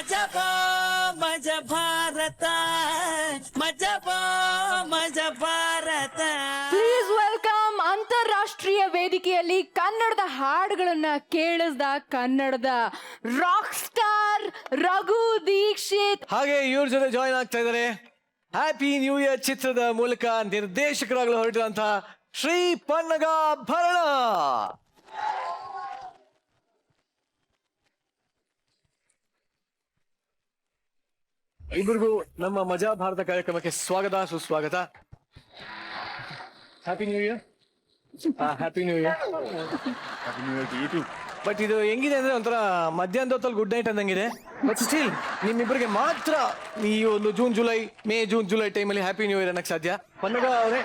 ಮಜಬಾ ಮಜ ಭಾರತ ಮಜಬಾ ಮಜ Bharat. Please welcome ಅಂತಾರಾಷ್ಟ್ರೀಯ ವೇದಿಕೆಯಲ್ಲಿ ಕನ್ನಡದ ಹಾಡುಗಳನ್ನ ಕೇಳಿಸ್ದ ಕನ್ನಡದ ರಾಕ್ ಸ್ಟಾರ್ ರಘು ದೀಕ್ಷಿತ್. ಹಾಗೆ ಇವ್ರ ಜೊತೆ ಜಾಯಿನ್ ಆಗ್ತಾ ಇದ್ದಾರೆ ಹ್ಯಾಪಿ ನ್ಯೂ ಇಯರ್ ಚಿತ್ರದ ಮೂಲಕ ನಿರ್ದೇಶಕರಾಗಲು ಹೊರಟಿರುವಂತಹ ಶ್ರೀ ಪನ್ನಗ ಭರಣ. ಇಬ್ಬರಿಗೂ ನಮ್ಮ ಮಜಾ ಭಾರತ ಕಾರ್ಯಕ್ರಮಕ್ಕೆ ಸ್ವಾಗತ ಸುಸ್ವಾಗತ. Happy new year. Happy new year. But ಇದು ಹೆಂಗಿದೆ ಅಂದ್ರೆ ಒಂಥರ ಮಧ್ಯಾಹ್ನದ ಹೊತ್ತಲ್ಲಿ ಗುಡ್ ನೈಟ್ ಅಂದಂಗಿದೆ. ಬಟ್ ಸ್ಟಿಲ್ ನಿಮ್ಮಿಬ್ಬರಿಗೆ ಮಾತ್ರ ಈ ಒಂದು ಜೂನ್ ಜುಲೈ ಟೈಮಲ್ಲಿ ಹ್ಯಾಪಿ ನ್ಯೂ ಇಯರ್ ಅನ್ನಕ್ಕೆ ಸಾಧ್ಯ. ಪನ್ನಗ ಅವರೇ,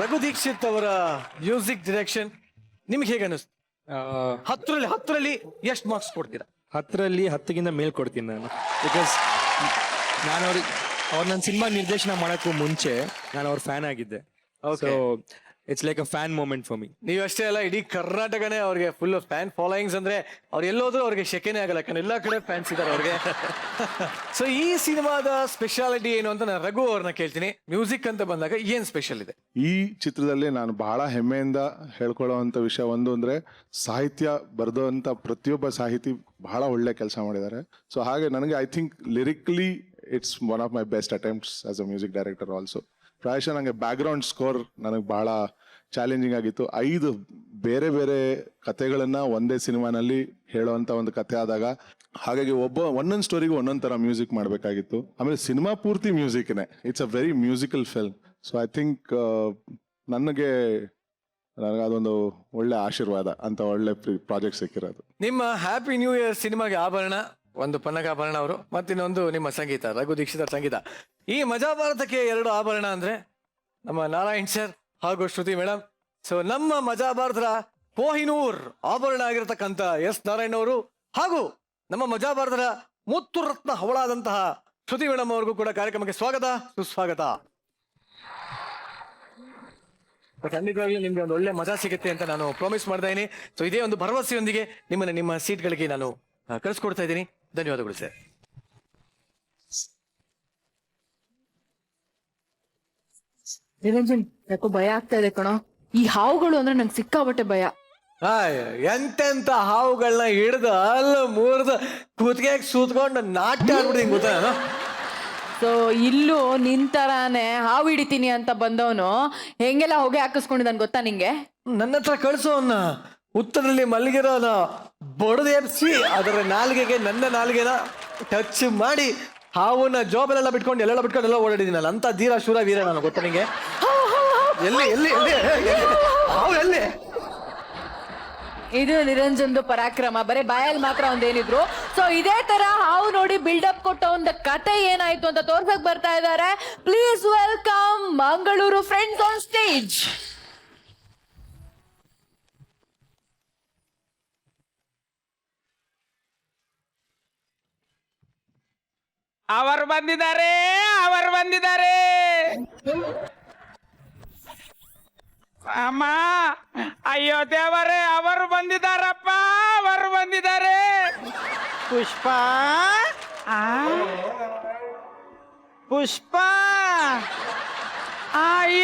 ರಘು ದೀಕ್ಷಿತ್ ಅವರ ಮ್ಯೂಸಿಕ್ ಡೈರೆಕ್ಷನ್ ನಿಮ್ಗೆ ಹೇಗೆ ಅನಿಸ್ತು? 10ರಲ್ಲಿ ಎಷ್ಟು ಮಾರ್ಕ್ಸ್ ಕೊಡ್ತೀರಾ? 10ರಲ್ಲಿ 10ಗಿಂತ ಮೇಲ್ ಕೊಡ್ತೀನಿ ನಾನು. ಬಿಕಾಸ್ ನಾನು ಅವ್ರು ನನ್ನ ಸಿನಿಮಾ ನಿರ್ದೇಶನ ಮಾಡೋಕ್ಕೂ ಮುಂಚೆ ನಾನು ಅವ್ರ ಫ್ಯಾನ್ ಆಗಿದ್ದೆ. So it's like a fan moment for me. ನೀವು ಅಷ್ಟೇ ಅಲ್ಲ, ಇಡೀ ಕರ್ನಾಟಕನೇ ಅವ್ರಿಗೆ ಫುಲ್ ಫ್ಯಾನ್ ಫಾಲೋಯಿಂಗ್ಸ್. ಅಂದ್ರೆ ಅವ್ರು ಎಲ್ಲೋದ್ರೂ ಅವ್ರಿಗೆ ಶೆಕೆನೇ ಆಗಲ್ಲ, ಯಾಕಂದ್ರೆ ಎಲ್ಲಾ ಕಡೆ ಫ್ಯಾನ್ಸ್ ಇದ್ದಾರೆ ಅವ್ರಿಗೆ. ಸೊ ಈ ಸಿನಿಮಾದ ಸ್ಪೆಷಾಲಿಟಿ ಏನು ಅಂತ ನಾನು ರಘು ಅವ್ರನ್ನ ಕೇಳ್ತೀನಿ. ಮ್ಯೂಸಿಕ್ ಅಂತ ಬಂದಾಗ ಏನ್ ಸ್ಪೆಷಲ್ ಇದೆ ಈ ಚಿತ್ರದಲ್ಲಿ? ನಾನು ಬಹಳ ಹೆಮ್ಮೆಯಿಂದ ಹೇಳ್ಕೊಳ್ಳುವಂತ ವಿಷಯ ಒಂದು ಅಂದ್ರೆ, ಸಾಹಿತ್ಯ ಬರೆದಂತ ಪ್ರತಿಯೊಬ್ಬ ಸಾಹಿತಿ ಬಹಳ ಒಳ್ಳೆ ಕೆಲಸ ಮಾಡಿದ್ದಾರೆ. ಸೊ ಹಾಗೆ ನನಗೆ I think lyrically it's one of my best attempts as a music director also. ಪ್ರಾಯಶಃ ನನಗೆ ಬ್ಯಾಕ್ಗ್ರೌಂಡ್ ಸ್ಕೋರ್ ನನಗೆ ಬಹಳ ಚಾಲೆಂಜಿಂಗ್ ಆಗಿತ್ತು. 5 ಬೇರೆ ಬೇರೆ ಕಥೆಗಳನ್ನ ಒಂದೇ ಸಿನಿಮಾನಲ್ಲಿ ಹೇಳುವಂತ ಒಂದು ಕಥೆ ಆದಾಗ, ಹಾಗಾಗಿ ಒಂದೊಂದು ಸ್ಟೋರಿಗೂ ಒಂದೊಂದು ತರ ಮ್ಯೂಸಿಕ್ ಮಾಡಬೇಕಾಗಿತ್ತು. ಆಮೇಲೆ ಸಿನಿಮಾ ಪೂರ್ತಿ ಮ್ಯೂಸಿಕ್ನೇ. It's a very musical film. So I think ನನಗೆ ಅದೊಂದು ಒಳ್ಳೆ ಆಶೀರ್ವಾದ ಅಂತ ಒಳ್ಳೆ ಪ್ರಾಜೆಕ್ಟ್ ಸಿಕ್ಕಿರೋದು. ನಿಮ್ಮ ಹ್ಯಾಪಿ ನ್ಯೂ ಇಯರ್ ಸಿನಿಮಾಗೆ ಆಭರಣ ಒಂದು ಪನ್ನಗ ಆಭರಣ ಅವರು, ಮತ್ತಿನ್ನೊಂದು ನಿಮ್ಮ ಸಂಗೀತ, ರಘು ದೀಕ್ಷಿತ್ ಸಂಗೀತ. ಈ ಮಜಾ ಭಾರತಕ್ಕೆ 2 ಆಭರಣ ಅಂದ್ರೆ ನಮ್ಮ ನಾರಾಯಣ್ ಸರ್ ಹಾಗೂ ಶ್ರುತಿ ಮೇಡಮ್. ಸೊ ನಮ್ಮ ಮಜಾ ಭಾರತದ ಕೋಹಿನೂರ್ ಆಭರಣ ಆಗಿರತಕ್ಕಂತ ಎಸ್ ನಾರಾಯಣ್ ಅವರು ಹಾಗೂ ನಮ್ಮ ಮಜಾ ಭಾರತದ ಮುತ್ತು ರತ್ನ ಹವಳಾದಂತಹ ಶ್ರುತಿ ಮೇಡಮ್ ಅವ್ರಿಗೂ ಕೂಡ ಕಾರ್ಯಕ್ರಮಕ್ಕೆ ಸ್ವಾಗತ ಸುಸ್ವಾಗತ. ಖಂಡಿತವಾಗ್ಲೂ ನಿಮ್ಗೆ ಒಂದು ಒಳ್ಳೆ ಮಜಾ ಸಿಗುತ್ತೆ ಅಂತ ನಾನು ಪ್ರಾಮಿಸ್ ಮಾಡ್ತಾ ಇದ್ದೀನಿ. ಸೊ ಇದೇ ಒಂದು ಭರವಸೆಯೊಂದಿಗೆ ನಿಮ್ಮನ್ನ ನಿಮ್ಮ ಸೀಟ್ಗಳಿಗೆ ನಾನು ಕಳಿಸ್ಕೊಡ್ತಾ ಇದ್ದೀನಿ. ಧನ್ಯವಾದಗಳು ಸರ್. ನಿರಂಜನ್, ಯಾಕೋ ಭಯ ಆಗ್ತಾ ಇದೆ ಕಣೋ. ಈ ಹಾವುಗಳು ಅಂದ್ರೆ ನಂಗೆ ಸಿಕ್ಕಾಬಟ್ಟೆ ಭಯ. ಎಂತೆಂತ ಹಾವುಗಳನ್ನ ಹಿಡ್ದು ಅಲ್ಲ ಮೂರ್ದು ಕೂತ್ಗೆ ಸೂತ್ಕೊಂಡು ನಾಟ್ಯ ಆಡ್ಬಿಡ್ತೀನಿ ಗೊತ್ತಾ ನಾನು. ಸೊ ಇಲ್ಲೂ ನಿಂತರಾನೆ ಹಾವು ಹಿಡಿತೀನಿ ಅಂತ ಬಂದವನು ಹೆಂಗೆಲ್ಲ ಹೊಗೆ ಹಾಕಿಸ್ಕೊಂಡಿದ್ದಾನೆ ಗೊತ್ತಾ ನಿಂಗೆ? ನನ್ನ ಹತ್ರ ಕಳಿಸೋನ್ನ ಉತ್ತರದಲ್ಲಿ ಮಲಗಿರೋನ ಬಡದೆಬ್ಸಿ ಅದರ ನಾಲ್ಗೆಗೆ ನನ್ನ ನಾಲ್ಗೆನ ಟಚ್ ಮಾಡಿ ಹಾವನ್ನ ಜೋಬಲೆಲ್ಲ ಬಿಟ್ಕೊಂಡು ಎಲ್ಲ ಓಡಾಡಿದ್ದೀನಲ್ಲ, ಅಂತ ಧೀರ ಶೂರ ವೀರ ನಾನು ಗೊತ್ತಾ ನಿಂಗೆ? ಎಲ್ಲಿ ಎಲ್ಲಿ ಹಾವು ಎಲ್ಲಿ? ಇದು ನಿರಂಜನ್ದು ಪರಾಕ್ರಮ. ಬರೀ ಬಾಯಲ್ಲಿ ಮಾತ್ರ ಒಂದೇನಿದ್ರು. ಸೊ ಇದೇ ತರ ಹಾವು ನೋಡಿ ಬಿಲ್ಡಪ್ ಕೊಟ್ಟ ಒಂದು ಕತೆ ಏನಾಯ್ತು ಅಂತ ತೋರ್ಸಕ್ ಬರ್ತಾ ಇದ್ದಾರೆ. Please welcome Mangaluru friends on stage. ಅವರು ಬಂದಿದ್ದಾರೆ. ಅಮ್ಮ, ಅಯ್ಯೋ ದೇವರೇ, ಅವರು ಬಂದಿದ್ದಾರಪ್ಪ, ಅವರು ಬಂದಿದ್ದಾರೆ. ಪುಷ್ಪ, ಪುಷ್ಪ,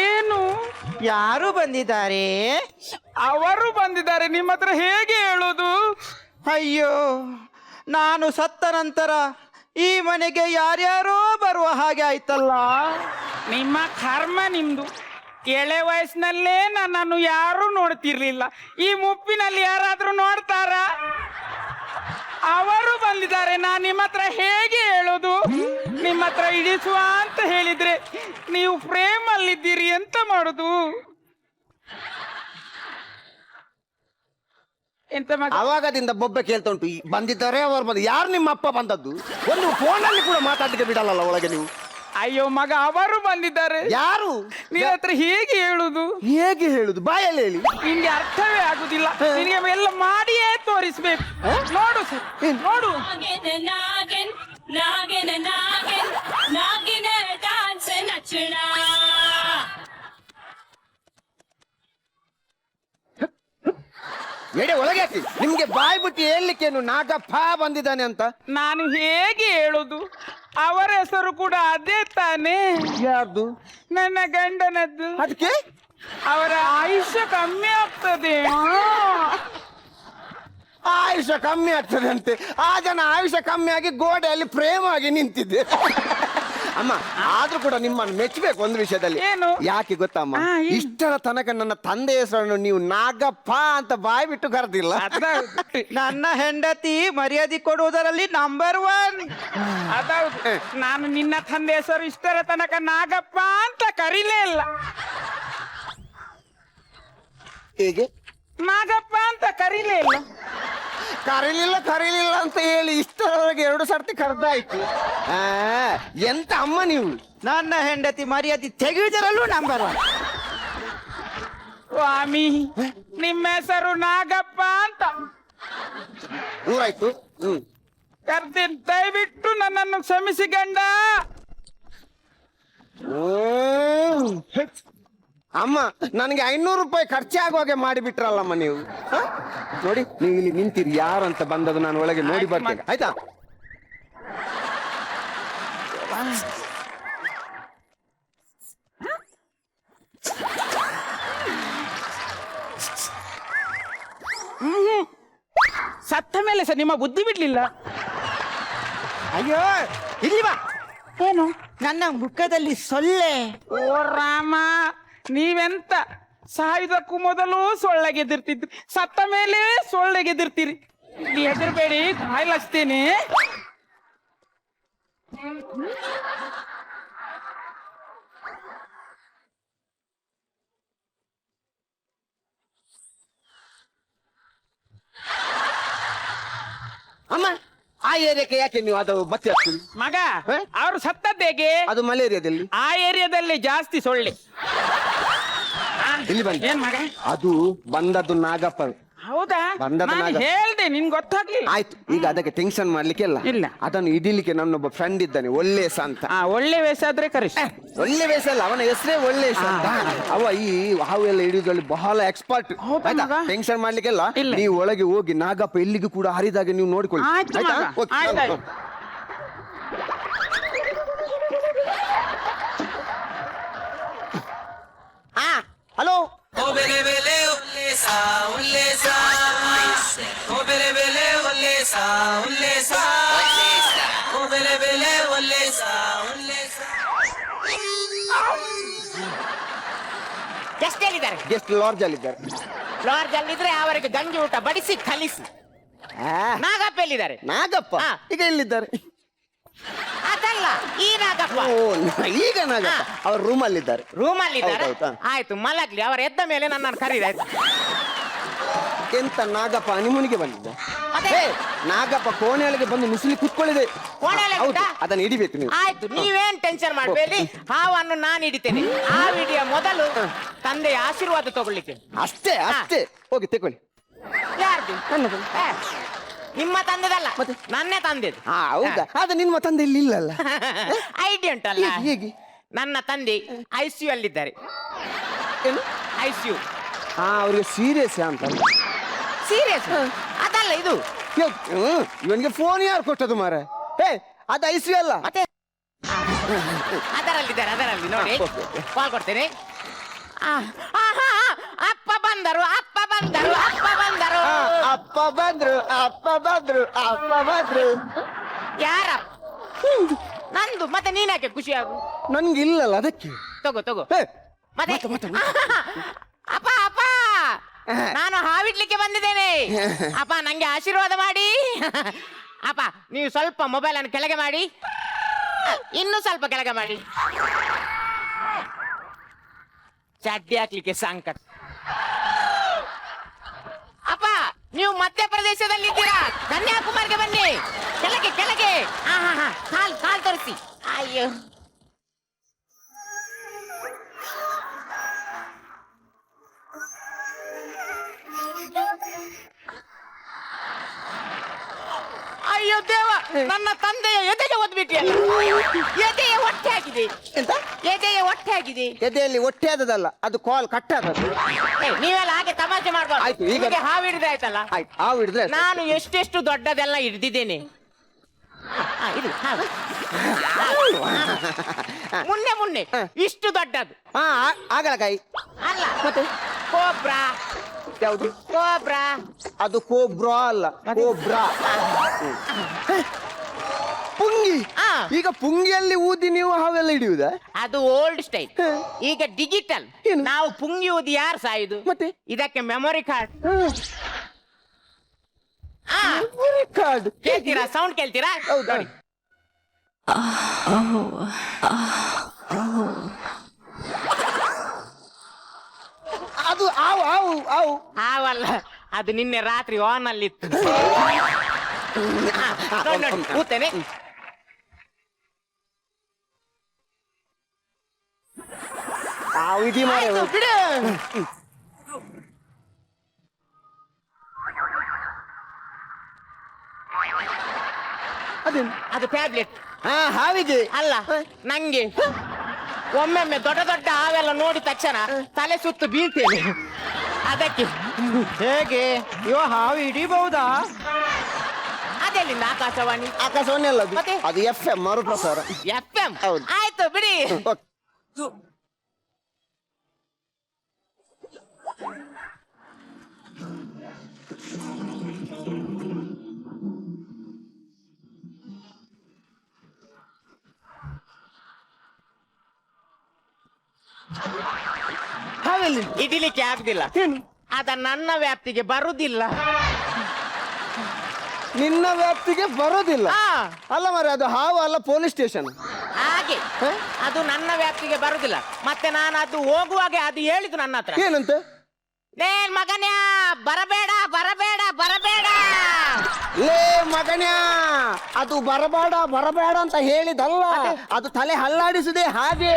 ಏನು? ಯಾರು ಬಂದಿದ್ದಾರೆ? ಅವರು ಬಂದಿದ್ದಾರೆ. ನಿಮ್ಮ ಹತ್ರ ಹೇಗೆ ಹೇಳುದು? ಅಯ್ಯೋ, ನಾನು ಸತ್ತ ನಂತರ ಈ ಮನೆಗೆ ಯಾರ್ಯಾರೋ ಬರುವ ಹಾಗೆ ಆಯ್ತಲ್ಲ. ನಿಮ್ಮ ಕರ್ಮ ನಿಮ್ದು. ಎಳೆ ವಯಸ್ಸಿನಲ್ಲೇ ನನ್ನನ್ನು ಯಾರು ನೋಡ್ತಿರ್ಲಿಲ್ಲ. ಈ ಮುಪ್ಪಿನಲ್ಲಿ ಯಾರಾದ್ರೂ ನೋಡ್ತಾರ? ಅವರು ಬಂದಿದ್ದಾರೆ. ನಾನು ನಿಮ್ಮ ಹತ್ರ ಹೇಗೆ ಹೇಳೋದು? ನಿಮ್ಮ ಹತ್ರ ಇಳಿಸುವ ಅಂತ ಹೇಳಿದ್ರೆ ನೀವು ಫ್ರೇಮ್ ಅಲ್ಲಿದ್ದೀರಿ, ಎಂತ ಮಾಡುದು? ಎಂತ ಅವಾಗದಿಂದ ಬೊಬ್ಬೆ ಕೇಳ್ತಾ ಉಂಟು. ಬಂದಿದ್ದಾರೆ, ಅವರು ಬಂದ. ಯಾರು ನಿಮ್ಮ ಅಪ್ಪ ಬಂದದ್ದು? ಒಂದು ಫೋನಲ್ಲಿ ಕೂಡ ಮಾತಾಡ್ಲಿಕ್ಕೆ ಬಿಡಲ್ಲ ಒಳಗೆ ನೀವು. ಅಯ್ಯೋ ಮಗ, ಅವರು ಬಂದಿದ್ದಾರೆ. ಯಾರು? ನಿನ್ನ ಹತ್ರ ಹೇಗೆ ಹೇಳುದು? ಹೇಗೆ ಹೇಳುದು? ಬಾಯಲ್ಲಿ ಹೇಳಿ. ನಿನ್ಗೆ ಅರ್ಥವೇ ಆಗುದಿಲ್ಲ. ನಿನಗೆ ಎಲ್ಲ ಮಾಡಿಯೇ ತೋರಿಸ್ಬೇಕು. ನೋಡು ಸರ್, ನೋಡು. ಎಡೆ ಒಳಗೆ ಹಾಕಿ. ನಿಮ್ಗೆ ಬಾಯಿ ಬಿಟ್ಟು ಹೇಳಲಿಕ್ಕೇನು ನಾಗಪ್ಪ ಬಂದಿದ್ದಾನೆ ಅಂತ? ನಾನು ಹೇಗೆ ಹೇಳುದು? ಅವರ ಹೆಸರು ಕೂಡ ಅದೇ ತಾನೇ, ಯಾರ್ದು? ನನ್ನ ಗಂಡನದ್ದು. ಅದಕ್ಕೆ ಅವರ ಆಯುಷ್ಯ ಕಮ್ಮಿ ಆಗ್ತದೆ. ಆಯುಷ್ಯ ಕಮ್ಮಿ ಆಗ್ತದೆ ಅಂತೆ. ಆ ಜನ ಆಯುಷ್ಯ ಕಮ್ಮಿ ಆಗಿ ಗೋಡೆಯಲ್ಲಿ ಪ್ರೇಮ ಆಗಿ ನಿಂತಿದ್ದೆ. ಅಮ್ಮ ಆದ್ರೂ ಕೂಡ ನಿಮ್ಮನ್ನು ಮೆಚ್ಚಬೇಕು ಒಂದು ವಿಷಯದಲ್ಲಿ. ಏನು? ಯಾಕೆ ಗೊತ್ತಮ್ಮ, ಏನು? ಇಷ್ಟರ ತನಕ ನನ್ನ ತಂದೆ ಹೆಸರನ್ನು ನೀವು ನಾಗಪ್ಪ ಅಂತ ಬಾಯಿ ಬಿಟ್ಟು ಕರೆದಿಲ್ಲ. ನನ್ನ ಹೆಂಡತಿ ಮರ್ಯಾದೆ ಕೊಡುವುದರಲ್ಲಿ ನಂಬರ್ 1. ಅದೌದು. ನಾನು ನಿನ್ನ ತಂದೆ ಹೆಸರು ಇಷ್ಟರ ತನಕ ನಾಗಪ್ಪ ಅಂತ ಕರೀಲೇ ಇಲ್ಲ. ಹೇಗೆ ನಾಗಪ್ಪ ಅಂತ ಕರೀಲೇ ಇಲ್ಲ. ಕರೀಲಿಲ್ಲ ಅಂತ ಹೇಳಿ ಇಷ್ಟರವರೆಗೆ 2 ಸರ್ತಿ ಕರೆದಾಯ್ತು. ಎಂತ ಅಮ್ಮ ನೀವು? ನನ್ನ ಹೆಂಡತಿ ಮರ್ಯಾದೆ ತೆಗೆಯುವುದರಲ್ಲೂ ನಂಬರ್ 1. ಸ್ವಾಮಿ, ನಿಮ್ಮ ಹೆಸರು ನಾಗಪ್ಪ ಅಂತ ಊರಾಯ್ತು. ಕರ್ತೀನಿ, ದಯವಿಟ್ಟು ನನ್ನನ್ನು ಕ್ಷಮಿಸಿ ಗಂಡ. ಅಮ್ಮ ನನಗೆ 500 ರೂಪಾಯಿ ಖರ್ಚಾಗುವಾಗೆ ಮಾಡಿಬಿಟ್ರಲ್ಲಮ್ಮ ನೀವು. ನೋಡಿ ನೀವು ಇಲ್ಲಿ ನಿಂತಿರಿ, ಯಾರು ಅಂತ ಬಂದದ್ದು ನಾನು ಒಳಗೆ ನೋಡಿ ಬರ್ತೇನೆ, ಆಯ್ತಾ? ಸತ್ತ ಮೇಲೆ ಸಹ ನಿಮ್ಮ ಬುದ್ಧಿ ಬಿಡ್ಲಿಲ್ಲ. ಅಯ್ಯೋ ಇಲ್ಲಿ ಬಾ. ಏನು? ನನ್ನ ಮುಖದಲ್ಲಿ ಸೊಳ್ಳೆ. ಓ ರಾಮ, ನೀವೆಂತ ಸಾಯುವುದಕ್ಕೂ ಮೊದಲು ಸೊಳ್ಳೆಗೆದಿರ್ತಿದ್ರಿ, ಸತ್ತ ಮೇಲೆ ಸೊಳ್ಳೆಗೆದಿರ್ತೀರಿ. ಇಲ್ಲಿ ಹೆದರ್ಬೇಡಿ, ಕಾಯ್ಲಾಚ್ತೇನೆ. ಅಮ್ಮ ಆ ಏರಿಯಾಕ್ಕೆ ಯಾಕೆ ನೀವು ಅದು ಬತ್ತಿ ಹಾಕ್ತೀರಿ? ಮಗ, ಅವರು ಸತ್ತದ್ದು ಹೇಗೆ? ಅದು ಮಲೇರಿಯಾದಲ್ಲಿ. ಆ ಏರಿಯಾದಲ್ಲಿ ಜಾಸ್ತಿ ಸೊಳ್ಳೆ. ಇಲ್ಲಿ ಬನ್ನಿ. ಏನ್ ಮಗ? ಅದು ಬಂದದ್ದು ನಾಗಪ್ಪ. ಹೌದಾ? ಬಂದದ್ದು ನಾನು ನಾಗ. ಹೇಳ್ದೆ, ನಿನ್ ಗೊತ್ತಾಗ್ಲಿಲ್ಲ. ಆಯ್ತು, ಈಗ ಅದಕ್ಕೆ ಟೆನ್ಷನ್ ಮಾಡ್ಲಿಕ್ಕೆ ಇಲ್ಲ. ಅದನ್ನು ಹಿಡಿಲಿಕ್ಕೆ ನನ್ನೊಬ್ಬ ಫ್ರೆಂಡ್ ಇದ್ದಾನೆ, ಒಳ್ಳೆಸ ಅಂತ. ಒಳ್ಳೆ ವೇಷ ಆದ್ರೆ ಕರೆಸಿ. ಒಳ್ಳೆ ವೇಷ ಅಲ್ಲ, ಅವನ ಹೆಸರೇ ಒಳ್ಳೆಸ ಅಂತ. ಅವ ಈ ಹಾವು ಎಲ್ಲ ಹಿಡಿಯೋದ್ರಲ್ಲಿ ಬಹಳ ಎಕ್ಸ್ಪರ್ಟ್. ಹೌದಾ ಮಗ? ಟೆನ್ಷನ್ ಮಾಡ್ಲಿಕ್ಕೆಲ್ಲ. ಇಲ್ಲ. ನೀವು ಒಳಗೆ ಹೋಗಿ ನಾಗಪ್ಪ ಎಲ್ಲಿಗೂ ಕೂಡ ಹರಿದಾಗ ನೀವು ನೋಡ್ಕೊಳ್ಳಿ, ಆಯ್ತು ಆಯ್ತಾ? ಮಗ, ಓಕೆ. ಆಯ್ತಾಯ್ತು. ಹಲೋ, ಎಷ್ಟು ಹೇಳಿದ್ದಾರೆ? ಗೆಸ್ಟ್ ಲಾಡ್ಜ್ ಅಲ್ಲಿ ಇದ್ದಾರೆ. ಲಾಡ್ಜ್ ಅಲ್ಲಿದ್ರೆ ಅವರಿಗೆ ಗಂಜಿ ಊಟ ಬಡಿಸಿ ಕಲಿಸಿ. ನಾಗಪ್ಪ ಎಲ್ಲಿದ್ದಾರೆ? ನಾಗಪ್ಪ ಹಾ. ಈಗ ಎಲ್ಲಿದ್ದಾರೆ? ಅದಲ್ಲ, ಈ ನಾಗಪ್ಪ ಓ, ಈಗ ನಾಗಪ್ಪ ಅವ್ರ ರೂಮ್ ಅಲ್ಲಿ ಇದ್ದಾರೆ. ರೂಮ್ ಅಲ್ಲಿ ಇದ್ದಾರೆ. ಹೌದೌದಾ? ಆಯ್ತು, ಮಲಗ್ಲಿ. ಅವರ ಎದ್ದ ಮೇಲೆ ನನ್ನನ್ನು ಕರೀದಾಯ್ತು. ಎಂತ ನಾಗಪ್ಪ ಹನಿಮೂನಿಗೆ ಬಂದಿದ್ದ? ಅದೇ. ಹೇ, ನಾಗಪ್ಪ ಕೋಣೆಯೊಳಗೆ ಬಂದು ನುಸುಳಿ ಕುತ್ಕೊಳ್ಳಿದೆ. ಕೋಣೆಯೊಳಗೆ ಹೌದು, ಉಂಟಾ? ಅದನ್ನ ಹಿಡಿಬೇಕು ನೀವು. ಆಯ್ತು, ನೀವೇನ್ ಟೆನ್ಷನ್ ಮಾಡಬೇಡಿ. ಹಾವನ್ನು ನಾನು ಹಿಡಿತೇನೆ. ಆ ವಿಡಿಯೋ ಮೊದಲು ತಂದೆಯ ಆಶೀರ್ವಾದ ತಗೊಳ್ಳಿಕ್ಕೆ. ಅಷ್ಟೇ ಅಷ್ಟೇ, ಹೋಗಿ ತಗೊಳ್ಳಿ. ಯಾರ್ದು? ಏ, ನಿಮ್ಮ ತಂದೆದಲ್ಲ, ನನ್ನೇ ತಂದೆದು. ಹೌದಾ? ಅದು ನಿಮ್ಮ ತಂದೆ ಇಲ್ಲಿ ಇಲ್ಲಲ್ಲ. ಐಡಿಯಾ ಉಂಟಲ್ಲ? ಹೇಗೆ? ನನ್ನ ತಂದೆ ICU ಅಲ್ಲಿದ್ದಾರೆ. ಏನು? ICU. ಅವ್ರಿಗೆ ಸೀರಿಯಸ್ ಅಂತ. ಸೀರಿಯಸ್ ಅದಲ್ಲ ಇದು. ಇವನಿಗೆ ಫೋನ್ ಯಾರು ಕೊಟ್ಟದು ಮಾರ? ಹೇ, ಅದು ICU ಅಲ್ಲ. ಮತ್ತೆ ಅದರಲ್ಲಿದ್ದಾರೆ, ಅದರಲ್ಲಿ ನೋಡಿ. ಕಾಲ್ ಕೊಡ್ತೇನೆ. ಅಪ್ಪ ಬಂದರು, ಅಪ್ಪ ಬಂದರು, ಅಪ್ಪ ಬಂದರು. ಅಪ್ಪ ಬಂದ್ರು, ಅಪ್ಪ ಬಂದ್ರು, ಅಪ್ಪ ಬಂದ್ರು. ಯಾರ? ನಂದು. ಮತ್ತೆ ನೀನ್ಯಾಕೆ ಖುಷಿ ಆಗು? ನನ್ಗೆ ಇಲ್ಲಲ್ಲ, ಅದಕ್ಕೆ. ತಗೋ ತಗೋ. ಹೇ, ಮತ್ತೆ ಅಪ್ಪ ಅಪ್ಪ, ನಾನು ಹಾವಿಡ್ಲಿಕ್ಕೆ ಬಂದಿದ್ದೇನೆ. ಅಪ್ಪ, ನಂಗೆ ಆಶೀರ್ವಾದ ಮಾಡಿ. ಅಪ್ಪ, ನೀವು ಸ್ವಲ್ಪ ಮೊಬೈಲ್ ಅನ್ನು ಕೆಳಗೆ ಮಾಡಿ, ಇನ್ನು ಸ್ವಲ್ಪ ಕೆಳಗೆ ಮಾಡಿ. ಚಡ್ಡಿ ಹಾಕ್ಲಿಕ್ಕೆ ಸಂಕಟ. ಅಪ್ಪ, ನೀವು ಮಧ್ಯಪ್ರದೇಶದಲ್ಲಿದ್ದೀರಾ? ಕನ್ಯಾಕುಮಾರಿಗೆ ಬನ್ನಿ. ಕೆಳಗೆ ಕೆಳಗೆ. ಕಾಲ್ ಕಾಲ್ ತೋರಿಸಿ. ಅಯ್ಯೋ, ಅಯ್ಯೋ ದೇವ, ನನ್ನ ತಂದೆಯ ಎದೆಗೆ ಒದ್ಬಿಟ್ಟಿಯಲ್ಲ. ಎದೆಯ ಹೊಟ್ಟೆ ಆಗಿದೆ. ಎಂತ? ಎದೆಯ ಹೊಟ್ಟೆ ಆಗಿದೆ. ಎದೆಯಲ್ಲಿ ಹೊಟ್ಟೆ ಆದದಲ್ಲ, ಅದು ಕಾಲ್ ಕಟ್ ಆದದ್ದು. ನೀವೆಲ್ಲ ಹಾಗೆ ತಮಾಷೆ ಮಾಡ್ಬಾರ್ದು. ಆಯ್ತು, ಈಗ- ನಿಮಗೆ ಹಾವು ಹಿಡಿದ್ರೆ ಆಯ್ತಲ್ಲ. ಆಯ್ತು ಹಾವು ಹಿಡಿದ್ರೆ ಅಷ್ಟೇ. ನಾನು ಎಷ್ಟೆಷ್ಟು ದೊಡ್ಡದೆಲ್ಲ ಹಿಡ್ದಿದ್ದೇನೆ. ಇದು ಹಾವು. ಮುನ್ನೆ ಇಷ್ಟು ದೊಡ್ಡದು ಹಾ ಆಗಲಕಾಯಿ ಅಲ್ಲ, ಮತ್ತೆ ಕೋಬ್ರಾ. ಯಾವುದು? ಕೋಬ್ರಾ. ಅದು ಕೋಬ್ರಾ ಅಲ್ಲ, ಕೋಬ್ರಾ. ಪುಂಗಿ. ಆ. ಈಗ ಪುಂಗಿಯಲ್ಲಿ ಊದಿ ನೀವು ಹಾವೆಲ್ಲ ಹಿಡಿಯುವುದಾ? ಅದು ಓಲ್ಡ್ ಸ್ಟೈಲ್. ಈಗ ಡಿಜಿಟಲ್. ಏನು? ನಾವು ಪುಂಗಿ ಊದಿ ಯಾರು ಸಾಯುದು? ಮತ್ತೆ? ಇದಕ್ಕೆ ಮೆಮೊರಿ ಕಾರ್ಡ್. ಕಾರ್ಡ್ ಕೇಳ್ತೀರಾ? ಸೌಂಡ್ ಕೇಳ್ತೀರಾ? ಹೌದಾ? ನೋಡಿ. ಅದು ಆವು ಆವು ಆವು ಹಾವಲ್ಲ, ಅದು ನಿನ್ನೆ ರಾತ್ರಿ ಆನ್ ಅಲ್ಲಿ ಇತ್ತು. ನೋಡಿ, ಕೂತೇನೆ. ಆವು ಇದಿ ಮಾರೆ. ಆಯ್ತು, ಬಿಡು. ಅದೇನು? ಅದು ಟ್ಯಾಬ್ಲೆಟ್ ಹಾ ಹಾವಿಗೆ ಅಲ್ಲ, ನಂಗೆ ಒಮ್ಮೊಮ್ಮೆ ದೊಡ್ಡ ದೊಡ್ಡ ಹಾವೆಲ್ಲ ನೋಡಿದ ತಕ್ಷಣ ತಲೆ ಸುತ್ತು ಬೀಳ್ತೇನೆ. ಅದಕ್ಕೆ ಹೇಗೆ ಇವ ಹಾವು ಹಿಡಿಬಹುದಾ? ಅದೆಲ್ಲಿಂದ ಆಕಾಶವಾಣಿ? ಆಕಾಶವಾಣಿ ಅಲ್ಲ ಅದು. ಮತ್ತೆ? ಅದು FM ಮರುಪ್ರಸಾರ. FM. ಹೌದು. ಆಯ್ತು ಬಿಡಿ. ಓಕೆ. ಹಾವೆಲ್ಲಿ? ಹಿಡಿಲಿಕ್ಕೆ ಆಗುದಿಲ್ಲ. ಅದ ನನ್ನ ವ್ಯಾಪ್ತಿಗೆ ಬರುದಿಲ್ಲ. ನಿನ್ನ ವ್ಯಾಪ್ತಿಗೆ ಬರೋದಿಲ್ಲ. ಆ, ಅಲ್ಲ ಮರೆ, ಅದು ಹಾವು ಅಲ್ಲ, ಪೊಲೀಸ್ ಸ್ಟೇಷನ್. ಹಾಗೆ ಅದು ನನ್ನ ವ್ಯಾಪ್ತಿಗೆ ಬರುದಿಲ್ಲ. ಮತ್ತೆ ನಾನು ಅದು ಹೋಗುವಾಗ ಅದು ಹೇಳಿದ್ದು ನನ್ನ ಹತ್ರ, ಏನಂತ? ಏನ್ ಮಗನ್ಯಾ ಬರಬೇಡ ಬರಬೇಡ ಬರಬೇಡ. ಲೇ ಮಗನ್ಯಾ, ಅದು ಬರಬೇಡ ಬರಬೇಡ ಅಂತ ಹೇಳಿದಲ್ಲ, ಅದು ತಲೆ ಹಲ್ಲಾಡಿಸುದೇ ಹಾಗೆ.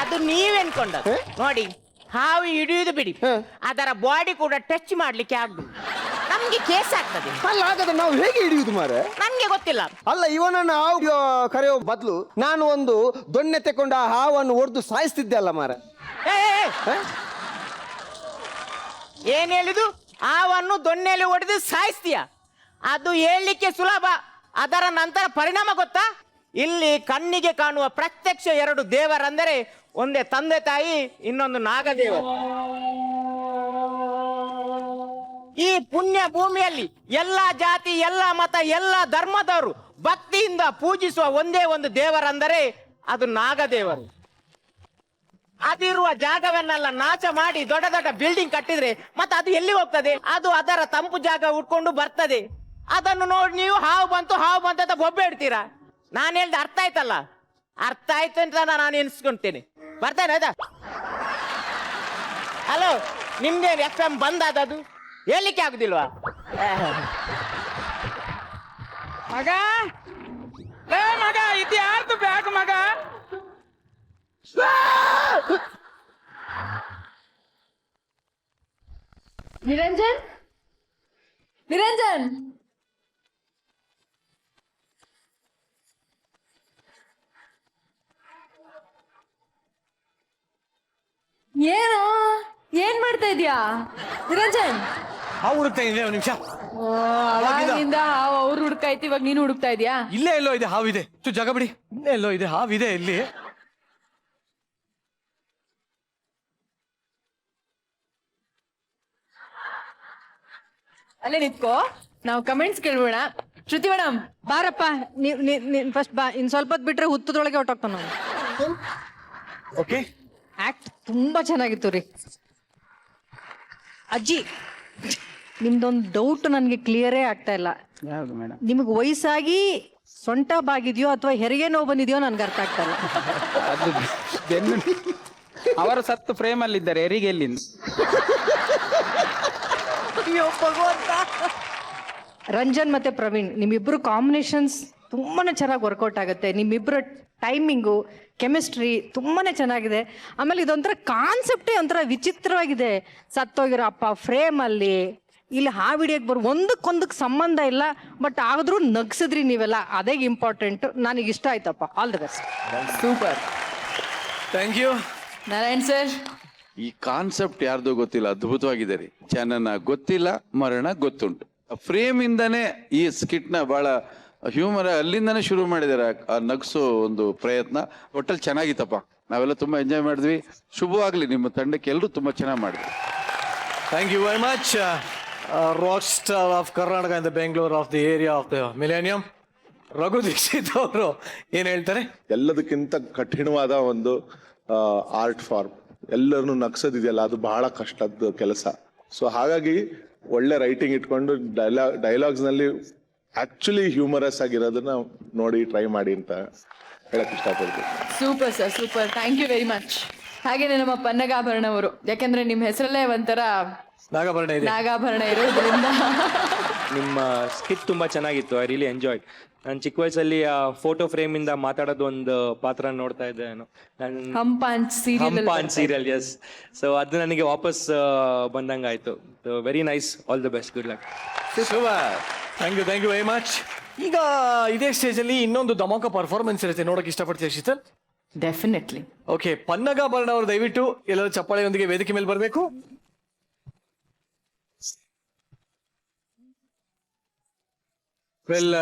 ಅದು ನೀವೆನ್ಕೊಂಡದ್ದು. ನೋಡಿ, ಹಾವು ಹಿಡಿಯುವುದು ಬಿಡಿ, ಅದರ ಬಾಡಿ ಕೂಡ ಟಚ್ ಮಾಡ್ಲಿಕ್ಕೆ ಆಗುದು. ನಮ್ಗೆ ಕೇಸ್ ಆಗ್ತದೆ. ಅಲ್ಲ, ಹಾಗಾದ್ರೆ ನಾವು ಹೇಗೆ ಹಿಡಿಯುದು ಮಾರೆ? ನನ್ಗೆ ಗೊತ್ತಿಲ್ಲ. ಅಲ್ಲ, ಇವನನ್ನು ಹಾವು ಕರೆಯೋ ಬದಲು ನಾನು ಒಂದು ದೊಣ್ಣೆ ತೆಕೊಂಡು ಆ ಹಾವನ್ನು ಹೊಡೆದು ಸಾಯಿಸ್ತಿದ್ದೆ ಅಲ್ಲ ಮಾರೆ. ಏ, ಏ, ಏ. ಏನ್ ಹೇಳಿದು? ಹಾವನ್ನು ದೊಣ್ಣೆಯಲ್ಲಿ ಹೊಡೆದು ಸಾಯಿಸ್ತೀಯ? ಅದು ಹೇಳಲಿಕ್ಕೆ ಸುಲಭ, ಅದರ ನಂತರ ಪರಿಣಾಮ ಗೊತ್ತಾ? ಇಲ್ಲಿ ಕಣ್ಣಿಗೆ ಕಾಣುವ ಪ್ರತ್ಯಕ್ಷ ಎರಡು ದೇವರಂದರೆ ಒಂದೇ ತಂದೆ ತಾಯಿ, ಇನ್ನೊಂದು ನಾಗದೇವ. ಈ ಪುಣ್ಯ ಭೂಮಿಯಲ್ಲಿ ಎಲ್ಲಾ ಜಾತಿ, ಎಲ್ಲ ಮತ, ಎಲ್ಲ ಧರ್ಮದವರು ಭಕ್ತಿಯಿಂದ ಪೂಜಿಸುವ ಒಂದೇ ಒಂದು ದೇವರಂದರೆ ಅದು ನಾಗದೇವರು. ಅದಿರುವ ಜಾಗವನ್ನೆಲ್ಲ ನಾಶ ಮಾಡಿ ದೊಡ್ಡ ದೊಡ್ಡ ಬಿಲ್ಡಿಂಗ್ ಕಟ್ಟಿದ್ರೆ ಮತ್ತೆ ಅದು ಎಲ್ಲಿ ಹೋಗ್ತದೆ? ಅದು ಅದರ ತಂಪು ಜಾಗ ಉಟ್ಕೊಂಡು ಬರ್ತದೆ. ಅದನ್ನು ನೋಡಿ ನೀವು ಹಾವು ಬಂತು ಅಂತ ಬೊಬ್ಬೆ ಇಡ್ತೀರಾ. ನಾನು ಹೇಳ್ದೆ ಅರ್ಥ ಆಯ್ತಲ್ಲ? ಅರ್ಥ ಆಯ್ತು ಅಂತ ನಾನು ಎನ್ಸ್ಕೊಂತೇನೆ. ಬರ್ತೇನೆ ಆಯ್ತಾ? ಹಲೋ, ನಿಮ್ದೇನು FM ಬಂದಾದದು ಹೇಳಿಕ್ಕೆ ಆಗುದಿಲ್ವಾ? ಮಗ ಏ ಮಗ, ಇದು ಯಾರ್ದು ಬ್ಯಾಗ್ ಮಗ? ನಿರಂಜನ್, ನಿರಂಜನ್, ಏನೋ ಏನ್ ಮಾಡ್ತಾ ಇದ್ಯಾ ನಿರಂಜನ್? ಹಾವು ಹುಡುಕ್ತಾ ಇದ್ರೆ ಒಂದು ನಿಮಿಷ. ಅವಾಗಿಂದ ಅವ್ರು ಹುಡುಕಾಯ್ತು, ಇವಾಗ ನೀನು ಹುಡುಕ್ತಾ ಇದ್ಯಾ? ಇಲ್ಲೇ ಎಲ್ಲೋ ಇದೆ ಹಾವಿದೆ. ಜಾಗ ಬಿಡಿ. ಇಲ್ಲೇ ಎಲ್ಲೋ ಇದೆ ಹಾವಿದೆ. ಇಲ್ಲಿ ಅಲ್ಲೇ ನಿಂತ್ಕೋ, ನಾವು ಕಮೆಂಟ್ಸ್ ಕೇಳ್ಬೋಣ. ಶ್ರುತಿ ಮೇಡಮ್ ಬಾರಪ್ಪ, ನೀವ್ ಫಸ್ಟ್ ಬಾ. ಇನ್ ಸ್ವಲ್ಪ ಹೊತ್ತು ಬಿಟ್ರೆ ಹುತ್ತದೊಳಗೆ ಹೊಟ್ಟೋಗ್ತಾನ ನಾವು. ಓಕೆ. ಆಕ್ಟ್ ತುಂಬಾ ಚೆನ್ನಾಗಿತ್ತು ರೀ. ಅಜ್ಜಿ, ನಿಮ್ದೊಂದು ಡೌಟ್ ನನ್ಗೆ ಕ್ಲಿಯರೇ ಆಗ್ತಾ ಇಲ್ಲ. ಯಾವುದು ಮೇಡಮ್? ನಿಮಗೆ ವಯಸ್ಸಾಗಿ ಸೊಂಟ ಬಾಗಿದೆಯೋ ಅಥವಾ ಹೆರಿಗೆ ನೋವು ಬಂದಿದೆಯೋ ನನ್ಗೆ ಅರ್ಥ ಆಗ್ತಾ ಇಲ್ಲ. ಅದು ಬೆನ್ನು ಅವರು ಸತ್ತು ಫ್ರೇಮ್ ಅಲ್ಲಿ ಇದ್ದಾರೆ, ಹೆರಿಗೆ ಎಲ್ಲಿಂದ? ರಂಜನ್ ಮತ್ತೆ ಪ್ರವೀಣ್, ನಿಮ್ಮಿಬ್ರು ಕಾಂಬಿನೇಷನ್ಸ್ ತುಂಬಾನೇ ಚೆನ್ನಾಗಿ ವರ್ಕೌಟ್ ಆಗುತ್ತೆ. ನಿಮ್ಮಿಬ್ರು ಟೈಮಿಂಗು, ಕೆಮಿಸ್ಟ್ರಿ ತುಂಬಾನೇ ಚೆನ್ನಾಗಿದೆ. ಆಮೇಲೆ ಇದೊಂಥರ ಕಾನ್ಸೆಪ್ಟೇ ಒಂಥರ ವಿಚಿತ್ರವಾಗಿದೆ. ಸತ್ತೋಗಿರೋ ಅಪ್ಪ ಫ್ರೇಮಲ್ಲಿ, ಇಲ್ಲಿ ಹಾವಿಡಿಯಕ್ಕೆ ಒಂದಕ್ಕೊಂದಕ್ಕೆ ಸಂಬಂಧ ಇಲ್ಲ, ಬಟ್ ಆದ್ರೂ ನಗ್ಸಿದ್ರಿ ನೀವೆಲ್ಲ, ಅದೇ ಇಂಪಾರ್ಟೆಂಟ್. ನನಗೆ ಇಷ್ಟ ಆಯ್ತಪ್ಪ. All the best. Super. Thank you. Narayan sir, ಈ ಕಾನ್ಸೆಪ್ಟ್ ಯಾರ್ದು ಗೊತ್ತಿಲ್ಲ, ಅದ್ಭುತವಾಗಿದೆ ರೀ. ಜನನ ಗೊತ್ತಿಲ್ಲ, ಮರಣ ಗೊತ್ತುಂಟು. ಫ್ರೇಮ್ ಇಂದಾನೆ ಈ ಸ್ಕಿಟ್ ನ ಬಹಳ ಹ್ಯೂಮರ್ ಅಲ್ಲಿಂದಾನೆ ಶುರು ಮಾಡಿದ್ದಾರೆ. ಆ ನಗ್ಸೋ ಒಂದು ಪ್ರಯತ್ನ ಒಟ್ಟಲ್ಲಿ ಚೆನ್ನಾಗಿತ್ತಪ್ಪ. ನಾವೆಲ್ಲ ತುಂಬಾ ಎಂಜಾಯ್ ಮಾಡಿದ್ವಿ. ಶುಭವಾಗ್ಲಿ ನಿಮ್ಮ ತಂಡಕ್ಕೆ, ಎಲ್ಲರೂ ತುಂಬಾ ಚೆನ್ನಾಗಿ ಮಾಡಿದ್ವಿ. Thank you very much. Rock star of Karnataka in the Bengaluru of the area of the millennium, Raghu Dikshit ಅವರು ಏನ್ ಹೇಳ್ತಾರೆ? ಎಲ್ಲದಕ್ಕಿಂತ ಕಠಿಣವಾದ ಒಂದು ಆರ್ಟ್ ಫಾರ್ಮ್. ಎಲ್ಲರನ್ನು ನಗ್ಸೋದಿದೆಯಲ್ಲ, ಅದು ಬಹಳ ಕಷ್ಟದ ಕೆಲಸ. ಸೊ ಹಾಗಾಗಿ ಒಳ್ಳೆ ರೈಟಿಂಗ್ ಇಟ್ಕೊಂಡು ಡೈಲಾಗ್ಸ್ ನಲ್ಲಿ ಆಕ್ಚುಲಿ ಹ್ಯೂಮರಸ್ ಆಗಿರೋದನ್ನ ನೋಡಿ ಟ್ರೈ ಮಾಡಿ ಅಂತ ಹೇಳಕ್ ಇಷ್ಟಪಡ್ತೀನಿ. Super sir, super. Thank you very much. ಹಾಗೇನೆ ನಮ್ಮ ಪನ್ನಗಾಭರಣ ಅವರು, ಯಾಕೆಂದ್ರೆ ನಿಮ್ಮ ಹೆಸರಲ್ಲೇ ಒಂಥರ ನಾಗಾಭರಣ ಇದೆ. ನಾಗಾಭರಣ ಇರೋದ್ರಿಂದ ನಿಮ್ಮ ಸ್ಕಿಟ್ ತುಂಬಾ ಚೆನ್ನಾಗಿತ್ತು. I really enjoy. ನಾನು ಚಿಕ್ಕ ವಯಸ್ಸಲ್ಲಿ ಆ ಫೋಟೋ ಫ್ರೇಮ್ ಇಂದ ಮಾತಾಡೋದು ಒಂದು ಪಾತ್ರ ನೋಡ್ತಾ ಇದ್ದೆ ನಾನು. ಹಂಪಾನ್ ಸೀರಿಯಲ್, ಎಸ್. ಸೊ ಅದು ನನಗೆ ವಾಪಸ್ ಬಂದಂಗಾಯ್ತು. Very nice. All the best. Good luck. Thank you very much. ಈಗ ಇದೇ ಸ್ಟೇಜ್ ಅಲ್ಲಿ ಇನ್ನೊಂದು ಧಮಾಕ ಪರ್ಫಾರ್ಮೆನ್ಸ್ ಇರುತ್ತೆ, ನೋಡಕ್ ಇಷ್ಟಪಡ್ತೀವಿ ಶೀತಲ್? ಡೆಫಿನೆಟ್ಲಿ. ಓಕೆ, ಪನ್ನಗಾಭರಣ ಅವರು ದಯವಿಟ್ಟು ಎಲ್ಲರೂ ಚಪ್ಪಾಳೆಯೊಂದಿಗೆ ವೇದಿಕೆ ಮೇಲೆ ಬರಬೇಕು. ವೆಲ್,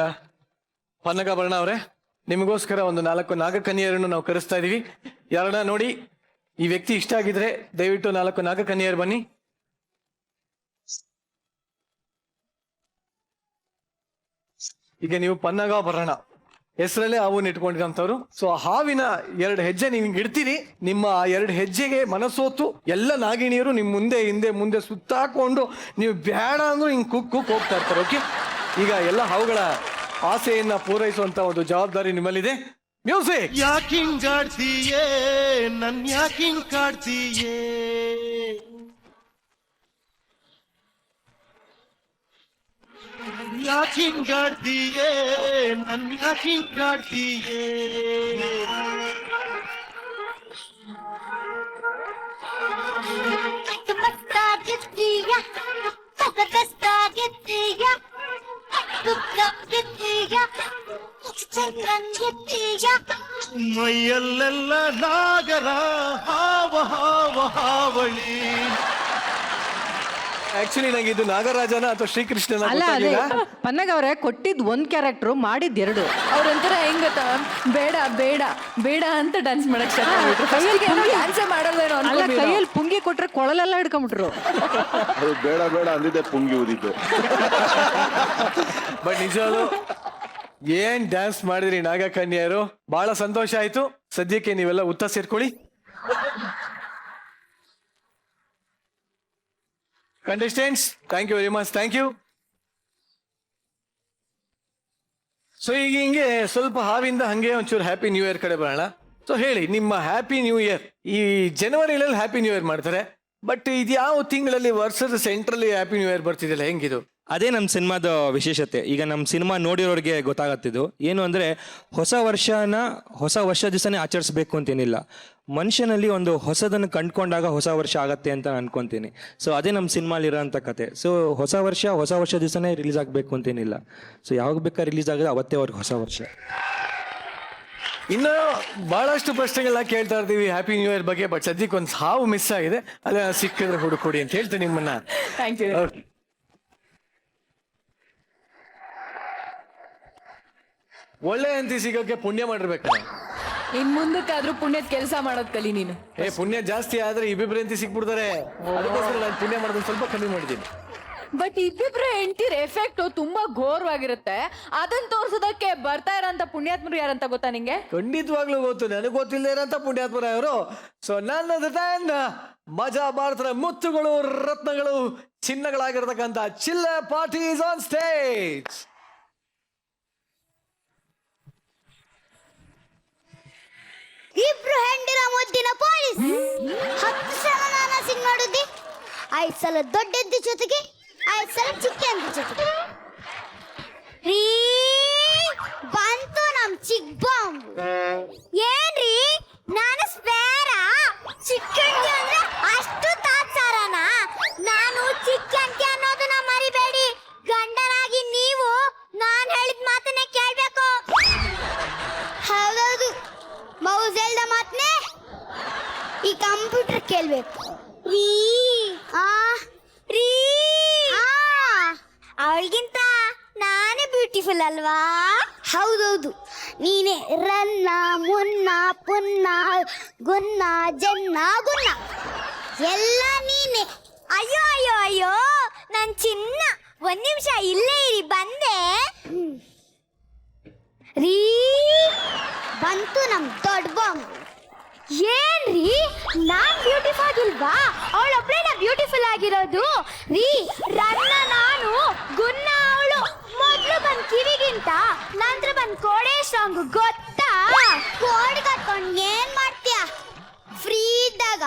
ಪನ್ನಗಾಭರಣ ಅವರೇ, ನಿಮಗೋಸ್ಕರ ಒಂದು 4 ನಾಗಕನ್ಯರನ್ನು ನಾವು ಕರೆಸ್ತಾ ಇದೀವಿ. ಯಾರನ್ನ ನೋಡಿ ಈ ವ್ಯಕ್ತಿ ಇಷ್ಟ ಆಗಿದ್ರೆ ದಯವಿಟ್ಟು 4 ನಾಗಕನ್ಯರು ಬನ್ನಿ. ಈಗ ನೀವು ಪನ್ನಗಾಭರಣ ಹೆಸರಲ್ಲೇ ಹಾವನ್ನು ಇಟ್ಕೊಂಡಿರೋಂಥವ್ರು. ಸೊ ಹಾವಿನ 2 ಹೆಜ್ಜೆ ನೀವು ಇಡ್ತೀರಿ. ನಿಮ್ಮ ಆ 2 ಹೆಜ್ಜೆಗೆ ಮನಸೋತು ಎಲ್ಲ ನಾಗಿಣಿಯರು ನಿಮ್ ಮುಂದೆ ಹಿಂದೆ ಮುಂದೆ ಸುತ್ತಾಕೊಂಡು ನೀವು ಬೇಡ ಅಂದ್ರೂ ಹಿಂಗ್ ಕುಕ್ ಹೋಗ್ತಾ ಇರ್ತಾರೆ. ಓಕೆ, ಈಗ ಎಲ್ಲ ಹಾವುಗಳ ಆಸೆಯನ್ನ ಪೂರೈಸುವಂತ ಒಂದು ಜವಾಬ್ದಾರಿ ನಿಮ್ಮಲ್ಲಿದೆ. ಮ್ಯೂಸಿಕ್. ಯಾಕಿಂಗ್ ಕಾಡ್ತೀಯೇ ನನ್, ಯಾಕಿಂಗ್ ಕಾಡ್ತೀಯೇ, ಯಾಕಿಂಗ್ ಕಾಡ್ತೀಯೇ ನನ್, ಯಾಕಿಂಗ್ ಕಾಡ್ತೀಯೇ. ಮೈಯಲ್ಲೆಲ್ಲ ನಾಗರ ಹಾವ ಹಾವ ಹಾವಳಿ. ಆಕ್ಚುಲಿ ನಂಗೆ ಇದು ನಾಗರಾಜನ ಅಥವಾ ಶ್ರೀಕೃಷ್ಣನ ಅಲ್ಲ, ಅದೇ ಗೊತ್ತಾಗ್ಲಿಲ್ಲ. ಪನ್ನಗ ಅವರೇ ಕೊಟ್ಟಿದ್ 1 ಕ್ಯಾರೆಕ್ಟರ್ ಮಾಡಿದ್ 2. ಅವ್ರೊಂಥರ ಹೆಂಗ್ ಗೊತ್ತಾ, ಬೇಡ ಬೇಡ ಬೇಡ ಅಂತ ಡ್ಯಾನ್ಸ್ ಮಾಡಕ್ ಡ್ಯಾನ್ಸೇ ಮಾಡೋದೇನೋ ಅಲ್ಲ, ಅನ್ಕೊಂಡಿದ್ರು. ಕೈಯಲ್ಲಿ ಪುಂಗಿ ಕೊಟ್ರೆ ಕೊಳಲೆಲ್ಲ ಹಿಡ್ಕೊಂಡ್ಬಿಟ್ರು. ಅದು ಬೇಡ ಬೇಡ ಅಂದಿದ್ದೆ, ಪುಂಗಿ ಊದಿದ್ದೆ. ಬಟ್ ನಿಜವಾಗ್ಲು ಏನ್ ಡ್ಯಾನ್ಸ್ ಮಾಡಿದ್ರಿ ನಾಗಕನ್ಯರು, ಬಹಳ ಸಂತೋಷ ಆಯ್ತು. ಸದ್ಯಕ್ಕೆ ನೀವೆಲ್ಲ ಉತ್ತ ಸೇರ್ಕೊಳ್ಳಿ. Contestants, thank you very much. Thank you. So ಈಗ ಹಿಂಗೆ ಸ್ವಲ್ಪ ಹಾವಿಂದ ಹಂಗೆ ಒಂಚೂರು ಹ್ಯಾಪಿ ನ್ಯೂ ಇಯರ್ ಕಡೆ ಬರೋಣ. ಸೊ ಹೇಳಿ, ನಿಮ್ಮ ಹ್ಯಾಪಿ ನ್ಯೂ ಇಯರ್ ಈ ಜನವರಿಯಲ್ಲಿ ಹ್ಯಾಪಿ ನ್ಯೂ ಇಯರ್ ಮಾಡ್ತಾರೆ, ಬಟ್ ಇದು ಯಾವ ತಿಂಗಳಲ್ಲಿ ವರ್ಷದ ಸೆಂಟ್ರಲ್ಲಿ ಹ್ಯಾಪಿ ನ್ಯೂ ಇಯರ್ ಬರ್ತಿದಿಲ್ಲ, ಹೆಂಗಿದು? ಅದೇ ನಮ್ಮ ಸಿನಿಮಾದ ವಿಶೇಷತೆ. ಈಗ ನಮ್ಮ ಸಿನಿಮಾ ನೋಡಿರೋರಿಗೆ ಗೊತ್ತಾಗತ್ತಿದ್ದು ಏನು ಅಂದರೆ, ಹೊಸ ವರ್ಷ ದಿವಸನೇ ಆಚರಿಸ್ಬೇಕು ಅಂತೇನಿಲ್ಲ. ಮನುಷ್ಯನಲ್ಲಿ ಒಂದು ಹೊಸದನ್ನು ಕಂಡುಕೊಂಡಾಗ ಹೊಸ ವರ್ಷ ಆಗತ್ತೆ ಅಂತ ನಾನು ಅನ್ಕೊಂತೀನಿ. ಸೊ ಅದೇ ನಮ್ಮ ಸಿನಿಮಾಲಿರೋಂಥ ಕತೆ. ಸೊ ಹೊಸ ವರ್ಷ ದಿವಸನೇ ರಿಲೀಸ್ ಆಗಬೇಕು ಅಂತೇನಿಲ್ಲ. ಸೊ ಯಾವಾಗ ಬೇಕಾದ್ರೆ ರಿಲೀಸ್ ಆಗಿದೆ ಅವತ್ತೇ ಅವ್ರಿಗೆ ಹೊಸ ವರ್ಷ. ಇನ್ನು ಬಹಳಷ್ಟು ಪ್ರಶ್ನೆಗಳನ್ನ ಕೇಳ್ತಾ ಇರ್ತೀವಿ ಹ್ಯಾಪಿ ನ್ಯೂ ಇಯರ್ ಬಗ್ಗೆ, ಬಟ್ ಸದ್ಯಕ್ಕೆ ಒಂದು ಹಾವು ಮಿಸ್ ಆಗಿದೆ, ಅದೇ ಸಿಕ್ಕಿದ್ರೆ ಹುಡುಕೊಡಿ ಅಂತ ಹೇಳ್ತೀನಿ ನಿಮ್ಮನ್ನ. Thank you. ಒಳ್ಳೆ ಹೆಂಡತಿ ಸಿಗೋಕೆ ಪುಣ್ಯ ಮಾಡಿರ್ಬೇಕಲ್ಲ. ಇನ್ ಮುಂದಕ್ಕಾದ್ರೂ ಪುಣ್ಯದ ಕೆಲಸ ಮಾಡೋದ್ ಕಲಿ ನೀನು. ಪುಣ್ಯ ಜಾಸ್ತಿ ಆದ್ರೆ ಇಬ್ಬಿಬ್ರು ಹೆಂಡತಿ ಸಿಕ್ಬಿಡ್ತಾರೆ. ಅದಕ್ಕೋಸ್ಕರ ನಾನು ಪುಣ್ಯ ಮಾಡೋದನ್ನ ಸ್ವಲ್ಪ ಕಮ್ಮಿ ಮಾಡಿದ್ದೀನಿ. ಬಟ್ ಇಬ್ಬಿಬ್ರು ಹೆಂಡ್ತಿರ್ ಎಫೆಕ್ಟ್ ತುಂಬಾ ಘೋರವಾಗಿರುತ್ತೆ. ಅದನ್ನ ತೋರ್ಸೋದಕ್ಕೆ ಬರ್ತಾ ಇರೋಂತ ಪುಣ್ಯಾತ್ಮರು ಯಾರಂತ ಗೊತ್ತಾ ನಿಂಗೆ? ಖಂಡಿತವಾಗ್ಲೂ ಗೊತ್ತು, ನನಗೆ ಗೊತ್ತಿಲ್ಲದೆ ಇರೋಂಥ ಪುಣ್ಯಾತ್ಮರ ಅವರು. ಸೊ ನನ್ನ ಮಜಾ ಭಾರತದ ಮುತ್ತುಗಳು, ರತ್ನಗಳು, ಚಿನ್ನಗಳಾಗಿರ್ತಕ್ಕಂಥ ಚಿಲ್ಲ ಪಾರ್ಟೀಸ್ ಆನ್ ಸ್ಟೇಜ್. ಇಬ್ರು ಹೆಂಡಿರ ಮುದ್ದಿನ ಪೊಲೀಸ್ 10 ಸಲ ನಾನು ಸಿಂಗ್ ನೋಡಿದ್ದಿ. 5 ಸಲ ದೊಡ್ಡ ಎದ್ದು ಜೊತೆಗೆ 5 ಸಲ ಚಿಕ್ಕ ಎದ್ದು ಜೊತೆಗೆ. ರೀ ಬಂತು ನಮ್ ಚಿಕ್ಕ ಬಾಂಬ್. ಏನ್ರಿ ನಾನು ಸ್ಪೇರ? ಚಿಕ್ಕಂಟಿ ಅಂದ್ರೆ ಅಷ್ಟು ತಾತ್ಸಾರನ? ನಾನು ಚಿಕ್ಕಂಟಿ ಅನ್ನೋದನ್ನ ಮರಿಬೇಡಿ. ಗಂಡನಾಗಿ ನೀವು ನಾನ್ ಹೇಳಿದ ಮಾತನ್ನೇ ಕೇಳ್ಬೇಕು. ಹೌದೌದು, ಮೌಸ್ ಹೇಳ್ದ ಮಾತನ್ನೇ ಈ ಕಂಪ್ಯೂಟರ್ ಕೇಳ್ಬೇಕು. ಬ್ಯೂಟಿಫುಲ್ ಅಲ್ವಾ? ಹೌದೌದು, ನೀನೆ ರನ್ನ ಮುನ್ನ ಪುನ್ನ ಗುನ್ನ ಜನ್ನ ಗುನ್ನ ಎಲ್ಲ ನೀನೆ. ಅಯ್ಯೋ ಅಯ್ಯೋ ಅಯ್ಯೋ ನನ್ ಚಿನ್ನ, ಒಂದ್ ನಿಮಿಷ ಇಲ್ಲೇ ಇರಿ, ಬಂದೆ. ರೀ ಬಂತು ನಮ್ ದೊಡ್ಡ ಬಾಂಬ್. ಏನ್ರಿ ನಾನ್ ಬ್ಯೂಟಿಫುಲ್ ಆಗಿಲ್ವಾ? ಅವಳೊಬ್ಳೇನ ಬ್ಯೂಟಿಫುಲ್ ಆಗಿರೋದು? ರೀ ರನ್ನ ನಾನು, ಗುನ್ನ ಅವಳು. ಮೊದ್ಲು ಬಂದ್ ಕಿವಿಗಿಂತ, ನಂತರ ಬಂದ್ ಕೋಡೆ ಸಾಂಗ್ ಗೊತ್ತಾ? ಕೋಡ್ ಕಟ್ಕೊಂಡ್ ಏನ್ ಮಾಡ್ತೀಯ? ಫ್ರೀ ಇದ್ದಾಗ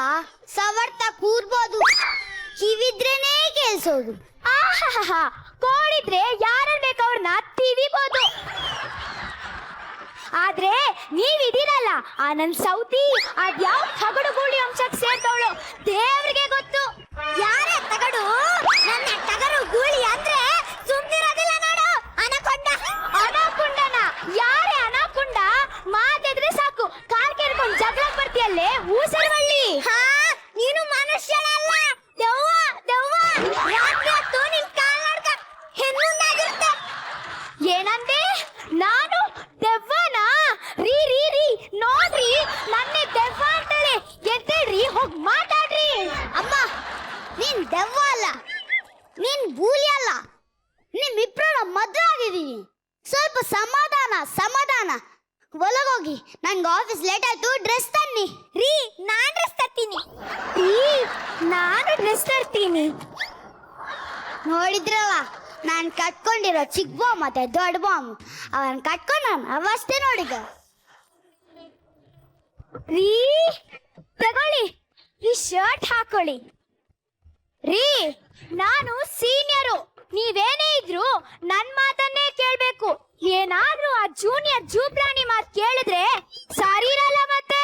ಸವರ್ತಾ ಕೂರ್ಬೋದು, ಕಿವಿದ್ರೇನೆ ಕೇಳ್ಸೋದು. ಆಹಾ, ಕೋಡಿದ್ರೆ ಯಾರನ್ ಬೇಕು ಅವ್ರನ್ನ ತಿವಿಬೋದು. ಆದ್ರೆ ನೀವಿದ್ದೀರಲ್ಲ, ಆ ನನ್ ಸೌತಿ ಅದ್ಯಾವ ತಗಡು ಗೂಳಿ ಅಂಶಕ್ಕೆ ಸೇರ್ತವಳು ದೇವ್ರಿಗೆ ಗೊತ್ತು. ಯಾರೇ ತಗಡು? ನನ್ನ ತಗಡು ಗೂಳಿ ಅಂದ್ರೆ ಸುಮ್ನಿರೋದಿಲ್ಲ ನೋಡು. ಅನಕೊಂಡ ಅನಕೊಂಡನ ಯಾರೇ ಅನಕೊಂಡ? ಮಾತಾಡಿದ್ರೆ ಸಾಕು ಕಾಲ್ ಕೇಳ್ಕೊಂಡು ಜಗಳ ಬರ್ತೀಯಲ್ಲೇ ಊಸರವಳ್ಳಿ. ಹಾ, ನೀನು ಮನುಷ್ಯನಲ್ಲ, ದೆವ್ವ ದೆವ್ವ. ರಾತ್ರಿ ಹೊತ್ತು ನಿನ್ ಕಾಲ್ ನಡ್ಕ ಹೆಣ್ಣಾಗಿರುತ್ತೆ. ಏನಂದೆ? ನಾನು ದೆವ್ವನಾ? ರೀ ರೀ ರೀ ನೋಡ್ರಿ, ನನ್ನೇ ದೆವ್ವ ಅಂತಾಳೆ. ಎದ್ದೇಳ್ರಿ, ಹೋಗ್ ಮಾತಾಡ್ರಿ. ಅಮ್ಮ, ನೀನ್ ದೆವ್ವ ಅಲ್ಲ, ನೀನ್ ಬೂಲಿ ಅಲ್ಲ. ನಿಮ್ಮಿಬ್ರ ಮದ್ವೆ ಆಗಿದೀನಿ. ಸ್ವಲ್ಪ ಸಮಾಧಾನ ಸಮಾಧಾನ. ಒಳಗೋಗಿ, ನನ್ಗೆ ಆಫೀಸ್ ಲೇಟ್ ಆಯ್ತು, ಡ್ರೆಸ್ ತನ್ನಿ. ರೀ ನಾನ್ ಡ್ರೆಸ್ ತರ್ತೀನಿ. ರೀ ನಾನು ಡ್ರೆಸ್ ತರ್ತೀನಿ. ನೋಡಿದ್ರಲ್ಲ, ನಾನು ಕಟ್ಕೊಂಡಿರೋ ಚಿಕ್ಕ ಬಾಂಬ್ ಮತ್ತೆ ದೊಡ್ಡ ಬಾಂಬ್, ಅವನ್ ಕಟ್ಕೊಂಡ್ ನಾನು ಅವಷ್ಟೇ ನೋಡಿದ. ರೀ ತಗೊಳ್ಳಿ, ಈ ಶರ್ಟ್ ಹಾಕೊಳ್ಳಿ. ರೀ ನಾನು ಸೀನಿಯರು, ನೀವೇನೇ ಇದ್ರು ನನ್ ಮಾತನ್ನೇ ಕೇಳ್ಬೇಕು. ಏನಾದ್ರೂ ಆ ಜೂನಿಯರ್ ಜೂಪ್ರಾಣಿ ಮಾತು ಕೇಳಿದ್ರೆ ಸರಿ ಇರಲ್ಲ ಮತ್ತೆ.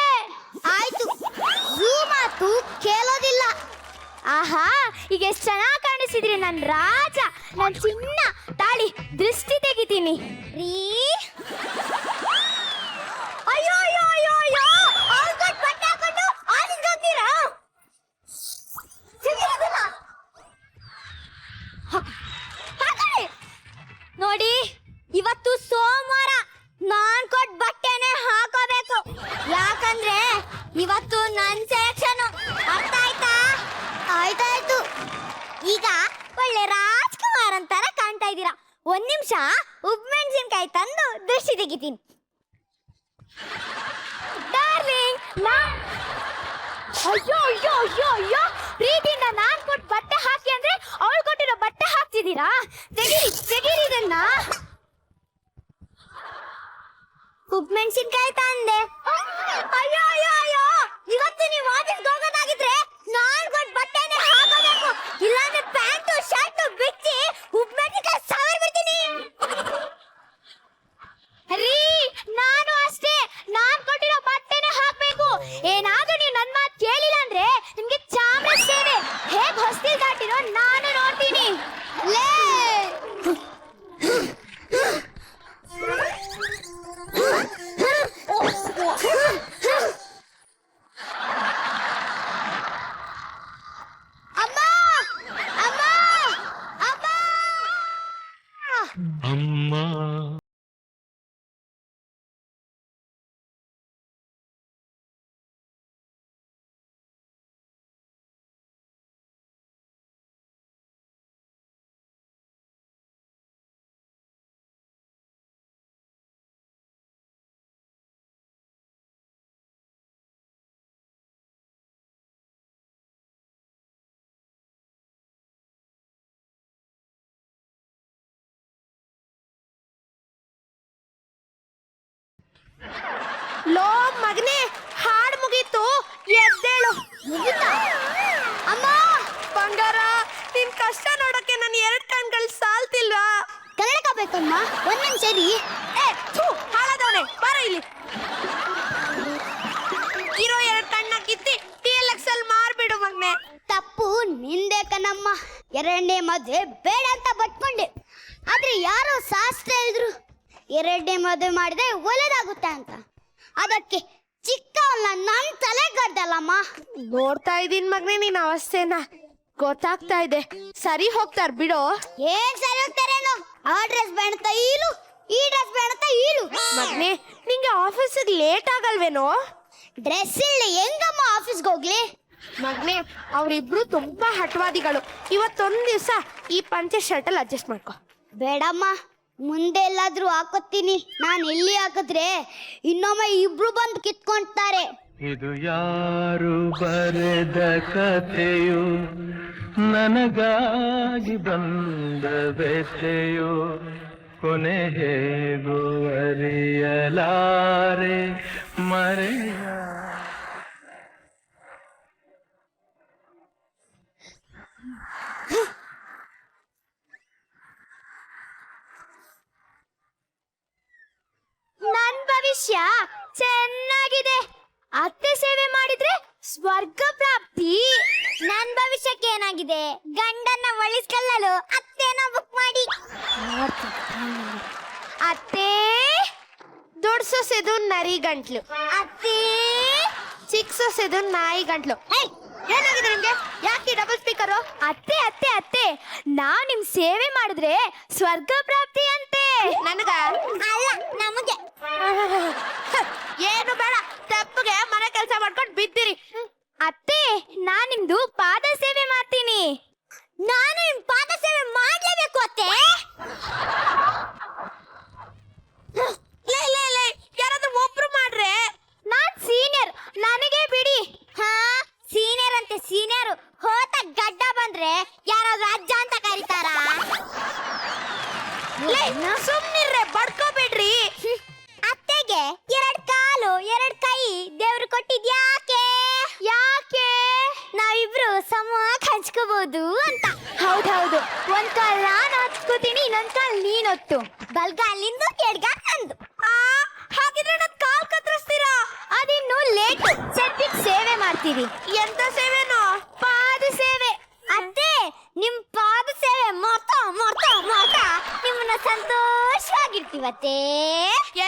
ಆಯ್ತು, ಜೂ ಮಾತು ಕೇಳೋದಿಲ್ಲ. ಆಹಾ, ಈಗ ಎಷ್ಟು ಚೆನ್ನಾಗಿ ಕಾಣಿಸಿದ್ರಿ ನನ್ ರಾಜ, ನನ್ ಚಿನ್ನ. ತಾಳಿ ದೃಷ್ಟಿ ತೆಗಿತೀನಿ. ರೀ ಅಯ್ಯೋ ಅಯ್ಯೋ ಅಯ್ಯೋ ಅಯ್ಯೋ, ಅವ್ಳ್ಗೊಟ್ಟು ಬಟ್ಟೆ ಹಾಕೊಂಡು ಆಲಿಂಗ್ ಹೋಗ್ತೀರಾ? ನೋಡಿ, ಇವತ್ತು ಸೋಮವಾರ, ನಾನ್ ಕೊಟ್ಟ ಬಟ್ಟೆನೆ ಹಾಕೋಬೇಕು. ಯಾಕಂದ್ರೆ ಇವತ್ತು ನನ್ ಸೆಲೆಕ್ಷನ್. ಅರ್ಥ ಆಯ್ತಾ? ಆಯ್ತಾಯ್ತು. ಈಗ ಒಳ್ಳೆ ರಾಜ್ಕುಮಾರ್ ಅಂತಾರ ಕಾಣ್ತಾ ಇದ್ದೀರಾ. ಒಂದ್ ನಿಮಿಷ ಉಪ್ಮೆಣಸಿನ್ಕಾಯಿ ತಂದು ದೃಷ್ಟಿ ತೆಗಿತೀನಿ. ಡಾರ್ಲಿಂಗ್, ಅಯ್ಯೋ ಅಯ್ಯೋ ಅಯ್ಯೋ ಅಯ್ಯೋ, ಪ್ರೀತಿಯಿಂದ ನಾನ್ ಕೊಟ್ಟು ಬಟ್ಟೆ ಹಾಕಿ ಅಂದ್ರೆ ಅವಳು ಕೊಟ್ಟಿರೋ ಬಟ್ಟೆ ಹಾಕ್ತಿದ್ದೀರಾ? ತೆಗೀರಿ ತೆಗೀರಿ ಇದನ್ನ. ಉಪ್ಮೆಣಸಿನ್ಕಾಯಿ ತಂದೆ. ಅಯ್ಯೋ ಅಯ್ಯೋ ಅಯ್ಯೋ, ಇವತ್ತು ನೀವು ಆಫೀಸ್ಗೆ ಹೋಗೋದಾಗಿದ್ರೆ ನಾನ್ ಕೊಟ್ಟು ಬಟ್ಟೆನೆ ಹಾಕೋಬೇಕು. ಇಲ್ಲಾಂದ್ರೆ ಪ್ಯಾಂಟು ಶರ್ಟು ಬಿಚ್ಚಿ ಉಪ್ಮೆಣಸಿನ್ಕಾಯಿ ಸಾವಿರ ಬಿಡ್ತೀನಿ. ರೀ ನಾನು ಅಷ್ಟೇ, ನಾನ್ ಕೊಟ್ಟಿರೋ ಬಟ್ಟೆನೆ ಹಾಕ್ಬೇಕು. ಏನಾದ್ರೂ ನೀವು ನನ್ ಮಾತು ಕೇಳಿಲ್ಲ ಅಂದ್ರೆ ನಿಮ್ಗೆ ಚಾಮರಾಜ ಸೇವೆ ಹೇಗ್ ಹೊಸ್ತಿಲ್ ದಾಟಿರೋ ನಾನು ನೋಡ್ತೀನಿ. ಲೇ ಅಮ್ಮ ಅಮ್ಮ ಅಮ್ಮ ಅಮ್ಮ ಲೋ ಮಗನೇ, ಹಾಡು ಮುಗೀತು, ಎದ್ದೇಳು. ಅಮ್ಮ ಬಂಗಾರ, ನಿನ್ ಕಷ್ಟ ನೋಡಕ್ಕೆ ನನ್ನ 2 ಕಣ್ಗಳು ಸಾಲ್ತಿಲ್ವಾ? ಕನ್ನಡಕ ಬೇಕಮ್ಮ, ಒಂದ್ ನಿಮಿಷ ರೀ. ಹಾಳಾದವನೆ, ಬಾರ ಇಲ್ಲಿ. ಇರೋ 2 ಕಣ್ಣ ಕಿತ್ತಿ TLXL ಮಾರ್ಬಿಡು ಮಗ್ನೆ. ತಪ್ಪು ನಿಂದೆ ಕಣಮ್ಮ. 2ನೇ ಮದುವೆ ಬೇಡ ಅಂತ ಬಟ್ಕೊಂಡೆ. ಆದ್ರೆ ಯಾರೋ ಶಾಸ್ತ್ರ ಹೇಳಿದ್ರು 2ನೇ ಮದುವೆ ಮಾಡಿದ್ರೆ ಒಳ್ಳೇದಾಗುತ್ತೆ ಅಂತ. ಅದಕ್ಕೆ ಚಿಕ್ಕವನ್ನ ನನ್ ತಲೆ ಗಡ್ದಲ್ಲಮ್ಮ. ನೋಡ್ತಾ ಇದೀನ್ ಮಗ್ನೆ ನಿನ್ ಅವಸ್ಥೆನ, ಗೊತ್ತಾಗ್ತಾ ಇದೆ. ಸರಿ ಹೋಗ್ತಾರ ಬಿಡೋ. ಏನ್ ಸರಿ ಹೋಗ್ತಾರೇನೋ, ಆ ಡ್ರೆಸ್ ಬೇಡ, ತೈಲು ಈ ಡ್ರೆಸ್ ಬೇಡ ಅಂತ ಈರು. ಮಗ್ನೆ ನಿಂಗೆ ಆಫೀಸಿಗೆ ಲೇಟ್ ಆಗಲ್ವೇನೋ? ಡ್ರೆಸ್ ಇಲ್ಲ ಹೆಂಗಮ್ಮ ಆಫೀಸ್ಗೆ ಹೋಗ್ಲಿ? ಮಗ್ನೆ ಅವರಿಬ್ರು ತುಂಬಾ ಹಠವಾದಿಗಳು. ಇವತ್ತೊಂದ್ ದಿವಸ ಈ ಪಂಚೆ ಶರ್ಟ್ ಅಲ್ಲಿ ಅಡ್ಜಸ್ಟ್ ಮಾಡ್ಕೊ. ಬೇಡಮ್ಮ, ಮುಂದೆ ಎಲ್ಲಾದ್ರೂ ಹಾಕೋತೀನಿ. ನಾನು ಎಲ್ಲಿ ಹಾಕಿದ್ರೆ ಇನ್ನೊಮ್ಮೆ ಇಬ್ರು ಬಂದು ಕಿತ್ಕೊಂತಾರೆ. ಇದು ಯಾರು ಬರೆದ ಕಥೆಯು, ನನಗಾಗಿ ಬಂದ ವ್ಯಥೆಯು, ಕೊನೆ ಹೇಗೂ ಅರಿಯಲಾರೆ ಮರೆಯ. ನನ್ ಭವಿಷ್ಯ ಚೆನ್ನಾಗಿದೆ. ಅತ್ತೆ ಸೇವೆ ಮಾಡಿದ್ರೆ ಸ್ವರ್ಗ ಪ್ರಾಪ್ತಿ. ನನ್ ಭವಿಷ್ಯಕ್ಕೆ ಏನಾಗಿದೆ? ಗಂಡನ್ನ ಒಳಿಸ್ಕೊಳ್ಳಲು ಅತ್ತೆನ ಬುಕ್ ಮಾಡಿ. ಅತ್ತೆ ದೊಡ್ಡ ಸೊಸೆದು ನರಿ ಗಂಟ್ಲು, ಅತ್ತೆ ಚಿಕ್ಕ ಸೊಸೆದು ನಾಯಿ ಗಂಟ್ಲು. ಏನಾಗಿದೆ ನಿಮ್ಗೆ? ಯಾಕೆ ಡಬಲ್ ಸ್ಪೀಕರು? ಅತ್ತೆ ಅತ್ತೆ ಅತ್ತೆ, ನಾವ್ ನಿಮ್ ಸೇವೆ ಮಾಡಿದ್ರೆ ಸ್ವರ್ಗ ಪ್ರಾಪ್ತಿ ಅಂತೆ. ನನಗ ಅಲ್ಲ, ನಮಗೆ. ಏನು ಬೇಡ, ತಪ್ಪಗೆ ಮನೆ ಕೆಲಸ ಮಾಡ್ಕೊಂಡು ಬಿದ್ದಿರಿ. ಅತ್ತೆ, ನಾನ್ ನಿಮ್ದು ಪಾದ ಸೇವೆ ಮಾಡ್ತೀನಿ. ನಾನು ನಿಮ್ ಪಾದ ಸೇವೆ ಮಾಡ್ಲೇಬೇಕು ಅತ್ತೆ. ಯಾರಾದ್ರೂ ಒಬ್ರು ಮಾಡ್ರೆ. ನಾನ್ ಸೀನಿಯರ್, ನನಗೆ ಬಿಡಿ. ಹಾ, ಸೀನಿಯರ್ ಅಂತೆ ಸೀನಿಯರ್. ಹೋತ ಗಡ್ಡ ಬಂದ್ರೆ ಯಾರಾದ್ರೂ ಅಜ್ಜ ಅಂತ ಕರೀತಾರ? ಸುಮ್ನಿರ್ರೆ, ಬಡ್ಕೋಬೇಡ್ರಿ. ಅತ್ತೆಗೆ 2 ಕಾಲು 2 ಕೈ ದೇವ್ರು ಕೊಟ್ಟಿದ್ಯಾಕೆ? ಯಾಕೆ? ನಾವಿಬ್ರು ಸಮವಾಗಿ ಹಂಚ್ಕೋಬಹುದು ಅಂತ. ಹೌದೌದು, ಒಂದ್ ಕಾಲ್ ನಾನು ಹಚ್ಕೋತೀನಿ, ಇನ್ನೊಂದ್ ಕಾಲ್ ನೀನ್ ಹೊತ್ತು. ಬಲ್ಗಾಲ್ ನಿಂದು, ಎಡ್ಗಾಲ್ ನಂದು. ಹಾಗಿದ್ರೆ ನನ್ ಕಾಲ್ ಕತ್ತರಿಸ್ತೀರಾ? ಅದಿನ್ನು ಲೇಟು. ಸದ್ಯಕ್ ಸೇವೆ ಮಾಡ್ತೀವಿ. ಎಂತ ಸೇವೆನೋ? ಪಾದ ಸೇವೆ. ಅತ್ತೆ, ನಿಮ್ ಪಾದ ಸೇವೆ ಮಾಡ್ತಾ ಮಾಡ್ತಾ ಮಾಡ್ತಾ ನಿಮ್ಮನ್ನ ಸಂತೋಷವಾಗಿರ್ತೀವತ್ತೆ.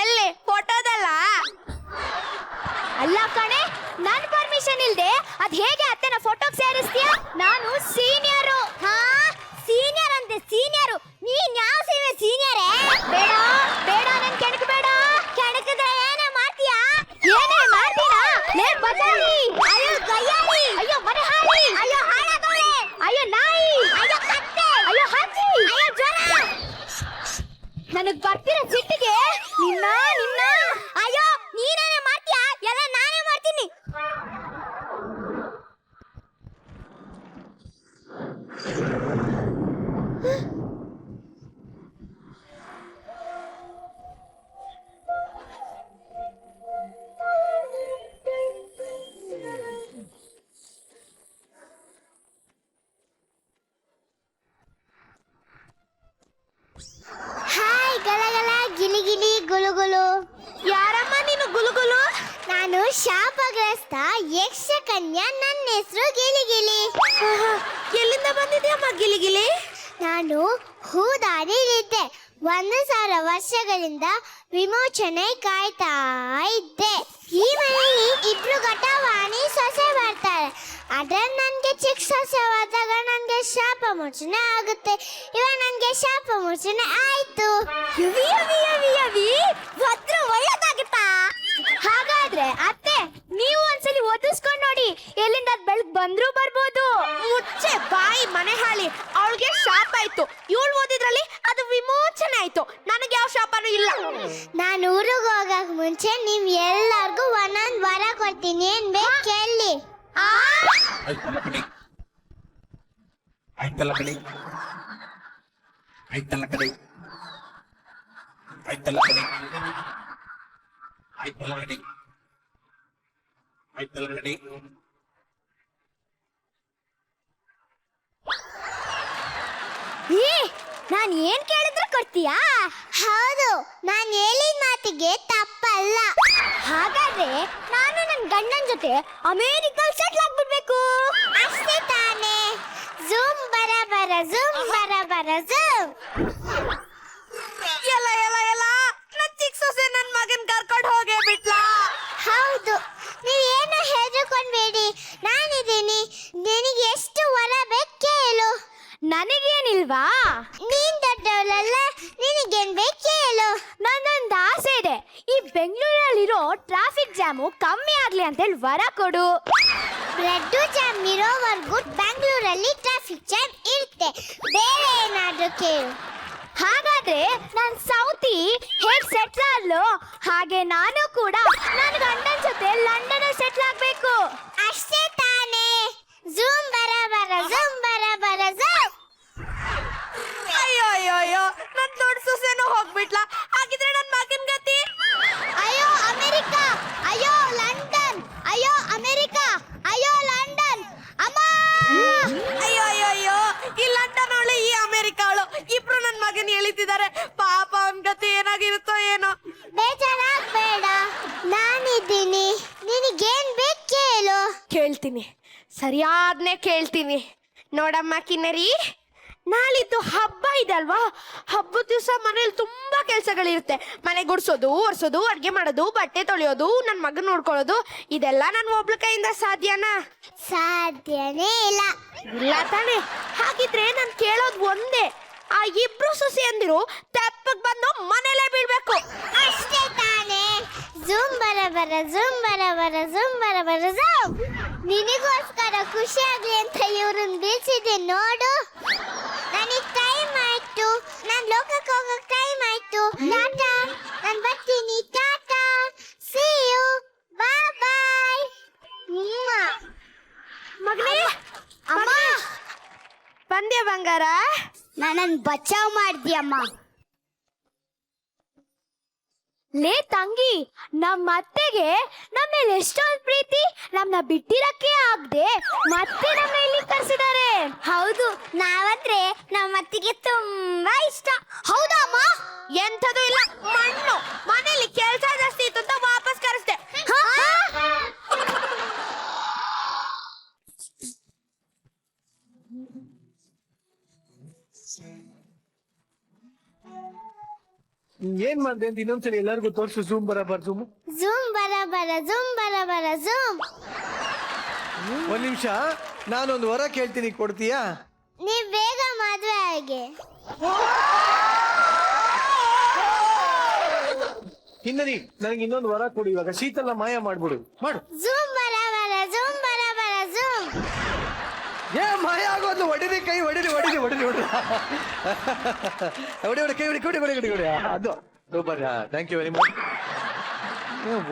ಎಲ್ಲಿ ಫೋಟೋದಲ್ಲ? ಅಲ್ಲ ಕಣೆ, ನನ್ ಪರ್ಮಿಷನ್ ಇಲ್ದೆ ಅದ್ ಹೇಗೆ ಅತ್ತೆನ ಫೋಟೋಗ್ ಸೇರಿಸ್ತೀಯ? ನಾನು ಸೀನಿಯರು. ಹಾ, ಸೀನಿಯರ್ ಅಂತೆ ಸೀನಿಯರು. ನೀನ್ ಯಾವ ಸೇವೆ ಸೀನಿಯರೇ? ಬೇಡ ಬೇಡ, ನನ್ ಕೆಣಕಬೇಡ. ಕೆಣಕಿದ್ರೆ ಏನೇ ಮಾಡ್ತೀಯಾ? ಏನೇ ಮಾಡ್ತೀರಾ? ಲೇ ಬಜಾರಿ, ಅಯ್ಯೋ ಗಯ್ಯಾಳಿ, ಅಯ್ಯೋ ಮನೆ ಹಾಳಿ, ಅಯ್ಯೋ ಹಾಳಾಗೋಳೆ, ಅಯ್ಯೋ ನಾಯಿ, ಅಯ್ಯೋ ಕತ್ತೆ, ಅಯ್ಯೋ ಹಕ್ಕಿ, ಅಯ್ಯೋ ಜ್ವರ. ನನಗ್ ಬರ್ತಿರೋ ಸಿಟ್ಟಿಗೆ ನಿನ್ನ ನಿನ್ನ ಅಯ್ಯೋ ನೀನೇನೇ ಮಾಡ್ತೀಯಾ? ಎಲ್ಲ ನಾನೇ ಮಾಡ್ತೀನಿ. ಹಾಯ್ ಗಲಗಲ ಗಿಲಿ ಗಿಲಿ ಗುಲು ಗುಲು. ಯಾರಮ್ಮ ನೀನು ಗುಲುಗುಲು? ನಾನು ಶಾಪಗ್ರಸ್ತ ಯಕ್ಷಕನ್ಯಾ. ನನ್ನ ಹೆಸರು ಗಿಲಿ ಗಿಲಿ. ಎಲ್ಲಿಂದ ಬಂದಿದ್ಯಮ್ಮ ಗಿಲಿಗಿಲಿ? ನಾನು ಹೂದಾರಿಲಿದ್ದೆ. 1,000 ವರ್ಷಗಳಿಂದ ವಿಮೋಚನೆ ಕಾಯ್ತಾ ಇದ್ದೆ. ಈ ಮನೆಯಲ್ಲಿ 2 ಘಟವಾಣಿ ಸೊಸೆ ಬರ್ತಾರೆ. ಅದ್ರಲ್ಲಿ ನನ್ಗೆ ಚಿಕ್ಕ ಸೊಸೆ ಹೋದಾಗ ನನ್ಗೆ ಶಾಪ ಮೋಚನೆ ಆಗುತ್ತೆ. ಇವಾಗ ನನ್ಗೆ ಶಾಪ ಮೋಚನೆ ಆಯ್ತು. ಯವಿ ಯವಿ ಯವಿ ಯವಿ, ಭದ್ರ ಒಳ್ಳೇದಾಗುತ್ತಾ? ಹಾಗಾದ್ರೆ ಅತ್ತೆ, ನೀವು ಒಂದ್ಸಲಿ ಓದಿಸ್ಕೊಂಡ್ ನೋಡಿ, ಎಲ್ಲಿಂದ ಬೆಳಗ್ ಬಂದ್ರೂ ಬರ್ಬೋದು. ಮುಚ್ಚೆ ಬಾಯಿ ಮನೆ ಹಾಳಿ. ಅವಳಿಗೆ ಶಾಪ ಆಯ್ತು, ಇವಳು ಓದಿದ್ರಲ್ಲಿ ಅದು ವಿಮೋಚನೆ ಆಯ್ತು. ನನಗೆ ಯಾವ ಶಾಪನೂ ಇಲ್ಲ. ನಾನು ಊರಿಗೆ ಹೋಗಕ್ ಮುಂಚೆ ನಿಮ್ ಎಲ್ಲಾರ್ಗು ಒಂದೊಂದ್ ವರ ಕೊಡ್ತೀನಿ. ಏನ್ ಬೇಕು ಕೇಳಿ. ಆಯ್ತಲ್ಲ ಕಡೆ, ಆಯ್ತಲ್ಲ ಕಡೆ, ಆಯ್ತಲ್ಲ ಕಡೆ, ಆಯ್ತಲ್ಲ ಕಡೆ, ಆಯ್ತಲ್ಲ ಕಡೆ, ಆಯ್ತಲ್ಲ ಕಡೆ. ನಾನ್ ಏನ್ ಕೇಳಿದ್ರು ಕೊಡ್ತೀಯಾ? ಹೌದು, ನಾನ್ ಹೇಳಿದ ಮಾತಿಗೆ ತಪ್ಪಲ್ಲ. ಹಾಗಾದ್ರೆ ನಾನು ನನ್ ಗಂಡನ್ ಜೊತೆ ಅಮೇರಿಕಲ್ ಸೆಟ್ಲ್ ಆಗ್ಬಿಡ್ಬೇಕು. ಅಷ್ಟೇ ತಾನೇ? ಝೂಮ್ ಬರ ಬರ ಝೂಮ್ ಬರ ಬರ ಝೂಮ್. ಎಲ್ಲ ಎಲ್ಲ ಎಲ್ಲ, ನನ್ ಚಿಕ್ಕ ಸೊಸೆ ನನ್ ಮಗನ್ ಕರ್ಕೊಂಡು ಹೋಗೇ ಬಿಟ್ಲಾ? ಹೌದು, ನೀವೇನು ಹೆದರ್ಕೊಂಡ್ಬೇಡಿ, ನಾನಿದ್ದೀನಿ. ನಿನಗೆ ಎಷ್ಟು ವರ ಬೇಕು ಕೇಳು. ನನಗೇನಿಲ್ವಾ? ನೀನ್ ದೊಡ್ಡವಳಲ್ಲ, ನಿನಗೇನ್ ಬೇಕು ಕೇಳು. ಬೆಂಗಳೂರಲ್ಲಿರೋ ಟ್ರಾಫಿಕ್ ಜಾಮು ಕಮ್ಮಿ ಆಗ್ಲಿ ಅಂತ ಹೇಳಿ ವರ ಕೊಡು. ಬ್ರೆಡ್ ಜಾಮ್ ಇರೋವರೆಗೂ ಬೆಂಗಳೂರಲ್ಲಿ ಟ್ರಾಫಿಕ್ ಜಾಮ್ ಇರುತ್ತೆ. ಬೇರೆ ಏನಾದ್ರೂ ಕೇಳು. ಹಾಗಾದ್ರೆ ನಾನು ಸೌತಿ ಹೇಗ್ ಸೆಟ್ಲ್ ಆದ್ಲು ಹಾಗೆ ನಾನು ಕೂಡ ನನ್ನ ಗಂಡನ ಜೊತೆ ಲಂಡನ್ ಸೆಟ್ಲ್ ಆಗ್ಬೇಕು. ಅಷ್ಟೇ ತಾನೇ. ಝೂಮ್ ಬರ ಬರ ಝೂಮ್ ಬರ ಬರ ಝೂಮ್. ಅಯ್ಯೋ ಅಯ್ಯೋ ಅಯ್ಯೋ, ನನ್ ದೊಡ್ಡ ಸೊಸೆನೂ ಹೋಗ್ಬಿಟ್ಲಾ. ಹಾಗಿದ್ರೆ ನನ್ ಮಗನ್ ಗತಿ? ಅಯ್ಯೋ ಅಮೆರಿಕಾ, ಅಯ್ಯೋ ಲಂಡನ್, ಅಯ್ಯೋ ಅಮೆರಿಕಾ, ಅಯ್ಯೋ ಲಂಡನ್. ಅಮ್ಮ ಅಯ್ಯೋ ಅಯ್ಯೋ ಅಯ್ಯೋ, ಈ ಲಂಡನ್ ಅವಳು ಈ ಅಮೆರಿಕ ಅವಳು ಇಬ್ರು ನನ್ ಮಗನ್ ಎಳಿತಿದ್ದಾರೆ. ಪಾಪ ಅವನ್ ಗತಿ ಏನಾಗಿರುತ್ತೋ ಏನೋ. ಬೇಜಾರಾಗ್ಬೇಡ, ನಾನಿದ್ದೀನಿ. ನಿನಗೇನ್ ಬೇಕು ಕೇಳು. ಕೇಳ್ತೀನಿ, ಸರಿಯಾದ್ನೇ ಕೇಳ್ತೀನಿ. ನೋಡಮ್ಮ ಕಿನ್ನರಿ, ನಾಳಿದ್ದು ಹಬ್ಬ ಇದೆ ಅಲ್ವಾ? ಹಬ್ಬದ ದಿವಸ ಮನೇಲಿ ತುಂಬಾ ಕೆಲ್ಸಗಳಿರುತ್ತೆ. ಮನೆ ಗುಡ್ಸೋದು, ಒರ್ಸೋದು, ಅಡ್ಗೆ ಮಾಡೋದು, ಬಟ್ಟೆ ತೊಳೆಯೋದು, ನನ್ ಮಗನ್ ನೋಡ್ಕೊಳ್ಳೋದು. ಇದೆಲ್ಲ ನನ್ ಒಬ್ಳ ಕೈಯಿಂದ ಸಾಧ್ಯನಾ? ಸಾಧ್ಯನೇ ಇಲ್ಲ. ಇಲ್ಲ ತಾನೆ? ಹಾಗಿದ್ರೆ ನಾನ್ ಕೇಳೋದು ಒಂದೇ, ಆ ಇಬ್ರು ಸೊಸೆ ಅಂದಿರು ತೆಪ್ಪಗ್ ಬಂದು ಮನೇಲೆ ಬೀಳ್ಬೇಕು. ಅಷ್ಟೇ ತಾನೇ. ಝೂಮ್ ಬರ ಬರ ಝೂಮ್ ಬರ ಬರ ಝೂಮ್ ಬರ ಬರ ಝೂಮ್. ನಿನಗೋಸ್ಕರ ಖುಷಿ ಆಗ್ಲಿ ಅಂತ ಇವ್ರನ್ನ ಬೀಳ್ಸಿದೆ ನೋಡು. ನನಗೆ ಟೈಮ್ ಆಯ್ತು, ನಾನು ಲೋಕಕ್ಕೆ ಹೋಗಕ್ಕೆ ಟೈಮ್ ಆಯ್ತು. ಟಾಟಾ, ನಾನು ಬರ್ತೀನಿ. ಟಾಟಾ, ಸಿ ಯು, ಬಾಯ್ ಬಾಯ್. ಮಗನೇ, ಅಮ್ಮ, ಬಂದ್ಯಾ ಬಂಗಾರ? ನನ್ನನ್ನು ಬಚಾವ್ ಮಾಡ್ದ್ಯಮ್ಮ. ಲೇ ತಂಗಿ, ನಮ್ಮ ಅತ್ತೆಗೆ ನಮ್ಮ ಮೇಲೆ ಎಷ್ಟೊಂದು ಪ್ರೀತಿ. ನಮ್ಮನ್ನ ಬಿಟ್ಟಿರಕ್ಕೆ ಆಗದೆ ಮತ್ತೆ ನಮ್ಮ ಇಲ್ಲಿ ಕರ್ಸಿದ್ದಾರೆ. ಹೌದು, ನಾವಂದ್ರೆ ನಮ್ಮ ಅತ್ತಿಗೆ ತುಂಬಾ ಇಷ್ಟ. ಹೌದಾ ಅಮ್ಮ? ಎಂಥದ್ದು ಇಲ್ಲ, ಮಣ್ಣು. ಮನೇಲಿ ಕೆಲ್ಸ ಜಾಸ್ತಿ ಇತ್ತು ಅಂತ ವಾಪಸ್ ಕರೆಸ್ದೆ. ಏನ್ ಮಾಡ್ದೆ ಅಂತ ಇನ್ನೊಂದ್ಸರಿ ಎಲ್ಲರಿಗೂ ತೋರ್ಸು. Zoom ಬರಬಾರ್ zoom. ಝೂಮ್ ಬರ ಬರ ಝೂಮ್ ಬರ ಬರ ಝೂಮ್. ಒಂದ್ ನಿಮಿಷ, ನಾನೊಂದು ವರ ಕೇಳ್ತೀನಿ, ಕೊಡ್ತೀಯಾ? ನೀವ್ ಬೇಗ ಮದ್ವೆ ಆಗಿ. ಹಿನ್ನರಿ, ನನಗೆ ಇನ್ನೊಂದು ವರ ಕೊಡು. ಇವಾಗ ಶೀತಲ ಮಾಯ ಮಾಡ್ಬಿಡು. ಮಾಡು. ಝೂಮ್ ಬರ ಬರ ಝೂಮ್ ಬರ ಬರ ಝೂಮ್. ಏ ಮಾಯ ಆಗೋದು. ಹೊಡಿರಿ ಕೈ, ಹೊಡಿರಿ ಹೊಡಿರಿ ಹೊಡಿರಿ ಹೊಡಿ ಹೊಡಿ ಹೊಡಿ ಕೈ ಹೊಡಿ ಕೊಡಿ ಹೊಡಿ ಹೊಡಿ ಹೊಡಿ. ಅದು super. Thank you very much.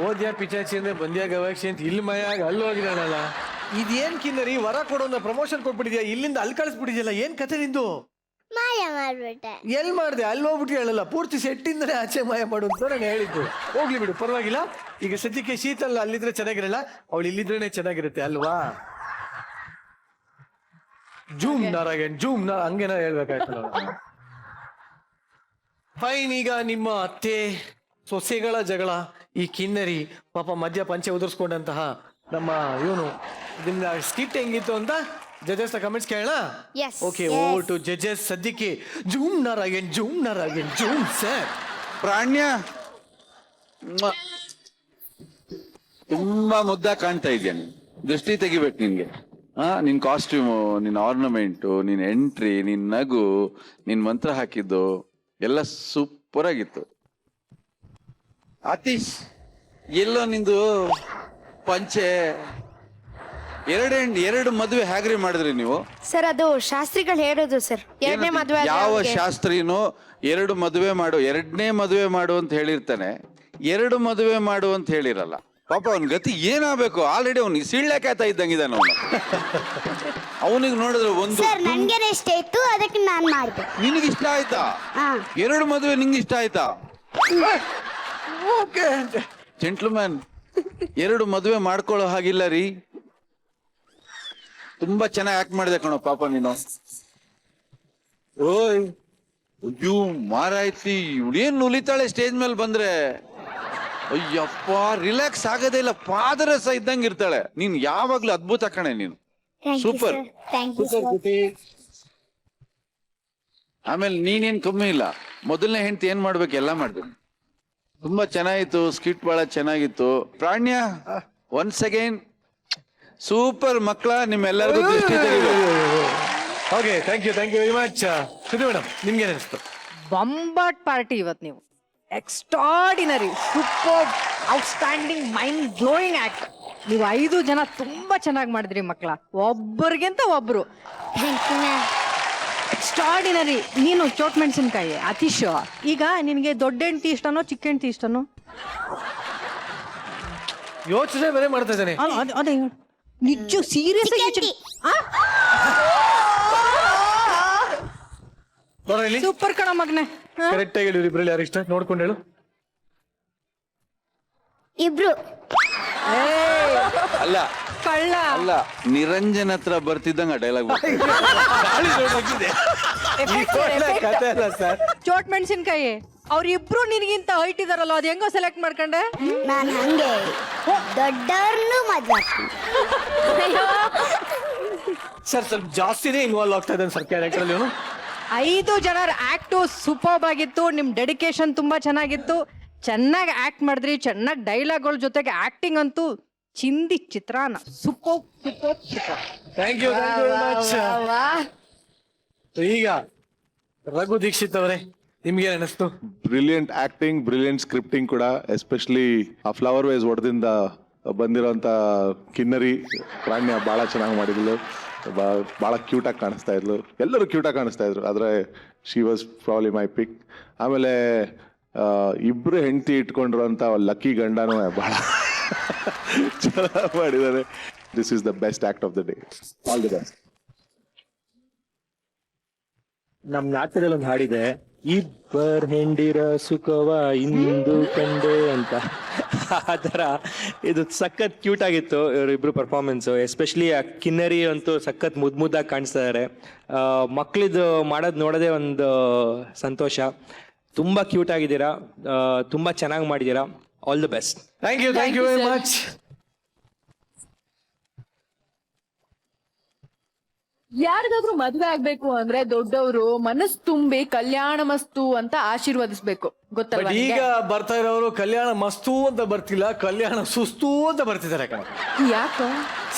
ಓದ್ಯಾ ಪಿಚಾಚಿ ಅಂದ್ರೆ ಬಂದ್ಯಾ ಗವಾಕ್ಷಿ ಅಂತ ಇಲ್ಲಿ ಮಾಯ ಆಗ ಅಲ್ಲಿ ಹೋಗಿದ್ದಾಳಲ್ಲ. ಇದೇನ್ ಕಿನ್ನರಿ, ವರ ಕೊಡೋನ್ನ ಪ್ರಮೋಷನ್ ಕೊಟ್ಬಿಟ್ಟಿದ್ಯಾ, ಇಲ್ಲಿಂದ ಅಲ್ಲಿ ಕಳಿಸ್ಬಿಟ್ಟಿದ್ಯಲ್ಲ. ಏನ್ ಕತೆ ನಿಂದು? ಮಾಯ ಮಾಡ್ಬಿಟ್ಟೆ. ಎಲ್ ಮಾಡ್ದೆ? ಅಲ್ಲಿ ಹೋಗ್ಬಿಟ್ಟು ಹೇಳಲ್ಲ, ಪೂರ್ತಿ ಸೆಟ್ಟಿಂದನೇ ಆಚೆ ಮಾಯ ಮಾಡು ಅಂತ ನಾನು ಹೇಳಿದ್ದು. ಹೋಗ್ಲಿ ಬಿಡು, ಪರವಾಗಿಲ್ಲ. ಈಗ ಸದ್ಯಕ್ಕೆ ಶೀತಲ್ ಅಲ್ಲಿದ್ರೆ ಚೆನ್ನಾಗಿರಲ್ಲ, ಅವಳು ಇಲ್ಲಿದ್ರೇನೆ ಚೆನ್ನಾಗಿರುತ್ತೆ ಅಲ್ವಾ? ಜೂಮ್ ನಾರಾಯಣ್, ಜೂಮ್ ಹಂಗೇನ ಹೇಳ್ಬೇಕಾಯ್ತು. ಫೈನ್. ಈಗ ನಿಮ್ಮ ಅತ್ತೆ ಸೊಸೆಗಳ ಜಗಳ, ಈ ಕಿನ್ನರಿ ಪಾಪ ಮಧ್ಯ ಪಂಚೆ ಉದುರ್ಸ್ಕೊಂಡಂತಹ ನಮ್ಮ ಇವನು, ಇದನ್ನ ಸ್ಕಿಟ್ ಹೆಂಗಿತ್ತು ಅಂತ ಜಜಸ್ ಕಮೆಂಟ್ಸ್ ಕೇಳೋಣ. ಓಕೆ, ಓವರ್ ಟು ಜಜಸ್. ಸದ್ಯಕ್ಕೆ zoom Narayan, zoom Narayan, zoom sir. Pranya ತುಂಬಾ ಮುದ್ದ ಕಾಣ್ತಾ ಇದೆಯಾ ನೀನು. ದೃಷ್ಟಿ ತೆಗಿಬೇಕು ನಿನ್ಗೆ. ನಿನ್ ಕಾಸ್ಟ್ಯೂಮು, ನಿನ್ ಆರ್ನಮೆಂಟು, ನಿನ್ ಎಂಟ್ರಿ, ನಿನ್ ನಗು, ನಿನ್ ಮಂತ್ರ ಹಾಕಿದ್ದು ಎಲ್ಲ ಸೂಪರ್ ಆಗಿತ್ತು. ಆತೀಶ್, ಎಲ್ಲೋ ನಿಂದು ಪಂಚೆ ಎರಡು ಮದುವೆ ಹೇಗ್ರಿ ಮಾಡಿದ್ರಿ ನೀವು? ಸರ್, ಅದು ಶಾಸ್ತ್ರಿಗಳು ಹೇಳೋದು ಸರ್. ಎರಡನೇ ಮದುವೆ ಯಾವ ಶಾಸ್ತ್ರಿನೋ ಎರಡು ಮದುವೆ ಮಾಡು, ಎರಡನೇ ಮದುವೆ ಮಾಡು ಅಂತ ಹೇಳಿರ್ತಾನೆ, ಎರಡು ಮದುವೆ ಮಾಡು ಅಂತ ಹೇಳಿರಲ್ಲ. ಪಾಪ ಅವನ್ ಗತಿ ಏನಾಗಬೇಕು? ಆಲ್ರೆಡಿ ಅವ್ನಿಗೆ ಸಿಳ್ಳೆಕಾಯ್ತಾ ಇದ್ದಂಗಿದ್ದಾನ ಅವನು. ಅವನಿಗೆ ನೋಡಿದ್ರೆ ಒಂದು ಸರ್, ನನ್ಗೆ ಇಷ್ಟ ಇತ್ತು, ಅದಕ್ಕೆ ನಾನ್ ಮಾಡ್ದೆ. ನಿನಗೆ ಇಷ್ಟ ಆಯ್ತಾ? ಎರಡು ಮದುವೆ ನಿಂಗೆ ಇಷ್ಟ ಆಯ್ತಾ? ಓಕೆ ಜೆಂಟ್ಲ್ಮ್ಯಾನ್, ಎರಡು ಮದುವೆ ಮಾಡ್ಕೊಳ್ಳೋ ಹಾಗಿಲ್ಲ ರೀ. ತುಂಬಾ ಚೆನ್ನಾಗಿ ಆಕ್ಟ್ ಮಾಡಿದೆ ಕಣೋ ಪಾಪ ನೀನು. ಓಯ್ ಅಯ್ಯೋ ಮಾರಾಯ್ತಿ, ಇವಳೇನ್ ನುಲಿತಾಳೆ ಸ್ಟೇಜ್ ಮೇಲೆ ಬಂದ್ರೆ. ಅಯ್ಯಪ್ಪ, ರಿಲ್ಯಾಕ್ಸ್ ಆಗೋದೇ ಇಲ್ಲ, ಪಾದರಸ ಇದ್ದಂಗೆ ಇರ್ತಾಳೆ. ನೀನ್ ಯಾವಾಗ್ಲೂ ಅದ್ಭುತ ಕಣೆ ನೀನು. ಸೂಪರ್. ಆಮೇಲೆ ನೀನೇನ್ ಕಮ್ಮಿ ಇಲ್ಲ. ಮೊದಲನೇ ಹೆಂಡತಿ ಏನ್ ಮಾಡ್ಬೇಕು ಎಲ್ಲ ಮಾಡ್ಬೇಕು. ತುಂಬಾ ಚೆನ್ನಾಗಿತ್ತು, ಸ್ಕಿಟ್ ಬಹಳ ಚೆನ್ನಾಗಿತ್ತು. Pranya, once again super. ಮಕ್ಕಳ, ನಿಮ್ಮೆಲ್ಲರಿಗೂ ದೃಷ್ಟಿ ತೆಗಿಬೇಕು. ಓಕೆ, ಥ್ಯಾಂಕ್ ಯು ವೆರಿ ಮಚ್. ಸುಧಿ ಮೇಡಮ್, ನಿಮ್ಗೆ ಅನಿಸ್ತು? ಬಂಬಾಟ್ ಪಾರ್ಟಿ ಇವತ್ತು ನೀವು. Extraordinary, super, outstanding, mind blowing act. ನೀವು 5 ಜನ ತುಂಬಾ ಚೆನ್ನಾಗಿ ಮಾಡಿದ್ರಿ ಮಕ್ಕಳ, ಒಬ್ಬರಿಗಿಂತ ಒಬ್ರು. ಎಕ್ಸ್ಟ್ರಾಡಿನರಿ. ನೀನು ಚೋಟ್ ಮೆಣಸಿನ್ಕಾಯಿ ಅತೀಶ್, ಈಗ ನಿನಗೆ ದೊಡ್ಡ ಹೆಂಡತಿ ಇಷ್ಟನೋ ಚಿಕ್ಕ ಹೆಂಡತಿ ಇಷ್ಟನೋ? ಯೋಚನೆ ಬೇರೆ ಮಾಡ್ತಾ ಇದ್ದಾನೆ. ಅದೇ ನಿಜ ಸೀರಿಯಸ್ ಆಗಿ ಸೂಪರ್ ಕಣ ಮಗನೆ. ಕರೆಕ್ಟ್ ಆಗಿ ಹೇಳಿದ್ರು. ಇಬ್ರಲ್ಲಿ ಯಾರು ಇಷ್ಟ ನೋಡ್ಕೊಂಡು ಹೇಳು. ಇಬ್ರು. ಅಲ್ಲ ಕಳ್ಳ. ಅಲ್ಲ, ನಿರಂಜನ್ ಹತ್ರ ಬರ್ತಿದ್ದಂಗ ಡೈಲಾಗ್ ಕತೆ ಅಲ್ಲ ಸರ್. ಚೋಟ್ ಮೆಣಸಿನ್ಕಾಯಿ ಅವ್ರಿಬ್ರು ನಿನಗಿಂತ ಹೈಟ್ ಇದಾರಲ್ಲ, ಅದು ಹೆಂಗೋ ಸೆಲೆಕ್ಟ್ ಮಾಡ್ಕೊಂಡೆ? ನಾನು ಹಂಗೆ ದೊಡ್ಡವ್ರನ್ನು ಮದ್ವೆ ಆಗ್ತೀನಿ. ಸರ್ ಸ್ವಲ್ಪ ಜಾಸ್ತಿನೇ ಇನ್ವಾಲ್ವ್ ಆಗ್ತಾ ಇದ್ದಾನೆ ಸರ್ ಕ್ಯಾರೆಕ್ಟರ್ ಅಲ್ಲಿ. 5 ಜನರ ಆಕ್ಟು ಸೂಪರ್ಬ್ ಆಗಿತ್ತು. ನಿಮ್ ಡೆಡಿಕೇಶನ್ ತುಂಬಾ ಚೆನ್ನಾಗಿತ್ತು. ಚೆನ್ನಾಗಿ ಆಕ್ಟ್ ಮಾಡಿದ್ರಿ, ಚೆನ್ನಾಗಿ ಡೈಲಾಗ್ಗಳ ಜೊತೆಗೆ ಆಕ್ಟಿಂಗ್ ಅಂತೂ ಚಿಂದಿ ಚಿತ್ರಾನ. Super super super. Thank you much. ಈಗ ರಘು ದೀಕ್ಷಿತ್ ಅವರೇ, ನಿಮ್ಗೆ ಅನಿಸ್ತು? ಬ್ರಿಲಿಯಂಟ್ ಆಕ್ಟಿಂಗ್, ಬ್ರಿಲಿಯಂಟ್ ಸ್ಕ್ರಿಪ್ಟಿಂಗ್ ಕೂಡ. ಎಸ್ಪೆಷಲಿ ಆ ಫ್ಲವರ್ ವೇಸ್ ಹೊಡೆದಿಂದ ಬಂದಿರೋಂಥ ಕಿನ್ನರಿ ಪ್ರಾಣ್ಯ ಭಾಳ ಚೆನ್ನಾಗಿ ಮಾಡಿದ್ಲು. ಭಾಳ ಕ್ಯೂಟಾಗಿ ಕಾಣಿಸ್ತಾ ಇದ್ಲು. ಎಲ್ಲರೂ ಕ್ಯೂಟಾಗಿ ಕಾಣಿಸ್ತಾ ಇದ್ರು, ಆದರೆ ಶಿ ವಾಸ್ ಪ್ರಾಬ್ಲಿ ಮೈ ಪಿಕ್. ಆಮೇಲೆ ಇಬ್ರು ಹೆಂಡತಿ ಇಟ್ಕೊಂಡಿರೋಂಥ ಲಕ್ಕಿ ಗಂಡನೂ ಭಾಳ ಚೆನ್ನಾಗಿ ಮಾಡಿದ್ದಾರೆ. This is the best act of the day. All the best. ನಮ್ ನಾಟಕದಲ್ಲಿ ಒಂದು ಹಾಡಿದೆ, ಇಬ್ಬರ್ ಹೆಂಡಿರ ಸುಖವ ಇಂದು ಕಂಡೆ ಅಂತ. ಆ ಥರ ಇದು ಸಖತ್ ಕ್ಯೂಟ್ ಆಗಿತ್ತು ಇವರಿಬ್ರು ಪರ್ಫಾರ್ಮೆನ್ಸು. ಎಸ್ಪೆಷಲಿ ಆ ಕಿನ್ನರಿ ಅಂತೂ ಸಖತ್ ಮುದ್ದಾಗಿ ಕಾಣಿಸ್ತಾ ಇದ್ದಾರೆ. ಮಕ್ಳಿದು ಮಾಡೋದು ನೋಡೋದೇ ಒಂದು ಸಂತೋಷ. ತುಂಬ ಕ್ಯೂಟ್ ಆಗಿದ್ದೀರಾ, ತುಂಬ ಚೆನ್ನಾಗಿ ಮಾಡಿದ್ದೀರಾ. All the best. Thank you very much. ಯಾರಿಗಾದ್ರೂ ಮದ್ವೆ ಆಗ್ಬೇಕು ಅಂದ್ರೆ ದೊಡ್ಡವರು ಮನಸ್ ತುಂಬಿ ಕಲ್ಯಾಣ ಮಸ್ತು ಅಂತ ಆಶೀರ್ವದಿಸ್ಬೇಕು, ಗೊತ್ತಲ್ವಾ? ಈಗ ಬರ್ತಾ ಇರೋರು ಕಲ್ಯಾಣ ಮಸ್ತು ಅಂತ ಬರ್ತಿಲ್ಲ, ಕಲ್ಯಾಣ ಸುಸ್ತು ಅಂತ ಬರ್ತಿದ್ದಾರೆ. ಯಾಕೆ?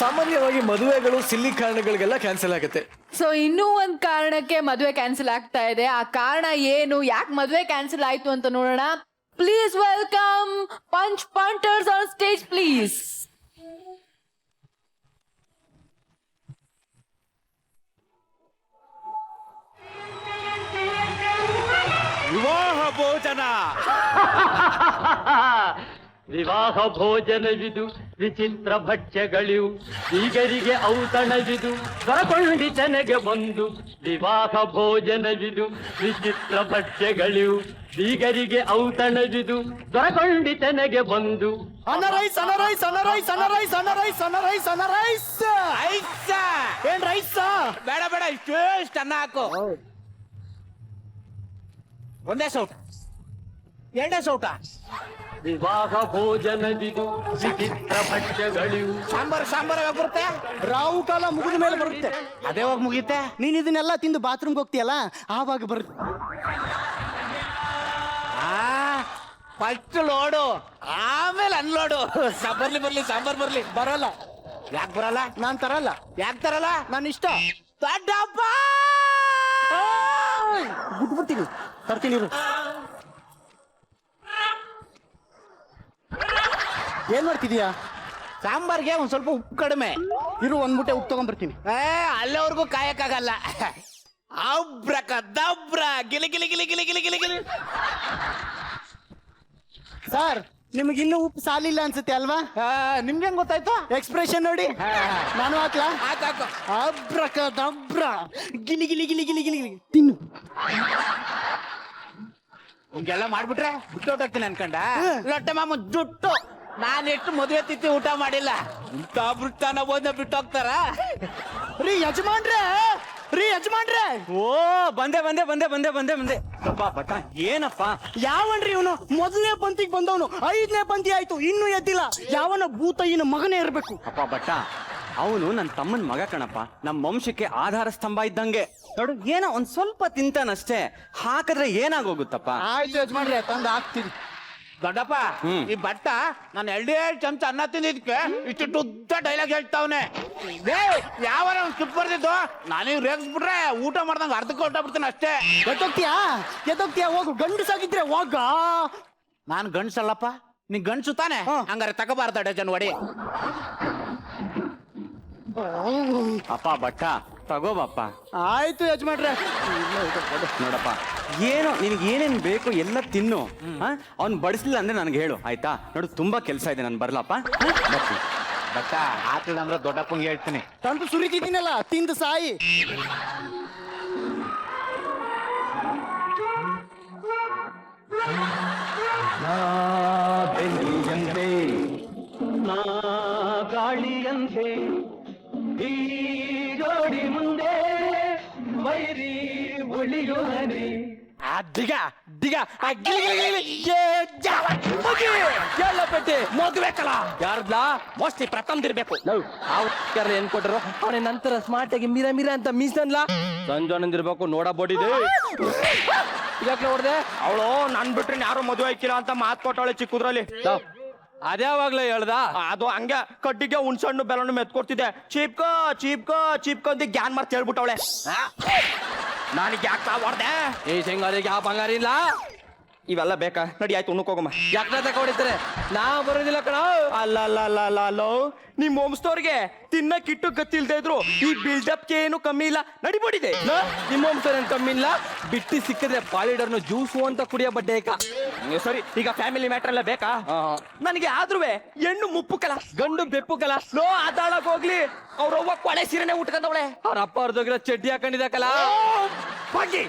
ಸಾಮಾನ್ಯವಾಗಿ ಮದುವೆಗಳು ಸಿಲ್ಲಿ ಕಾರಣಗಳಿಗೆಲ್ಲ ಕ್ಯಾನ್ಸಲ್ ಆಗುತ್ತೆ. ಸೊ ಇನ್ನೂ ಒಂದ್ ಕಾರಣಕ್ಕೆ ಮದ್ವೆ ಕ್ಯಾನ್ಸಲ್ ಆಗ್ತಾ ಇದೆ. ಆ ಕಾರಣ ಏನು, ಯಾಕೆ ಮದ್ವೆ ಕ್ಯಾನ್ಸಲ್ ಆಯ್ತು ಅಂತ ನೋಡೋಣ. Please welcome punch punters on stage please. ವಿವಾಹ ಭೋಜನ. ವಿವಾಹ ಭೋಜನವಿದು ವಿಚಿತ್ರ ಭಕ್ಷ್ಯಗಳಿವು, ಬೀಗರಿಗೆ ಔತಣವಿದು ದೊರಕೊಂಡಿತನೆಗೆ ಬಂದು. ವಿವಾಹ ಭೋಜನವಿದು ವಿಚಿತ್ರ ಭಕ್ಷ್ಯಗಳಿವು, ಬೀಗರಿಗೆ ಔತಣವಿದು ದೊರಕೊಂಡಿತನೆಗೆ ಬಂದು. ಅನರೈಸ್ ಅನರೈಸ್ ಅನರೈಸ್ ಅನರೈಸ್ ಅನರೈಸ್ ಅನರೈಸ್ ಅನರೈಸ್. ಏನ್ ರೈಸ್? ಬೇಡ ಬೇಡ, ಇಷ್ಟು ಅನ್ನ ಹಾಕು. ಒಂದೇ ಸೌಟ, ಎರಡನೇ ಸೌಟ. ವಿವಾಹ ಭೋಜನವಿದು ವಿಚಿತ್ರ ಭಕ್ಷ್ಯಗಳಿವು. ಸಾಂಬಾರ್ ಯಾವಾಗ ಬರುತ್ತೆ? ರಾವು ಕಾಲ ಮುಗಿದ ಮೇಲೆ ಬರುತ್ತೆ. ಅದೇ ಹೋಗಿ ಮುಗಿತೆ. ನೀನ್ ಇದನ್ನೆಲ್ಲ ತಿಂದು ಬಾತ್ರೂಮ್ಗೆ ಹೋಗ್ತೀಯಲ್ಲ, ಆವಾಗ ಬರುತ್ತೆ. ಫಸ್ಟ್ ಲೋಡು, ಆಮೇಲೆ ಅನ್ಲೋಡು. ಸಾಂಬಾರ್ ಬರ್ಲಿ. ಬರಲ್ಲ. ಯಾಕೆ ಬರಲ್ಲ? ನಾನ್ ತರಲ್ಲ. ಯಾಕೆ ತರಲ್ಲ? ನಾನು ಇಷ್ಟ. ದೊಡ್ಡಪ್ಪ ಬಿಟ್ಬಿಡ್ತೀನಿ, ತರ್ತೀನಿ ಇರು. ಏನ್ ಮಾಡ್ತಿದೀಯಾ? ಸಾಂಬಾರ್ಗೆ ಒಂದ್ ಸ್ವಲ್ಪ ಉಪ್ಪು ಕಡಿಮೆ ಇರು, ಒಂದ್ ಮುಟ್ಟೆ ಉಪ್ಪು ತಗೊಂಡ್ಬರ್ತೀನಿ. ಅಲ್ಲವರೆಗೂ ಕಾಯಕ್ಕಾಗಲ್ಲ. ಅಬ್ರಕ ದಬ್ರ ಗಿಲಿ ಗಿಲಿ ಗಿಲಿ ಗಿಲಿ ಗಿಲಿ ಗಿಲಿ ಗಿಲಿ. ಸರ್, ನಿಮ್ಗೆ ಇನ್ನೂ ಉಪ್ಪು ಸಾಲಿಲ್ಲ ಅನ್ಸುತ್ತೆ ಅಲ್ವಾ? ನಿಮ್ಗೆ ಹೆಂಗ್ ಗೊತ್ತಾಯ್ತು? ಎಕ್ಸ್ಪ್ರೆಷನ್ ನೋಡಿ. ನಾನು ಹಾಕ್ಲಾ? ಹಾಕು. ಅಬ್ರಕ ದಬ್ರ ಗಿಲಿ ಗಿಲಿ ಗಿಲಿ ಗಿಲಿ ಗಿಲಿ ಗಿಲಿ. ತಿನ್ನು. ಹಿಂಗೆಲ್ಲ ಮಾಡ್ಬಿಟ್ರೆ ಬಿಟ್ಟೋಗ್ತೀನಿ ಅನ್ಕಂಡ. ಲೊಟ್ಟೆ ಮಾಮ ಜುಟ್ಟು. ನಾನು ಎಷ್ಟು ಮದುವೆ ತಿಥಿ ಊಟ ಮಾಡಿಲ್ಲ, ಇಂಥ ಬಿಡ್ತಾನ ಬಂದ ಬಿಟ್ಟೋಗ್ತಾರ. ರೀ ಯಜಮಾನ್ರೆ, ಓ, ಬಂದೆ. ಬಟ ಏನಪ್ಪ? ಯಾವನ್ರಿ ಇವನು? ಮೊದಲನೇ ಪಂಕ್ತಿಗೆ ಬಂದವನು 5ನೇ ಪಂಕ್ತಿ ಆಯ್ತು, ಇನ್ನೂ ಎದ್ದಿಲ್ಲ. ಯಾವನ ಭೂತಯ್ಯನ ಮಗನೇ ಇರ್ಬೇಕು. ಅಪ್ಪ ಬಟ್ಟ, ಅವನು ನನ್ನ ತಮ್ಮನ ಮಗ ಕಣಪ್ಪ. ನಮ್ಮ ವಂಶಕ್ಕೆ ಆಧಾರ ಸ್ತಂಭ ಇದ್ದಂಗೆ. ನೋಡು, ಏನೋ ಒಂದ್ ಸ್ವಲ್ಪ ತಿಂತಾನಷ್ಟೇ, ಹಾಕಿದ್ರೆ ಏನಾಗೋಗುತ್ತಪ್ಪ? ಆಯ್ತು ಯಜಮಾನ್ರೆ, ತಂದು ಹಾಕ್ತೀನಿ. ದೊಡ್ಡಪ್ಪ ಈ ಬಟ್ಟ ನಾನು 2 ಚಮಚ ಅನ್ನ ತಿಂದಿದ್ಕೆ ಇಷ್ಟು ಉದ್ದ ಡೈಲಾಗ್ ಹೇಳ್ತಾವನೆ. ಯಾವ ಸ್ಕಿಪ್ ಬರ್ದಿದ್ದು ನಾನೀಗ ರೇಗಿಸ್ಬಿಟ್ರೆ ಊಟ ಮಾಡ್ದಂಗ ಅರ್ಧಕ್ಕೆ ಹೊರಟಬಿಡ್ತೀನಿ ಅಷ್ಟೇ. ಎದೋಗ್ತೀಯಾ ಹೋಗು, ಗಂಡಸಾಗಿದ್ರೆ ಹೋಗ. ನಾನು ಗಂಡ್ಸಲ್ಲಪ್ಪ, ನೀ ಗಂಡ್ಸು ತಾನೆ, ಹಂಗಾರೆ ತಗೋಬಾರ್ದ ಡಜನ್ ಒಡಿ. ಅಪ್ಪ ಬಟ್ಟ ತಗೋಬಪ್ಪ. ಆಯ್ತು ಯಜಮಾನ್ರೆ. ನೋಡಪ್ಪ, ಏನೋ ನಿನಗೆ ಏನೇನ್ ಬೇಕು ಎಲ್ಲ ತಿನ್ನು. ಅವ್ನು ಬಡಿಸ್ಲಿಲ್ಲ ಅಂದ್ರೆ ನನಗೆ ಹೇಳು ಆಯ್ತಾ? ನೋಡು ತುಂಬಾ ಕೆಲಸ ಇದೆ, ನಾನು ಬರ್ಲಪ್ಪ. ಬಟ್ಟ ಆತದ ಅಂದ್ರೆ ದೊಡ್ಡಪ್ಪಂಗೆ ಹೇಳ್ತೀನಿ. ತಂದು ಸುರಿತಿದ್ದೀನಲ್ಲ, ತಿಂದು ಸಾಯಿ. ಗಾಳಿಯಂತೆ ಈ ಜೋಡಿ ಮುಂದೆ ವೈರಿ ಉಳಿಯುವನೆ. ದಿಗ ದಿಗ ಎಲ್ಲ ಪೆಟ್ಟಿ ಮದುವೆಕಲ್ಲ ಯಾರ್ದ ಮೋಸ್ಟ್ಲಿ ಪ್ರಥಮ್ದಿರ್ಬೇಕು. ಏನ್ ಕೊಟ್ಟರು ಅವನ ನಂತರ ಸ್ಮಾರ್ಟ್ ಆಗಿ ಮೀರಾ ಮೀರಾ ಅಂತ ಮೀಸನ್ಲ ಸಂಜೋನಂದಿರ್ಬೇಕು. ನೋಡಬೋಡಿದೆ ಯಾಕೆ ನೋಡ್ದೆ? ಅವಳು ನನ್ ಬಿಟ್ರೆ ಯಾರು ಮದುವೆ ಆಯ್ಕಿಲ್ಲ ಅಂತ ಮಾತ್ ಕೊಟ್ಟವಳೆ ಚಿಕ್ಕದ್ರಲ್ಲಿ. ಅದ್ಯಾವಾಗ್ಲೇ ಹೇಳ್ದ? ಅದು ಹಂಗೆ ಕಡ್ಡಿಗೆ ಹುಣ್ಸಣ್ಣು ಬೆಲ್ಲಣ್ಣು ಮೆತ್ಕೊಡ್ತಿದ್ದೆ. ಚೀಪ್ಕೋ ಚೀಪ್ಕೋ ಚೀಪ್ಕೋ ಅಂತ ಗ್ಯಾನ್ ಮಾರ್ತ್ ಹೇಳ್ಬಿಟ್ಟವಳೆ. ನನಗೆ ಯಾಕೆ ಹೊಡ್ದೆ? ಈ ಶೇಂಗಾರಿಗೆ ಯಾವ ಬಂಗಾರ ಇಲ್ಲ. ಇವೆಲ್ಲ ಬೇಕಾ? ನಡಿ ಆಯ್ತು ಉಣ್ಣಕ್ ಹೋಗಮ್ಮ. ಯಾಕೆ ತಗೊಂಡಿರ್ತಾರೆ? ನಾ ಬರೋದಿಲ್ಲ ಕಣ. ಅಲ್ಲ ನಿಮ್ ವಂಶದವ್ರಿಗೆ ತಿನ್ನಕ್ ಇಟ್ಟು ಗತ್ತಿಲ್ದೇ ಇದ್ರು ಈ ಬಿಲ್ಡಪ್ಗೆ ಏನು ಕಮ್ಮಿ ಇಲ್ಲ. ನಡಿಬೋಡಿದೆ ನಿಮ್ ವಂಶದವ್ರ ಏನ್ ಕಮ್ಮಿ ಇಲ್ಲ. ಬಿಟ್ಟು ಸಿಕ್ಕಿದ್ರೆ ಪಾಲಿಡರ್ನು ಜ್ಯೂಸು ಅಂತ ಕುಡಿಯೋ ಬಡ್ಡೆ ಸರಿ. ಈಗ ಫ್ಯಾಮಿಲಿ ಮ್ಯಾಟರ್ ಎಲ್ಲ ಬೇಕಾ? ನನಗೆ ಆದ್ರೂ ಹೆಣ್ಣು ಮುಪ್ಪು ಕಲ, ಗಂಡು ಬೆಪ್ಪು ಕಲ. ಲೋ ಆದಾಳಕ್ ಹೋಗ್ಲಿ, ಅವ್ರವ್ವ ಕೊಳೆ ಸೀರೆನೆ ಉಟ್ಕೊಂಡವಳೆ, ಅವ್ರ ಅಪ್ಪ ಅವ್ರದೋಗಿರೋ ಚಡ್ಡಿ ಹಾಕೊಂಡಿದ್ದಕಲ್ಲ. ಹೋಗಿ,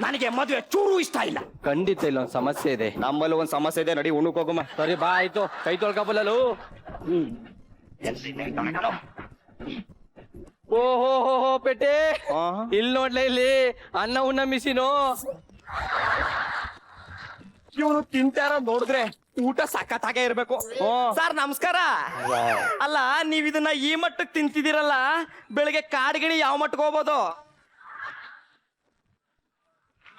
ನನಗೆ ಮದುವೆ ಚೂರು ಇಷ್ಟ ಇಲ್ಲ. ಖಂಡಿತ ಇಲ್ಲ, ಒಂದ್ ಸಮಸ್ಯೆ ಇದೆ. ನಮ್ಮಲ್ಲಿ ಒಂದ್ ಸಮಸ್ಯೆ ಇದೆ, ನಡಿ ಉಣ್ಣಕ್ ಹೋಗಮ್ಮ. ಸರಿ ಬಾ ಆಯ್ತು. ಕೈ ತೊಳ್ಕೊಬಲ್ಲಲು. ಓಹೋ ಪೆಟ್ಟೆ, ಇಲ್ಲಿ ನೋಡ್ಲೇ ಇಲ್ಲಿ ಅನ್ನ ಉಣ್ಣ ಮಿಸಿನು. ಇವನು ತಿಂತಾರ ನೋಡಿದ್ರೆ ಊಟ ಸಖತ್ತಾಗೆ ಇರ್ಬೇಕು. ಸರ್ ನಮಸ್ಕಾರ. ಅಲ್ಲ, ನೀವ್ ಇದನ್ನ ಈ ಮಟ್ಟಕ್ಕೆ ತಿಂತಿದ್ದೀರಲ್ಲ, ಬೆಳಿಗ್ಗೆ ಕಾಡ್ಗಿಣಿ ಯಾವ ಮಟ್ಟಕ್ಕೆ ಹೋಗ್ಬೋದು?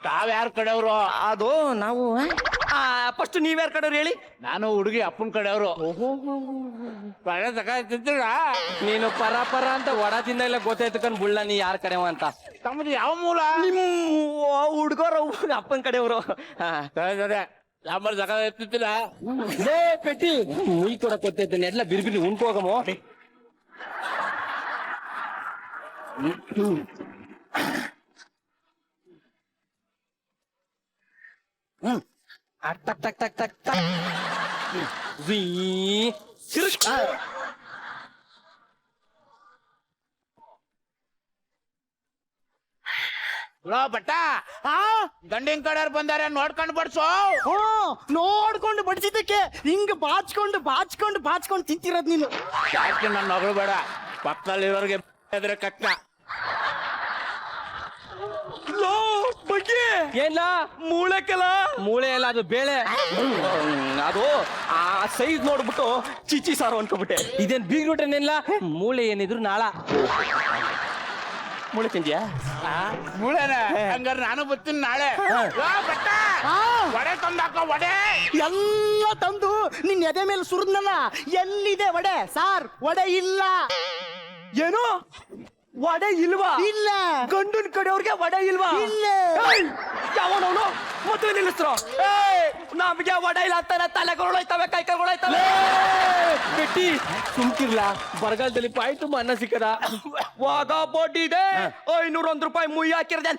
ತಾವ್ಯಾರ ಕಡೆಯವರು? ಅದು ನಾವು ಫಸ್ಟ್ ನೀವ್ಯಾರ ಕಡೆಯವ್ರು ಹೇಳಿ? ನಾನು ಹುಡುಗಿ ಅಪ್ಪನ ಕಡೆಯವರು. ಪರ ತಿಂತೀರ? ನೀನು ಪರ ಅಂತ ಒಡ ತಿಂದ ಇಲ್ಲ ಗೊತ್ತಾಯ್ತು ಕಣ್ ಬುಳ್ಳ, ನೀ ಯಾರ ಕಡೆವ ಅಂತ. ತಮ್ಮದು ಯಾವ ಮೂಲ? ನಿಮ್ಮ ಹುಡ್ಗೋರು ಅಪ್ಪನ ಕಡೆಯವರು. ಸಾಂಬಾರ್ ಸಕ ತಿಂತೀರ? ಪೆಟ್ಟಿ ಮುಯ್ ಕೂಡ ಗೊತ್ತಾಯ್ತಾನೆ, ಎಲ್ಲ ಬಿರ್ಬಿರಿ ಉಣ್ಕೋಗಮೋ. ಟಕ್ ಟಕ್ ಟಕ್ ಟಕ್ ಟಕ್. ಬಟ್ಟ ಗಂಡಿನ ಕಡೆಯವ್ರು ಬಂದಾರೆ, ನೋಡ್ಕೊಂಡು ಬಡ್ಸೋ. ನೋಡ್ಕೊಂಡು ಬಡಿಸಿದ್ದಕ್ಕೆ ಹಿಂಗ್ ಬಾಚ್ಕೊಂಡು ತಿಂತಿರೋದ್ ನೀನು. ಯಾಕೆ ನನ್ನ ಮಗಳು ಬೇಡ, ಪಕ್ಕದಲ್ಲಿರೋರ್ಗೆ ಎದ್ರೆ ಕಕ್ಕ. ಏನ ಮೂಳೆಕಲ? ಮೂಳೆ ಎಲ್ಲ, ಅದು ಬೇಳೆ. ಅದು ಆ ಸೈಜ್ ನೋಡ್ಬಿಟ್ಟು ಚಿಚ್ಚಿ ಸಾರು ಅನ್ಕೋಬಿಟ್ಟೆ. ಇದೇನ್ ಬೀಗ್ರೂಟೇನಿಲ್ಲ, ಮೂಳೆ ಏನಿದ್ರು ನಾಳ. ಮೂಳೆ ತಿಂದ್ಯಾ? ಮೂಳೆನ? ಹಂಗಾರೆ ನಾನು ಬರ್ತೀನಿ ನಾಳೆ. ಬಟ್ಟ ವಡೆ ತಂದಾಕೋ, ವಡೆ ಎಲ್ಲ ತಂದು ನಿನ್ ಎದೆ ಮೇಲೆ ಸುರಿದ್ನಲ್ಲ. ಎಲ್ಲಿದೆ ವಡೆ? ಸಾರ್ ವಡೆ ಇಲ್ಲ. ಏನು ವಡೆ ಇಲ್ವಾ? ಇಲ್ಲ. ಗಂಡನ ಕಡೆಯವ್ರಿಗೆ ವಡೆ ಇಲ್ವಾ? ಇಲ್ಲ. ಯಾವನವನು ಮದುವೆ ನಿಲ್ಲಿಸ್ರು? ನಮ್ಗೆ ವಡೆ ಇಲ್ಲ ಅಂತಾನೆ ತಲೆಗಳೋಯ್ತವೆ, ಕೈಕೈಗಳೋಯ್ತವೆ. ಬೆಟ್ಟಿ ಸುಮ್ಕಿರ್ಲ, ಬರಗಾಲದಲ್ಲಿ ಪಾಯಿ ತುಂಬ ಅನ್ನ ಸಿಕ್ಕದ. ವಾಗ ಬಡ್ಡಿದೆ 501 ರೂಪಾಯಿ ಮುಯ್ಯಿ ಹಾಕಿರ್ದೆ.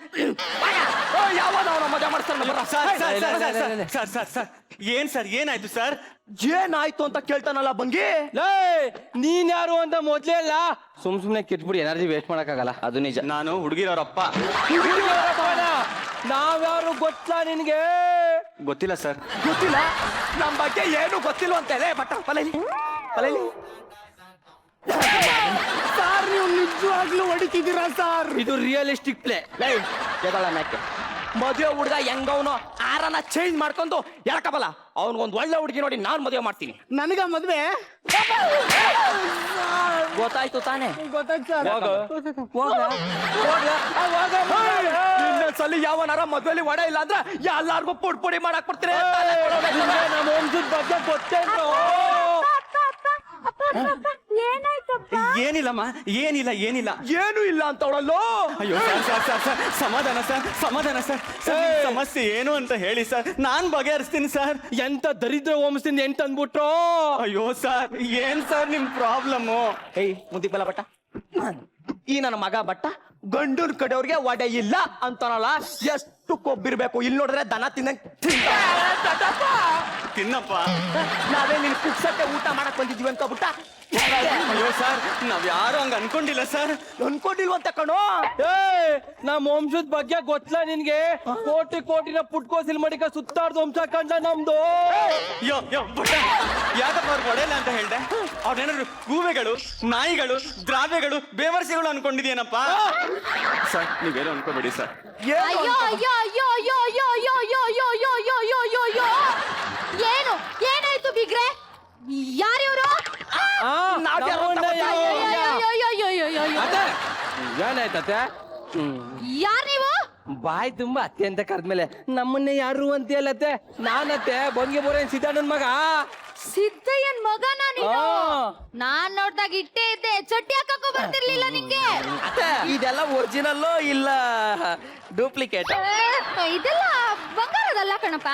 ಯಾವನವನ ಮಜಾ ಮಾಡ್ತಾರ. ಸರ್ ಏನ್ ಸರ್, ಏನಾಯ್ತು ಸರ್? ಏನಾಯ್ತು ಅಂತ ಕೇಳ್ತಾನಲ್ಲ ಬಂಗಿ. ನೀನ್ ಯಾರು ಅಂತ ಮೊದ್ಲೇ ಅಲ್ಲ. ಸುಮ್ನೆ ಕಿಟ್ಬಿಡಿ, ಎನರ್ಜಿ ವೇಸ್ಟ್ ಮಾಡಕ್ಕಾಗಲ್ಲ. ಅದು ನಿಜ. ನಾನು ಹುಡುಗಿರವ್ರಪ್ಪ. ನಾವ್ಯಾರು ಗೊತ್ತಾ ನಿನ್ಗೆ? ಗೊತ್ತಿಲ್ಲ ಸರ್. ಗೊತ್ತಿಲ್ಲ? ನಮ್ ಬಗ್ಗೆ ಏನು ಗೊತ್ತಿಲ್ಲ ಅಂತ ಇದೆ. ಬಟ್ ಪಲೇಲಿ ಸಾರ್ ನೀವು ನಿಜವಾಗ್ಲೂ ಹೊಡಿತಿದ್ದೀರಾ ಸಾರ್? ಇದು ರಿಯಲಿಸ್ಟಿಕ್ ಪ್ಲೇ. ಮ್ಯಾಕೆ ಮದುವೆ ಹುಡುಗ ಹೆಂಗವನು ಆರನ ಚೇಂಜ್ ಮಾಡ್ಕೊಂಡು ಎಳಕಬಲ್ಲ. ಅವನ್ಗೊಂದ್ ಒಳ್ಳೆ ಹುಡುಗಿ ನೋಡಿ ನಾನ್ ಮದುವೆ ಮಾಡ್ತೀನಿ. ನನಗ ಮದ್ವೆ ಗೊತ್ತಾಯ್ತು ತಾನೆ? ಗೊತ್ತಾಯ್ತು ಸರ್. ಸಲ ಯಾವನಾರ ಮದ್ವೆಲಿ ವಡೆ ಇಲ್ಲ ಅಂದ್ರೆ ಎಲ್ಲಾರ್ಗು ಪುಡಿ ಮಾಡಕ್ ಬಿಡ್ತೀನಿ. ನಮ್ಮ ವಂಶದ ಬಗ್ಗೆ ಗೊತ್ತೇನು? ಏನಿಲ್ಲಮ್ಮ, ಏನಿಲ್ಲ ಏನಿಲ್ಲ. ಏನು ಇಲ್ಲ ಅಂತ ಅವಳಲ್ಲೋ. ಅಯ್ಯೋ ಸರ್ ಸಮಾಧಾನ ಸರ್, ಸಮಾಧಾನ ಸರ್. ಸಮಸ್ಯೆ ಏನು ಅಂತ ಹೇಳಿ ಸರ್, ನಾನ್ ಬಗೆಹರಿಸ್ತೀನಿ ಸರ್. ಎಂತ ದರಿದ್ರ ವಂಶದಿಂದ ಎಂತ ಅಂದ್ಬಿಟ್ರು. ಅಯ್ಯೋ ಸರ್, ಏನ್ ಸರ್ ನಿಮ್ ಪ್ರಾಬ್ಲಮ್ಮು? ಏಯ್ ಮುದ್ದಿಗೆ ಬಲ ಬಟ್ಟ, ಈ ನನ್ನ ಮಗ ಬಟ್ಟ ಗಂಡನ ಕಡೆಯವ್ರಿಗೆ ವಡೆ ಇಲ್ಲ ಅಂತಾನಲ್ಲ, ಎಷ್ಟು ಕೊಬ್ಬಿರ್ಬೇಕು. ಇಲ್ಲಿ ನೋಡಿದ್ರೆ ದನ ತಿನ್ನಪ್ಪ. ನಾವೇ ನಿನ್ ಕುಕ್ಸಕ್ಕೆ ಊಟ ಮಾಡಕ್ ಬಂದಿದ್ವಿ ಅಂತ ಬಿಟ್ಟ. ಅಯ್ಯೋ ಸರ್, ನಾವ್ ಯಾರು ಹಂಗ ಅನ್ಕೊಂಡಿಲ್ಲ ಸರ್. ಅನ್ಕೊಂಡಿಲ್ವಂತ ಕಣೋ. ನಮ್ಮ ವಂಶದ ಬಗ್ಗೆ ಗೊತ್ತಲ್ಲ ನಿನ್ಗೆ? ಕೋಟಿ ಕೋಟಿನ ಪುಟ್ಕೋಸಿಲ್ ಮಡಿಕ ಸುತ್ತಾಡ್ದು ವಂಶ ಕಂಡ ನಮ್ದು. ಯಾಕಪ್ಪ ಅವ್ರು ಹೊಡೆಯಲ್ಲ ಅಂತ ಹೇಳ್ದೆ? ಅವ್ರೇನಾದ್ರು ಗೂಬೆಗಳು, ನಾಯಿಗಳು, ದ್ರಾವ್ಯಗಳು, ಬೇವರ್ಸಿಗಳು ಅನ್ಕೊಂಡಿದ್ಯೇನಪ್ಪ? ಸರ್ ನೀವೇನು ಅನ್ಕೋಬೇಡಿ ಸರ್. ಅಯ್ಯೋ ಅಯ್ಯೋ ಅಯ್ಯೋ ಅಯ್ಯೋ ಅಯ್ಯೋ ಅಯ್ಯೋ ಅಯ್ಯೋ ಅಯ್ಯೋ ಅಯ್ಯೋ ಅಯ್ಯೋ ಅಯ್ಯೋ ಅಯ್ಯೋ ಅಯ್ಯೋ ಏನು ಏನಾಯ್ತು ಬಿಗ್ರೆ? ಯಾರಿವ್ರು? ಏನಾಯ್ತತೆ? ಯಾರ್ ನೀವು? ಬಾಯ್ ತುಂಬಾ ಅತ್ತೆ ಅಂತ ಕರೆದ್ಮೇಲೆ ನಮ್ಮನ್ನೇ ಯಾರು ಅಂತ ಹೇಳತ್ತೆ. ನಾನತ್ತೆ ಬಂಗೆ ಬೋರೇನ್ ಸಿದ್ದಣ್ಣನ್ ಮಗ. ಸಿದ್ದಯ್ಯನ್ ಮಗನ ನೀನು? ನಾನ್ ನೋಡ್ದಾಗ ಇಟ್ಟೇ ಇದ್ದೆ, ಚಟ್ಟಿ ಹಾಕಕ್ಕೂ ಬರ್ತಿರ್ಲಿಲ್ಲ ನಿಂಗೆ. ಇದೆಲ್ಲ ಒರಿಜಿನಲ್ಲೋ ಇಲ್ಲ ಡೂಪ್ಲಿಕೇಟ್? ಇದೆಲ್ಲ ಬಂಗಾರದಲ್ಲ ಕಣಪ್ಪ,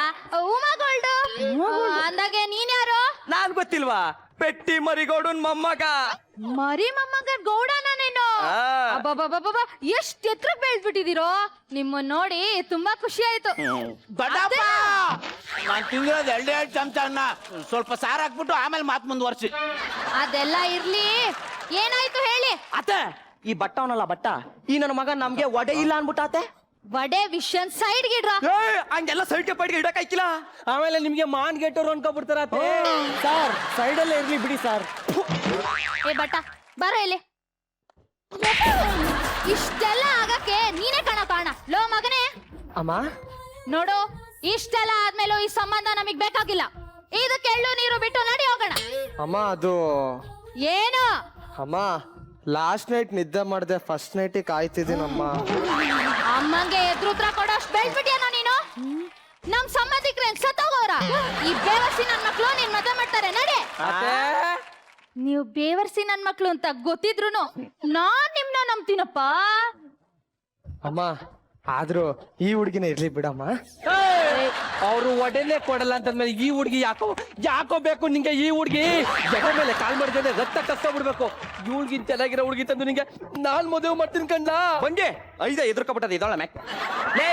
ಉಮಾ ಗೋಲ್ಡ್. ಅಂದಾಗೆ ನೀನ್ ಯಾರು? ನಾನ್ ಗೊತ್ತಿಲ್ವಾ? ಪೆಟ್ಟಿ ಮರಿಗೌಡನ್ ಮೊಮ್ಮಗ. ಮರಿ ಮೊಮ್ಮಗ ಗೌಡನ ನೀನು? ಅಬ್ಬಬ್ಬಬ್ಬಬ್ಬ, ಎಷ್ಟ್ ಎತ್ರಕ್ ಬೆಳ್ದ್ಬಿಟ್ಟಿದೀರೋ. ನಿಮ್ಮನ್ ನೋಡಿ ತುಂಬಾ ಖುಷಿ ಆಯ್ತು. ದೊಡ್ಡಪ್ಪ, ನಾನ್ ತಿಂದಿರೋದು 2 ಚಮಚ ಅನ್ನ, ಸ್ವಲ್ಪ ಸಾರ್ ಹಾಕ್ಬಿಟ್ಟು ಆಮೇಲೆ ಮಾತ್ ಮುಂದುವರ್ಸಿ. ಅದೆಲ್ಲ ಇರ್ಲಿ, ಏನಾಯ್ತು ಹೇಳಿ. ಅತ್ತೆ, ಈ ಬಟ್ಟ ಅವನಲ್ಲ ಬಟ್ಟ, ಈ ನನ್ನ ಮಗ ನಮ್ಗೆ ವಡೆ ಇಲ್ಲ ಅನ್ಬಿಟ್ಟಾತೆ. ವಡೆ ವಿಷನ್ ಸೈಡ್ ಗಿಡ್ರ. ಹಂಗೆಲ್ಲ ಸೈಡ್ ಪೈಡ್ಗೆ ಇಡಕ್ ಆಯ್ಕಿಲ್ಲ. ಆಮೇಲೆ ನಿಮ್ಗೆ ಮಾನ್ ಗೆಟ್ಟೋರು ಅನ್ಕೊಬಿಡ್ತಾರತ್ತೆ. ಸರ್ ಸೈಡ್ ಅಲ್ಲೇ ಇರ್ಲಿ ಬಿಡಿ ಸರ್. ಏ ಬಟ್ಟ ಬರ ಇಲ್ಲಿ. ಇಷ್ಟೆಲ್ಲ ಆಗಕ್ಕೆ ನೀನೇ ಕಾಣ. ಲೋ ಮಗನೇ, ಅಮ್ಮ ನೋಡು, ಇಷ್ಟೆಲ್ಲ ಆದ್ಮೇಲೂ ಈ ಸಂಬಂಧ ನಮಗ್ ಬೇಕಾಗಿಲ್ಲ. ಇದಕ್ಕೆ ಎಳ್ಳು ನೀರು ಬಿಟ್ಟು ನಡಿ ಹೋಗೋಣ. ಅಮ್ಮ ಅದು ಏನು? ಅಮ್ಮ ಲಾಸ್ಟ್ ನೈಟ್ ನಿದ್ದೆ ಮಾಡ್ದೆ, ಫಸ್ಟ್ ನೈಟ್ ಕಾಯ್ತಿದ್ದೀನಮ್ಮ. ಅಮ್ಮಂಗೆ ಎದುರುತ್ರ ಕೊಡೋಷ್ಟು ಬೆಳ್ಬಿಟ್ಯಾನ ನೀನು? ನಮ್ ಸಂಬಂಧಿಕರೇನ್ ಸತ್ತೋಗೋರ? ಈ ಬೇವರ್ಸಿ ನನ್ ಮಕ್ಳು ನಿನ್ ಮದ್ವೆ ಮಾಡ್ತಾರೆ, ನಡೆ. ನೀವು ಬೇವರ್ಸಿ ನನ್ ಮಕ್ಳು ಅಂತ ಗೊತ್ತಿದ್ರುನು ನಾನ್ ನಿಮ್ನ ನಂಬ್ತೀನಪ್ಪ. ಅಮ್ಮ ಆದ್ರೂ ಈ ಹುಡುಗಿನ ಇರ್ಲಿ ಬಿಡಮ್ಮ. ಅವ್ರು ಒಡೆನೆ ಕೊಡಲ್ಲ ಅಂತಂದ್ಮೇಲೆ ಈ ಹುಡುಗಿ ಯಾಕೋ ಬೇಕು ನಿಂಗೆ? ಈ ಹುಡುಗಿ ಜಗ ಮೇಲೆ ಕಾಲ್ ಮಾಡಿದ್ರೆ ರಕ್ತ ಕಷ್ಟ ಬಿಡ್ಬೇಕು. ಈ ಹುಡುಗಿ ಚೆನ್ನಾಗಿರೋ ಹುಡುಗಿ ತಂದು ನಿಂಗೆ ನಾನ್ ಮದುವೆ ಮಾಡ್ತೀನಿ ಕಂಡ. ಬಂಗೆ ಐದ ಎದುರ್ಕೊಬಿಟ್ಟದ ಇದೊಳ ಮ್ಯಾಕ್. ಲೇ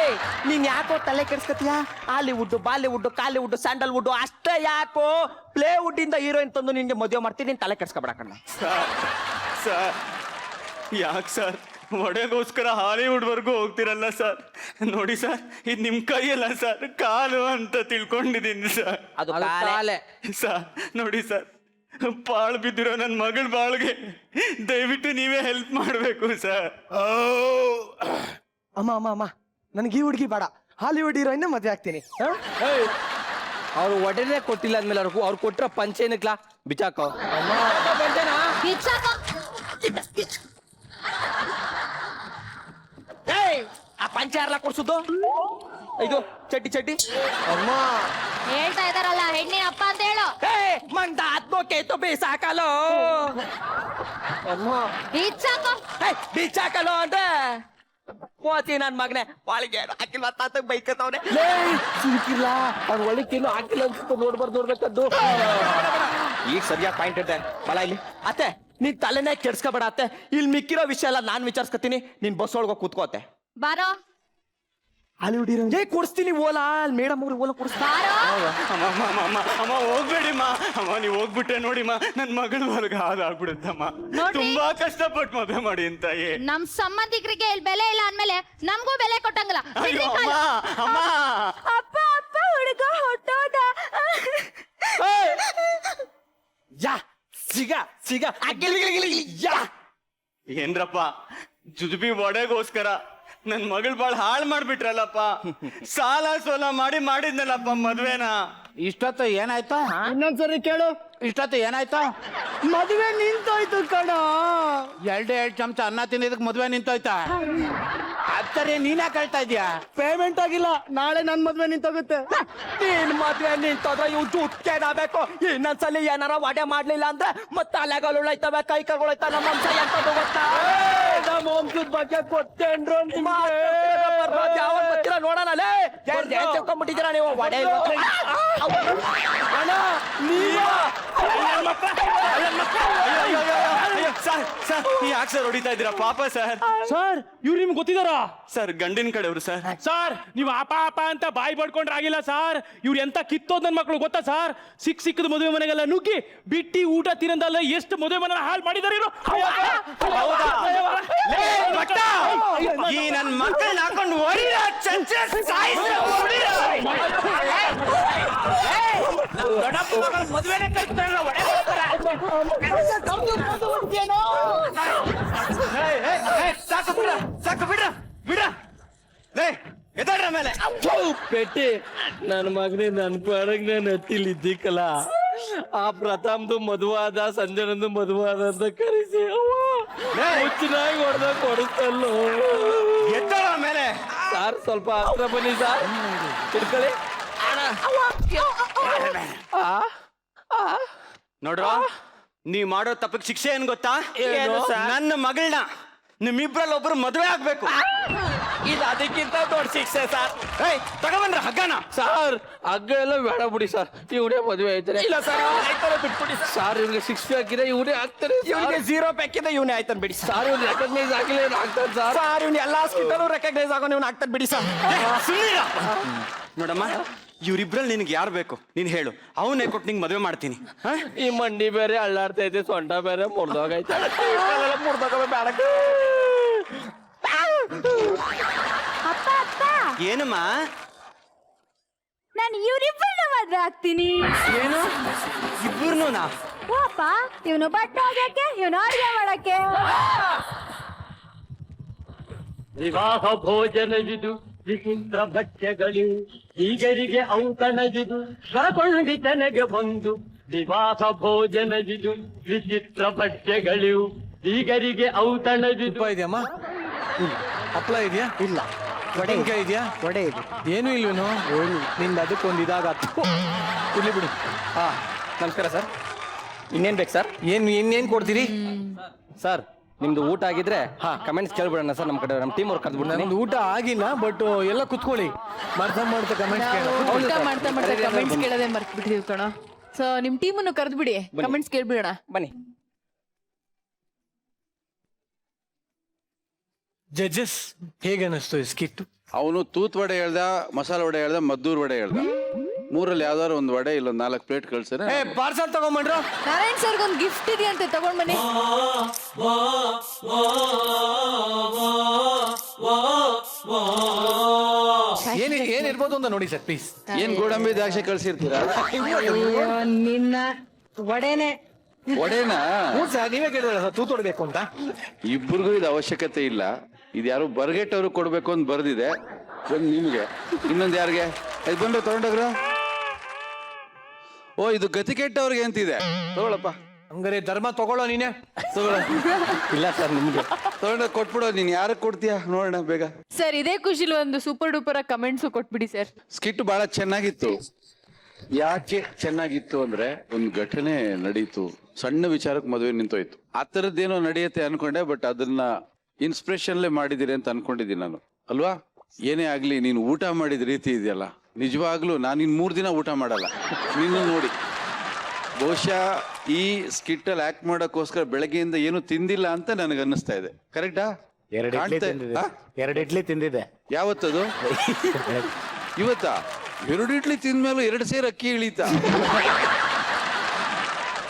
ನೀನ್ ಯಾಕೋ ತಲೆ ಕೆಡ್ಸ್ಕತಿಯಾ? ಹಾಲಿವುಡ್, ಬಾಲಿವುಡ್, ಕಾಲಿವುಡ್, ಸ್ಯಾಂಡಲ್ವುಡ್ ಅಷ್ಟೇ ಯಾಕೋ? ಪ್ಲೇವುಡ್ ಇಂದ ಹೀರೋಯಿನ್ ತಂದು ನಿನ್ಗೆ ಮದುವೆ ಮಾಡ್ತೀನಿ, ನೀನ್ ತಲೆ ಕೆಡ್ಸ್ಕೊಬೇಡ ಕಣ್ಣ. ಸರ್ ಯಾಕೆ ಸರ್ ಒಡೆಗೋಸ್ಕರ ಹಾಲಿವುಡ್ ವರ್ಗೂ ಹೋಗ್ತಿರಲ್ಲ ಸರ್? ನೋಡಿ ಸರ್, ಇದು ನಿಮ್ ಕೈಯಲ್ಲ ಸರ್, ಕಾಲು ಅಂತ ತಿಳ್ಕೊಂಡಿದ್ದೀನಿ ಸರ್. ಅದು ಕಾಲೇ ಸರ್. ನೋಡಿ ಸರ್, ಬಾಳ್ ಬಿದ್ದಿರೋ ನನ್ನ ಮಗಳ ಬಾಳ್ಗೆ ದಯವಿಟ್ಟು ನೀವೇ ಹೆಲ್ಪ್ ಮಾಡ್ಬೇಕು ಸರ್. ಅಮ್ಮ ಅಮ್ಮ ಅಮ್ಮ, ನನ್ಗೆ ಈ ಹುಡುಗಿ ಬೇಡ, ಹಾಲಿವುಡ್ ಹೀರೋಯಿನ್ ಮದುವೆ ಆಗ್ತೀನಿ. ಅವ್ರು ಒಡೆನೇ ಕೊಟ್ಟಿಲ್ಲ ಅಂದ್ಮೇಲೆ ಅವ್ರು ಕೊಟ್ರ ಪಂಚೇನಕ್ಲಾ ಬಿಚಾಕೋ. ಬಿಚ್ಚಾಕೋ. ಆ ಪಂಚ ಯಾರಲ್ಲ ಕೊಡ್ಸುದು? ಇದು ಚಡ್ಡಿ ಅಮ್ಮ ಹೇಳ್ತಾ ಇದಾರಲ್ಲ ಹೆಣ್ಣಿನ ಅಪ್ಪ ಅಂತ ಹೇಳು. ಮಂದ ಆತ್ಮಕ್ಕೆ ಬೇಸಾಕಲೋ. ಅಮ್ಮ ಬಿಚ್ಚಾಕೋ. ಬಿಚ್ಚಾಕಲೋ ಅಂದ್ರೆ ಹೋತಿ ನನ್ ಮಗನೆ ಒಳಗೆ ಹಾಕಿಲ್ವ ತಾತ ಬೈಕತ್ತವ್ನೆ. ಸಿಕ್ಕಿಲ್ಲ ಅವ್ರ ಒಳಕ್ಕೇನು ಹಾಕಿಲ್ಲ ಅನ್ಸುತ್ತೆ, ನೋಡ್ಬೇಕದ್ದು. ಈಗ ಸರಿಯಾಗಿ ಪಾಯಿಂಟ್ ಇಟ್ಟೆ ಬಲ ಇಲ್ಲಿ. ಅತ್ತೆ ನೀನ್ ತಲೆನೇ ಕೆಡ್ಸ್ಕೊಬೇಡ ಅತ್ತೆ, ಇಲ್ಲಿ ಮಿಕ್ಕಿರೋ ವಿಷಯ ಎಲ್ಲ ನಾನ್ ವಿಚಾರಿಸ್ಕೊತೀನಿ. ನೀನ್ ಬಸ್ ಒಳಗ ಕೂತ್ಕೋತೆ. ಬಾರೋ. ಹಾಲಿವುಡ್ ಹೀರೋ ಕೊಡಿಸ್ತೀನಿ. ಓಲಾ ಮೇಡಮ್ ಅವ್ರಿಗೆ ಓಲಾ ಕೊಡಿಸ್ತೀನಿ. ಅಮ್ಮ ಹೋಗ್ಬೇಡಿ ಅಮ್ಮ, ನೀವು ಹೋಗ್ಬಿಟ್ಟೆ ನೋಡಿಮ್ಮ, ನನ್ ಮಗಳ ಹೊರಗೆ ಹಾಗಾಗ್ಬಿಡುತ್ತಮ್ಮ. ತುಂಬಾ ಕಷ್ಟಪಟ್ಟು ಮದುವೆ ಮಾಡಿ ಅಂತ. ನಮ್ ಸಂಬಂಧಿಕರಿಗೆ ಇಲ್ಲಿ ಬೆಲೆ ಇಲ್ಲ ಅಂದ್ಮೇಲೆ ನಮ್ಗೂ ಬೆಲೆ ಕೊಟ್ಟಂಗಲ್ಲ. ಅಮ್ಮ ಅಪ್ಪ ಅಪ್ಪ ಹುಡುಗ ಹೊಟ್ಟೋದ. ಯಾ ಸಿಗ ಯಾ ಏನ್ರಪ್ಪ ಜುಜುಬಿ ಒಡೆಗೋಸ್ಕರ ನನ್ ಮಗಳು ಬಾಳ್ ಹಾಳು ಮಾಡ್ಬಿಟ್ರಲ್ಲಪ್ಪ. ಸಾಲ ಸೋಲ ಮಾಡಿದ್ನಲ್ಲಪ್ಪ ಮದ್ವೆನ. ಇಷ್ಟೊತ್ತು ಏನಾಯ್ತು? ಇನ್ನೊಂದ್ಸರಿ ಕೇಳು. ಇಷ್ಟೊತ್ತು ಏನಾಯ್ತು? ಮದುವೆ ನಿಂತೋಯ್ತು ಕಣ. 2 ಚಮಚ ಅನ್ನ ತಿಂದಿದ್ದಕ್ಕೆ ಮದ್ವೆ ನಿಂತೋಯ್ತಾ? ಅತ್ತರೆ ನೀನೇ ಕಳ್ತಾ ಇದೀಯಾ? ಪೇಮೆಂಟ್ ಆಗಿಲ್ಲ, ನಾಳೆ ನನ್ ಮದ್ವೆ ನಿಂತೋಗುತ್ತೆ. ನೀನ್ ಮದ್ವೆ ನಿಂತೋದ್ರೆ ಇವ್ ದುಡ್ಡೇನಾಗಬೇಕು. ಇನ್ನೊಂದ್ಸಲಿ ಏನಾರ ವಾಡೆ ಮಾಡ್ಲಿಲ್ಲ ಅಂದ್ರೆ ಮತ್ತೆ ಅಲೆಗಳು ಉಳೈತವೆ, ಕೈ ಕೈಗೊಳೈತ. ನಮ್ಮ ವಂಶ ಎಂತದ್ದು ಗೊತ್ತಾ? ನಮ್ಮ ವಂಶದ ಬಗ್ಗೆ ಗೊತ್ತೇನ್ರು ನಿಮ್ಗೆ? ಯಾವಾಗ ಬರ್ತೀರಾ ನೋಡೋಣ. ತಿಳ್ಕೊಂಡ್ಬಿಟ್ಟಿದ್ದೀರಾ ನೀವು ವಾಡೆ ಅಣ್ಣ ನೀವಾ? ಸರ್ ಯಾಕೆ ಸರ್ ಹೊಡಿತಾ ಇದ್ದೀರಾ? ಪಾಪ ಸರ್. ಸರ್ ಇವ್ರು ನಿಮ್ಗೆ ಗೊತ್ತಿದಾರಾ? ಸರ್ ಗಂಡಿನ ಕಡೆಯವರು ಸರ್. ಸರ್ ನೀವು ಅಪ ಅಪ ಅಂತ ಬಾಯಿ ಬಡ್ಕೊಂಡ್ರೆ ಆಗಿಲ್ಲ ಸರ್. ಇವ್ರು ಎಂತ ಕಿತ್ತೋದ್ ನನ್ ಮಕ್ಳು ಗೊತ್ತಾ ಸರ್? ಸಿಕ್ಕದ ಮದುವೆ ಮನೆಗೆಲ್ಲ ನುಗ್ಗಿ ಬಿಟ್ಟಿ ಊಟ ತಿನ್ನದಲ್ಲ ಎಷ್ಟು ಮದುವೆ ಮನೆ ಹಾಳು ಮಾಡಿದಾರೆ ಇವ್ರು. ಈ ನನ್ ಮಕ್ಕಳನ್ನ ಹಾಕೊಂಡು ಹೊಡಿರ ಮದುವೆನೇ ಕಳ್ತಾರಲ್ಲ, ಸಾಕು ಬಿಡ, ಸಾಕು ಬಿಡ್ರ ಬಿಡ. ಎದ್ದಾಡ್ರ ಮೇಲೆ ಪೆಟ್ಟಿ ನನ್ನ ಮಗನೇ ನನ್ ಪಾಡಗ್ ನಾನು ಹತ್ತಿಲಿದ್ದಿಕ್ಕಲ್ಲ. ಆ ಪ್ರಥಮ್ದು ಮದುವಾದ, ಸಂಜನಂದು ಮದುವಾದ ಅಂತ ಕರೆಸಿ ಹುಚ್ಚಿನಾಗಿ ಹೊಡೆದ ಕೊಡಿಸ್ತಲ್ಲೋ. ಎದ್ದಾಳ ಮೇಲೆ. ಸಾರ್ ಸ್ವಲ್ಪ ಹತ್ರ ಬನ್ನಿ ಸಾರ್, ತಿಳ್ಕೊಳ್ಳಿ. ನೋಡ್ರ, ನೀವ್ ಮಾಡೋ ತಪ್ಪಿಗೆ ಶಿಕ್ಷೆ ಏನ್ ಗೊತ್ತಾ? ಏನು ಸರ್? ನನ್ನ ಮಗಳನ್ನ ನಿಮ್ಮಿಬ್ರಲ್ಲಿ ಒಬ್ರು ಮದುವೆ ಆಗ್ಬೇಕು. ಇದು ಅದಕ್ಕಿಂತ ದೊಡ್ಡ ಶಿಕ್ಷೆ ಸರ್. ಏಯ್ ತಗೊಂಡ್ರ ಹಗ್ಗನ. ಸರ್ ಹಗ್ಗ ಎಲ್ಲ ಬೇಡ ಬಿಡಿ ಸರ್, ಇವನೇ ಮದುವೆ ಆಯ್ತಾರೆ. ಇಲ್ಲ ಸರ್ ಬಿಟ್ಬಿಡಿ ಸರ್. ಇವ್ರಿಗೆ 6 ಹಾಕಿದ್ರೆ ಇವನೇ ಆಗ್ತಾರೆ. ಇವನಿಗೆ 0 ಪ್ಯಾಕಿಂದ ಇವನೇ ಆಯ್ತಾನೆ ಬಿಡಿ ಸರ್. ಇವ್ನು ರೆಕಗ್ನೈಸ್ ಆಗಿಲ್ಲ ಏನು ಆಗ್ತಾನೆ ಸರ್? ಸರ್ ಇವ್ನು ಎಲ್ಲಾ ಸ್ಕಿಟ್ಟಲ್ಲೂ ರೆಕಗ್ನೈಸ್ ಆಗೋ ನೀವು ಆಗ್ತಾನೆ ಬಿಡಿ ಸರ್. ನೋಡಮ್ಮ, ಇವ್ರಿಬ್ರಲ್ಲಿ ನಿನ್ಗೆ ಯಾರು ಬೇಕು ನೀನ್ ಹೇಳು, ಅವನೇ ಕೊಟ್ಟು ನಿಂಗೆ ಮದುವೆ ಮಾಡ್ತೀನಿ. ಈ ಮಂಡಿ ಬೇರೆ ಅಳ್ಳಾಡ್ತೈತೆ, ಸೊಂಟ ಬೇರೆ ಮುರ್ದೋಗೈತೆ. ಮುರ್ದೋಗ ಬೇಡ. ಅಪ್ಪ ಅಪ್ಪ, ಏನಮ್ಮ? ನಾನು ಇವ್ರಿಬ್ಬರನ್ನ ಮದ್ವೆ ಆಗ್ತೀನಿ. ಏನು ಇಬ್ಬರನ್ನೂ? ಓ ಅಪ್ಪ, ಇವನು ಬಟ್ಟೆ ಹೋಗಕ್ಕೆ, ಇವನು ಅಡುಗೆ ಮಾಡಕ್ಕೆ. ವಿವಾಹ ಭೋಜನವಿದು, ವಿಚಿತ್ರ ಭಕ್ಷ್ಯಗಳು, ಈಗರಿಗೆ ಔತಣವಿದು, ಸ್ವರಕೊಂಡಿತನೆಗೆ ಬಂದು. ವಿವಾಹ ಭೋಜನವಿದು, ವಿಚಿತ್ರ ಭಕ್ಷ್ಯಗಳು, ಈಗರಿಗೆ ಔತಣವಿದು. ತುಪ್ಪ ಇದೆಯಮ್ಮ? ಹಪ್ಪಳ ಇದೆಯಾ? ಇಲ್ಲ. ಬಟನ್ಕಾಯಿ ಇದೆಯಾ? ಒಡೆ ಇದು ಏನು ಇಲ್ವೇನು? ನಿಂದ ಅದಕ್ಕೊಂದು ಇದಾಗ ಇರ್ಲಿ ಬಿಡು. ಹಾ ನಮಸ್ಕಾರ ಸರ್. ಇನ್ನೇನ್ ಬೇಕು ಸರ್? ಏನ್ ಕೊಡ್ತೀರಿ ಸರ್ ನಿಮ್ದು ಊಟ ಆಗಿದ್ರೆ ಕಮೆಂಟ್ಸ್ ಕೇಳ್ಬಿಡೋಣ ಸರ್. ನಮ್ಮ ಕಡೆ ನಮ್ಮ ಟೀಮ್ ಅವ್ರು ಕರೆದ್ಬಿಟ್ಟು. ನಮ್ದು ಊಟ ಆಗಿಲ್ಲ, ಬಟ್ ಎಲ್ಲ ಕುತ್ಕೊಳ್ಳಿ. ಮಾಡ್ತಾ ಕಮೆಂಟ್ಸ್ ಊಟ ಮಾಡ್ತಾ ಕಮೆಂಟ್ಸ್ ಕೇಳೋದೇ ಮರ್ತ್ ಬಿಟ್ಟಿದೀವಿ ಕಣ. ಸೊ ನಿಮ್ ಟೀಮನ್ನು ಕರೆದ್ಬಿಡಿ, ಕಮೆಂಟ್ಸ್ ಕೇಳ್ಬಿಡೋಣ. ಬನ್ನಿ. ಜಡ್ಜಸ್ ಹೇಗೆ ಅನಿಸ್ತು ಈ ಸ್ಕಿಟ್? ಅವನು ತೂತ್ ವಡೆ ಹೇಳ್ದ, ಮಸಾಲೆ ವಡೆ ಹೇಳ್ದ, ಮದ್ದೂರ್ ವಡೆ ಹೇಳ್ದ. ಮೂರಲ್ಲಿ ಯಾವ್ದಾದ್ರು ಒಂದು ವಡೆ ಇಲ್ಲೊಂದು 4 ಪ್ಲೇಟ್ ಕಳ್ಸಿದ್ರೆ ಪಾರ್ಸಲ್ ತಗೊಂಡ್ಬಂಡ್ರು. ನಾರಾಯಣ್ ಸರ್ಗೆ ಒಂದು ಗಿಫ್ಟ್ ಇದೆಯಂತೆ, ತಗೊಂಡ್ ಬನ್ನಿ. ಏನಿರ್ಬೋದು ಅಂತ ನೋಡಿ ಸರ್ ಪ್ಲೀಸ್. ಏನ್ ಗೋಡಂಬಿ ದ್ರಾಕ್ಷಿ ಕಳ್ಸಿರ್ತೀರಾ? ನಿನ್ನ ವಡೆನೆ. ವಡೆನಾ? ಸರ್ ನೀವೇ ಕೇಳಿದ್ರೆ ಸರ್ ತೂತ್ ಹೊಡ್ಬೇಕು ಅಂತ. ಇಬ್ಬರಿಗೂ ಇದು ಅವಶ್ಯಕತೆ ಇಲ್ಲ. ಇದು ಯಾರು ಬರ್ಗೆಟ್ಟವ್ರು ಕೊಡ್ಬೇಕು ಅಂತ ಬರ್ದಿದೆ. ಒಂದು ನಿಮ್ಗೆ, ಇನ್ನೊಂದು ಯಾರಿಗೆ? ಇದು ಬಂದು ತಗೊಂಡೋಗ್ರ. ಓ ಇದು ಗತಿ ಕೆಟ್ಟವ್ರಿಗೆ ಅಂತಿದೆ. ತಗೊಳಪ್ಪ. ಹಂಗಾರೆ ಧರ್ಮ ತಗೊಳ್ಳೋ ನೀನೆ. ತಗೊಳ. ಇಲ್ಲ ಸರ್ ನಿಮ್ಗೆ ತಗೊಂಡೋಗಿ ಕೊಟ್ಬಿಡೋ. ನೀನ್ ಯಾರಿಗೆ ಕೊಡ್ತೀಯಾ ನೋಡೋಣ ಬೇಗ. ಸರ್ ಇದೇ ಖುಷಿಲಿ ಒಂದು ಸೂಪರ್ ಡೂಪರ್ ಕಮೆಂಟ್ಸ್ ಕೊಟ್ಬಿಡಿ ಸರ್. ಸ್ಕಿಟ್ ಬಹಳ ಚೆನ್ನಾಗಿತ್ತು. ಯಾಕೆ ಚೆನ್ನಾಗಿತ್ತು ಅಂದ್ರೆ ಒಂದು ಘಟನೆ ನಡೀತು, ಸಣ್ಣ ವಿಚಾರಕ್ಕೆ ಮದುವೆ ನಿಂತೋಯ್ತು. ಆ ಥರದ್ದೇನೋ ನಡೆಯುತ್ತೆ ಅನ್ಕೊಂಡೆ, ಬಟ್ ಅದನ್ನ ಇನ್ಸ್ಪಿರೇಷನ್ಲೇ ಮಾಡಿದಿರಿ ಅಂತ ಅನ್ಕೊಂಡಿದ್ದೀನಿ ನಾನು, ಅಲ್ವಾ? ಏನೇ ಆಗ್ಲಿ, ನೀನು ಊಟ ಮಾಡಿದ ರೀತಿ ಇದೆಯಲ್ಲ, ನಿಜವಾಗ್ಲೂ ನಾನು ಇನ್ 3 ದಿನ ಊಟ ಮಾಡಲ್ಲ ನಿನ್ನ ನೋಡಿ. ಬಹುಶಃ ಈ ಸ್ಕಿಟ್ ಅಲ್ಲಿ ಆಕ್ಟ್ ಮಾಡೋಕ್ಕೋಸ್ಕರ ಬೆಳಗ್ಗೆಯಿಂದ ಏನು ತಿಂದಿಲ್ಲ ಅಂತ ನನಗೆ ಅನ್ನಿಸ್ತಾ ಇದೆ. ಕರೆಕ್ಟಾ? 2 ಇಡ್ಲಿ ತಿಂದಿದೆ. ಯಾವತ್ತದು? ಇವತ್ತಾ? 2 ಇಡ್ಲಿ ತಿಂದ್ಮೇಲೆ 2 ಸೇರು ಅಕ್ಕಿ ಇಳೀತಾ?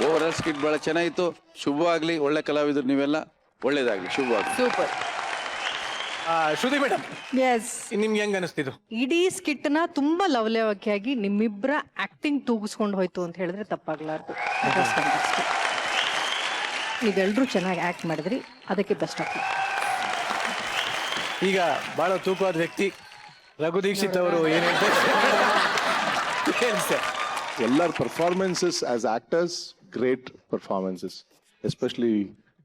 ಓವರ್ ಆಲ್ ಸ್ಕಿಟ್ ಬಹಳ ಚೆನ್ನಾಗಿತ್ತು. ಶುಭವಾಗ್ಲಿ, ಒಳ್ಳೆ ಕಲಾವಿದರು ನೀವೆಲ್ಲ, ಒಳ್ಳೇದಾಗ್ಲಿ, ಶುಭವಾಗ್ಲಿ. ಸೂಪರ್. ಶ್ರುತಿ ಮೇಡಮ್, ಎಸ್, ನಿಮ್ಗೆ ಹೆಂಗ್ ಅನಿಸ್ತಿದ್ದು? ಇಡೀ ಸ್ಕಿಟ್ ನ ತುಂಬಾ ಲವಲೇಯವಾಗಿ ನಿಮ್ಮಿಬ್ಬರ ಆಕ್ಟಿಂಗ್ ತೂಗಿಸ್ಕೊಂಡು ಹೋಯ್ತು ಅಂತ ಹೇಳಿದ್ರೆ ತಪ್ಪಾಗ್ಲಾರ್ದು. ನೀವೆಲ್ಲರೂ ಚೆನ್ನಾಗಿ ಆಕ್ಟ್ ಮಾಡಿದ್ರಿ, ಅದಕ್ಕೆ ಬೆಸ್ಟ್ ಆಫ್. ಈಗ ಬಹಳ ತೂಕವಾದ ವ್ಯಕ್ತಿ ರಘು ದೀಕ್ಷಿತ್ ಅವರು ಏನ್ ಹೇಳ್ತಾರೆ? ಎಲ್ಲರ performances as actors, great performances, especially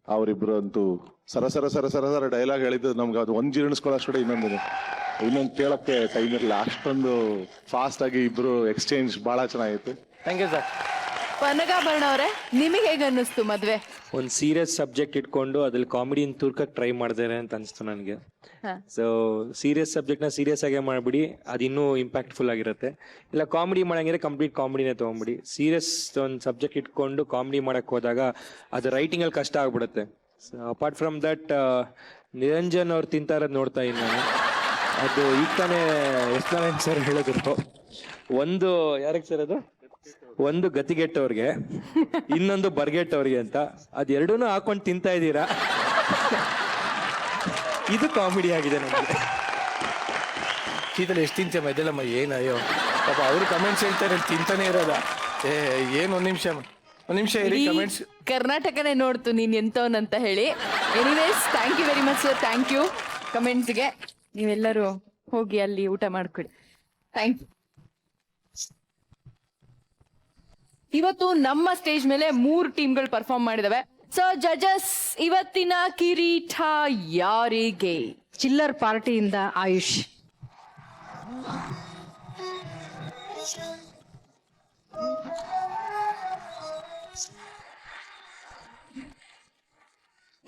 ಅವರಿಬ್ರು ಅಂತೂ ಸರ ಡೈಲಾಗ್ ಹೇಳಿದ್ದು ನಮ್ಗೆ ಅದು ಒಂದ್ ಜೀರ್ಣಿಸ್ಕೊಳ್ಳೋಷ್ಟೇ ಇನ್ನೊಂದು ಕೇಳಕ್ಕೆ ಟೈಮ್ ಇರಲಿಲ್ಲ. ಅಷ್ಟೊಂದು ಫಾಸ್ಟ್ ಆಗಿ ಇಬ್ರು ಎಕ್ಸ್ಚೇಂಜ್ ಬಹಳ ಚೆನ್ನಾಗಿತ್ತು. Thank you sir. ಪನಗಾಭರಣ ಅವರೇ, ನಿಮಗೆ ಹೇಗೆ ಅನ್ನಿಸ್ತು ಮದ್ವೆ? ಒಂದು ಸೀರಿಯಸ್ ಸಬ್ಜೆಕ್ಟ್ ಇಟ್ಕೊಂಡು ಅದ್ರಲ್ಲಿ ಕಾಮಿಡಿನ ತೂರ್ಕಕ್ಕೆ ಟ್ರೈ ಮಾಡ್ತಾರೆ ಅಂತ ಅನಿಸ್ತು ನನಗೆ. ಸೊ ಸೀರಿಯಸ್ ಸಬ್ಜೆಕ್ಟ್ನ ಸೀರಿಯಸ್ ಆಗೇ ಮಾಡಿಬಿಡಿ, ಅದು ಇನ್ನೂ ಇಂಪ್ಯಾಕ್ಟ್ಫುಲ್ ಆಗಿರುತ್ತೆ. ಇಲ್ಲ ಕಾಮಿಡಿ ಮಾಡಂಗಿದ್ರೆ ಕಂಪ್ಲೀಟ್ ಕಾಮಿಡಿನೇ ತೊಗೊಂಬಿಡಿ. ಸೀರಿಯಸ್ ಒಂದು ಸಬ್ಜೆಕ್ಟ್ ಇಟ್ಕೊಂಡು ಕಾಮಿಡಿ ಮಾಡೋಕ್ಕೆ ಹೋದಾಗ ಅದು ರೈಟಿಂಗಲ್ಲಿ ಕಷ್ಟ ಆಗ್ಬಿಡುತ್ತೆ. So apart from that Niranjan ಅವ್ರು ತಿಂತಾ ಇರೋದು ನೋಡ್ತಾ ಇದ್ದೀನಿ ನಾನು. ಅದು ಈಗ ತಾನೇ ಎಸ್ನಾರಾಯಣ್ ಸರ್ ಹೇಳಿದ್ರು, ಒಂದು ಯಾರಿಗೆ ಸರ್ ಅದು, ಒಂದು ಗತಿಗೆಟ್ಟವ್ರಿಗೆ ಇನ್ನೊಂದು ಬರ್ಗೆಟ್ಟವ್ರಿಗೆ ಅಂತ, ಅದೆರಡೂ ಹಾಕೊಂಡು ತಿಂತಾ ಇದ್ದೀರಾ. ಇದು ಕಾಮಿಡಿ ಆಗಿದೆ ನಮಗೆ. ಶೀತಲ್ ಎಷ್ಟು ತಿಂತಮ್ಮ ಇದೆಲ್ಲಮ್ಮ, ಏನಯ್ಯೋ ಪಾಪ ಅವರು ಕಮೆಂಟ್ಸ್ ಹೇಳ್ತಾರೆ ತಿಂತಾನೆ ಇರೋದ. ಏನು ಒಂದ್ ನಿಮಿಷ ಇರಿ ಕಮೆಂಟ್ಸ್. ಕರ್ನಾಟಕನೇ ನೋಡ್ತು ನೀನ್ ಎಂತವನಂತ ಹೇಳಿ. Anyways thank you very much sir, thank you ಕಮೆಂಟ್ಸ್ಗೆ. ನೀವೆಲ್ಲರೂ ಹೋಗಿ ಅಲ್ಲಿ ಊಟ ಮಾಡ್ಕೊಳ್ಳಿ. Thank you. ಇವತ್ತು ನಮ್ಮ ಸ್ಟೇಜ್ ಮೇಲೆ 3 ಟೀಮ್ಗಳು ಪರ್ಫಾರ್ಮ್ ಮಾಡಿದಾವೆ. ಸೊ ಜಜಸ್, ಇವತ್ತಿನ ಕಿರೀಟ ಯಾರಿಗೆ? ಚಿಲ್ಲರ್ ಪಾರ್ಟಿಯಿಂದ ಆಯುಷ್.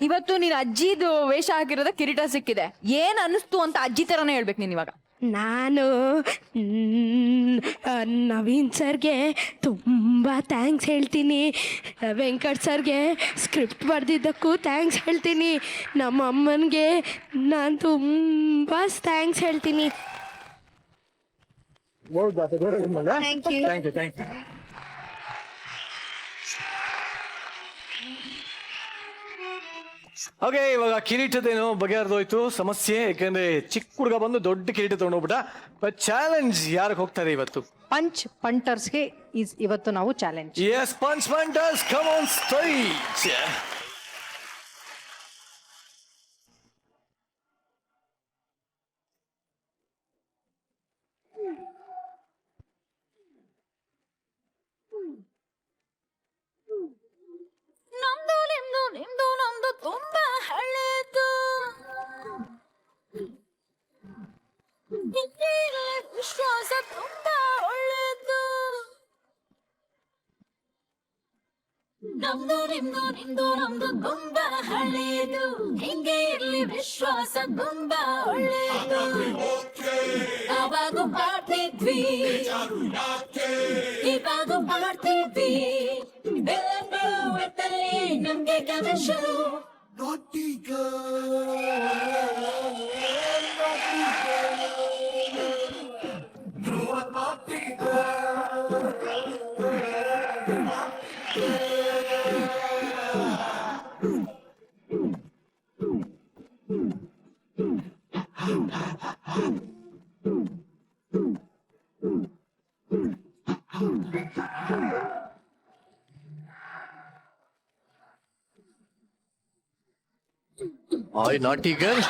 ಇವತ್ತು ನೀನ್ ಅಜ್ಜಿದು ವೇಷ ಹಾಕಿರೋದ ಕಿರೀಟ ಸಿಕ್ಕಿದೆ. ಏನ್ ಅನಿಸ್ತು ಅಂತ ಅಜ್ಜಿ ತರನೇ ಹೇಳ್ಬೇಕು ನೀನ್ ಇವಾಗ. ನಾನು ನವೀನ್ ಸರ್ಗೆ ತುಂಬ ಥ್ಯಾಂಕ್ಸ್ ಹೇಳ್ತೀನಿ. ವೆಂಕಟ್ ಸರ್ಗೆ ಸ್ಕ್ರಿಪ್ಟ್ ಬರೆದಿದ್ದಕ್ಕೂ ಥ್ಯಾಂಕ್ಸ್ ಹೇಳ್ತೀನಿ. ನಮ್ಮ ಅಮ್ಮನಿಗೆ ನಾನು ತುಂಬ ಥ್ಯಾಂಕ್ಸ್ ಹೇಳ್ತೀನಿ. Thank you. ಓಕೆ, ಇವಾಗ ಕಿರೀಟದೇನೋ ಬಗೆಹರಿದೋಯ್ತು ಸಮಸ್ಯೆ. ಯಾಕಂದ್ರೆ ಚಿಕ್ಕ ಹುಡುಗ ಬಂದು ದೊಡ್ಡ ಕಿರೀಟ ತಗೊಂಡೋಗ್ಬಿಟ್ಟ. ಬಟ್ ಚಾಲೆಂಜ್ ಯಾರಿಗೆ ಹೋಗ್ತಾರೆ ಇವತ್ತು? ಪಂಚ್ ಪಂಟರ್ಸ್ಗೆ ಇವತ್ತು ನಾವು challenge. Yes, punch punters come on stage. ನಮ್ದು ತುಂಬಾ ಹಳೆದು ವಿಶ್ವಾಸ ತುಂಬಾ ಒಳ್ಳೆದು. ನಮ್ದು ತುಂಬಾ ಹಳೆದು, ಹಿಂಗೆ ಇರ್ಲಿ ವಿಶ್ವಾಸ ತುಂಬಾ ಒಳ್ಳೆದು. ಅವಾಗ ಮಾಡ್ತಿದ್ವಿ, ಇವಾಗ ಮಾಡ್ತಿದ್ವಿ. ಬೆಳವತ್ತಲ್ಲಿ ನಮ್ಗೆ ಕನಸು. ಆಯ್ ನಾಟಿ ಗರ್ಲ್.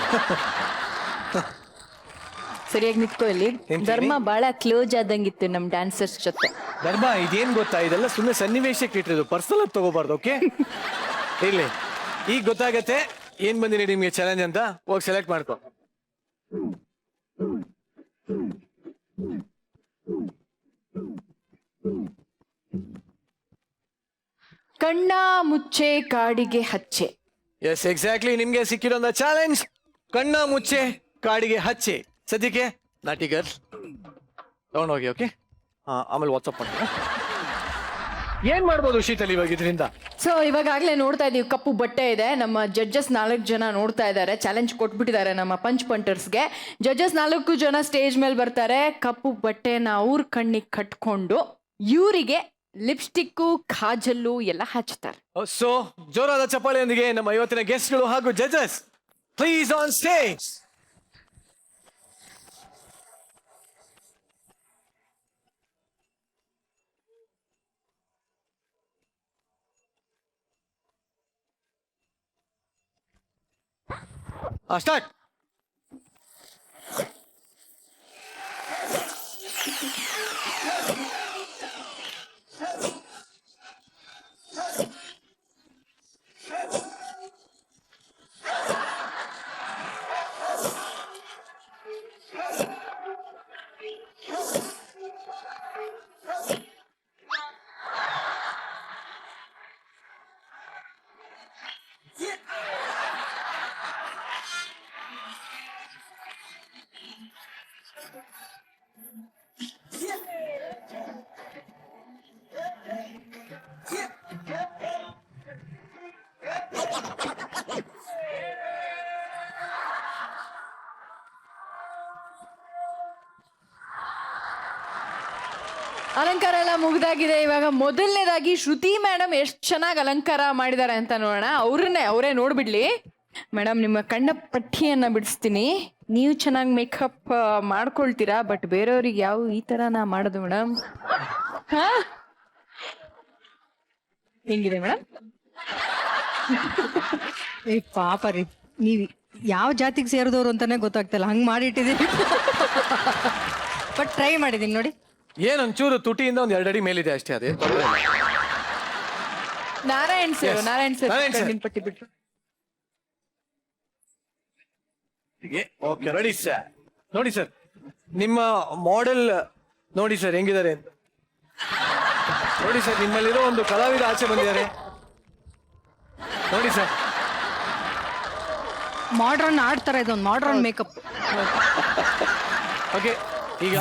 ಸರಿಯಾಗಿ ನಿಂತ್ಕೊ ಇಲ್ಲಿ. ಧರ್ಮ ಬಹಳ ಕ್ಲೋಸ್ ಆದಂಗಿತ್ತು ನಮ್ ಡ್ಯಾನ್ಸರ್ಸ್ ಜೊತೆ. ಧರ್ಮ, ಇದೇನ್ ಗೊತ್ತಾ, ಇದೆಲ್ಲ ಸುಮ್ಮನೆ ಸನ್ನಿವೇಶಕ್ಕೆ ಇಟ್ಟಿರೋದು, ಪರ್ಸನಲ್ ತಗೋಬಾರ್ದು. ಓಕೆ, ಇರ್ಲಿ. ಈಗ ಗೊತ್ತಾಗತ್ತೆ ಏನ್ ಬಂದಿರಿ ನಿಮ್ಗೆ ಚಾಲೆಂಜ್ ಅಂತ. ಹೋಗಿ ಸೆಲೆಕ್ಟ್ ಮಾಡ್ಕೊ. ಕಣ್ಣ ಮುಚ್ಚೆ ಕಾಡಿಗೆ ಹಚ್ಚೆ. Yes, exactly. ನಿಮ್ಗೆ ಸಿಕ್ಕಿರೋ ಚಾಲೆಂಜ್ ಕಣ್ಣ ಮುಚ್ಚೆ ಕಾಡಿಗೆ ಹಚ್ಚೆ. ಸದ್ಯಕ್ಕೆ ನಾಟಿ ಗರ್ಲ್ ತಗೊಂಡೋಗಿ. ಓಕೆ, ಆಮೇಲೆ ವಾಟ್ಸಪ್ ಮಾಡ್ತೀನಿ. ಏನ್ ಮಾಡ್ಬೋದು ಶೀತಲ್ ಇವಾಗ ಇದರಿಂದ? ಸೊ ಇವಾಗಲೇ ನೋಡ್ತಾ ಇದೀವಿ, ಕಪ್ಪು ಬಟ್ಟೆ ಇದೆ. ನಮ್ಮ ಜಡ್ಜಸ್ 4 ಜನ ನೋಡ್ತಾ ಇದ್ದಾರೆ. ಚಾಲೆಂಜ್ ಕೊಟ್ಬಿಟ್ಟಿದ್ದಾರೆ ನಮ್ಮ ಪಂಚ್ ಪಂಟರ್ಸ್ಗೆ. ಜಡ್ಜಸ್ 4 ಜನ ಸ್ಟೇಜ್ ಮೇಲೆ ಬರ್ತಾರೆ. ಕಪ್ಪು ಬಟ್ಟೆನ ಅವ್ರ ಕಣ್ಣಿಗೆ ಕಟ್ಕೊಂಡು ಇವರಿಗೆ ಲಿಪ್ಸ್ಟಿಕ್ಕು, ಖಾಜಲ್ಲು ಎಲ್ಲ ಹಚ್ತಾರೆ. ಸೊ ಜೋರಾದ ಚಪ್ಪಾಳೆಯೊಂದಿಗೆ ನಮ್ಮ ಇವತ್ತಿನ ಗೆಸ್ಟ್ಗಳು ಹಾಗೂ judges please on stage. Start. ಅಲಂಕಾರ ಎಲ್ಲ ಮುಗ್ದಾಗಿದೆ. ಇವಾಗ ಮೊದಲನೇದಾಗಿ ಶ್ರುತಿ ಮೇಡಮ್ ಎಷ್ಟು ಚೆನ್ನಾಗಿ ಅಲಂಕಾರ ಮಾಡಿದ್ದಾರೆ ಅಂತ ನೋಡೋಣ. ಅವರೇ ನೋಡ್ಬಿಡ್ಲಿ. ಮೇಡಮ್, ನಿಮ್ಮ ಕಣ್ಣ ಪಟ್ಟಿಯನ್ನ ಬಿಡಿಸ್ತೀನಿ. ನೀವು ಚೆನ್ನಾಗಿ ಮೇಕಪ್ ಮಾಡ್ಕೊಳ್ತೀರಾ, ಬಟ್ ಬೇರೆಯವ್ರಿಗೆ ಯಾವ ಈ ತರನ ಮಾಡೋದು ಮೇಡಮ್? ಹಾ, ಹೆಂಗಿದೆ ಮೇಡಮ್? ಏ ಪಾಪ ರೀ, ನೀವು ಯಾವ ಜಾತಿಗೆ ಸೇರಿದವರು ಅಂತಾನೆ ಗೊತ್ತಾಗ್ತಿಲ್ಲ, ಹಂಗೆ ಮಾಡಿಟ್ಟಿದ್ದೀವಿ. ಬಟ್ ಟ್ರೈ ಮಾಡಿದ್ದೀನಿ ನೋಡಿ. ಏನೊಂಚೂರು ತುಟಿಯಿಂದ ಒಂದ್ 2 ಅಡಿ ಮೇಲಿದೆ ಅಷ್ಟೇ. ಅದೇ ತೊಂದ್ರೆ ಇಲ್ಲ. Narayan sir, Yes. Narayan sir Narayan sir. ಕಣ್ಣಿನ ಪಟ್ಟಿ ಬಿಟ್ರು. Okay, ready sir. ನೋಡಿ ಸರ್, ನಿಮ್ಮ ಮಾಡೆಲ್ ನೋಡಿ ಸರ್ ಹೆಂಗಿದ್ದಾರೆ ಅಂತ. ನೋಡಿ ಸರ್, ನಿಮ್ಮಲ್ಲಿರೋ ಒಂದು ಕಲಾವಿದ ಆಚೆ ಬಂದಿದ್ದಾರೆ. ನೋಡಿ ಸರ್, ಮಾಡ್ರನ್ ಆಡ್ತಾರೆ, ಇದೊಂದು ಮಾಡ್ರನ್ ಮೇಕಪ್. ಓಕೆ. ಈಗ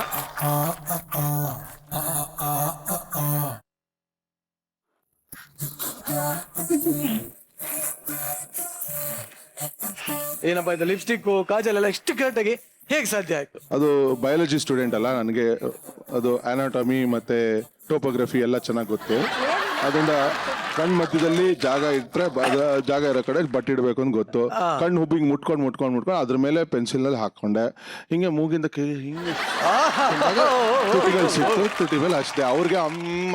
ಏನಪ್ಪ ಇದು ಲಿಪ್ಸ್ಟಿಕ್ ಕಾಜಲ್ ಎಲ್ಲ ಇಷ್ಟು ಕರೆಕ್ಟಾಗಿ ಹೇಗೆ ಸಾಧ್ಯ ಆಯ್ತು? ಅದು ಬಯಾಲಜಿ ಸ್ಟೂಡೆಂಟ್ ಅಲ್ಲ, ನನಗೆ ಅದು ಆನಾಟಮಿ ಮತ್ತೆ ಟೋಪೋಗ್ರಫಿ ಎಲ್ಲ ಚೆನ್ನಾಗಿ ಗೊತ್ತು. ಅದರಿಂದ ಕಣ್ ಮಧ್ಯದಲ್ಲಿ ಜಾಗ ಇಟ್ರೆ ಜಾಗ ಇರೋ ಕಡೆ ಬಟ್ ಇಡ್ಬೇಕು ಅಂತ ಗೊತ್ತು. ಕಣ್ಣು ಹುಬ್ಬಿಂಗ್ ಮುಟ್ಕೊಂಡು ಅದ್ರ ಮೇಲೆ ಪೆನ್ಸಿಲ್ ನಲ್ಲಿ ಹಾಕೊಂಡೆ. ಹಿಂಗೆ ಮೂಗಿಂದ ಹಿಂಗೆ ತುಟಿಗಳು ಸಿಕ್ತು, ತುಟಿ ಮೇಲೆ ಅಷ್ಟೇ. ಅವ್ರಿಗೆ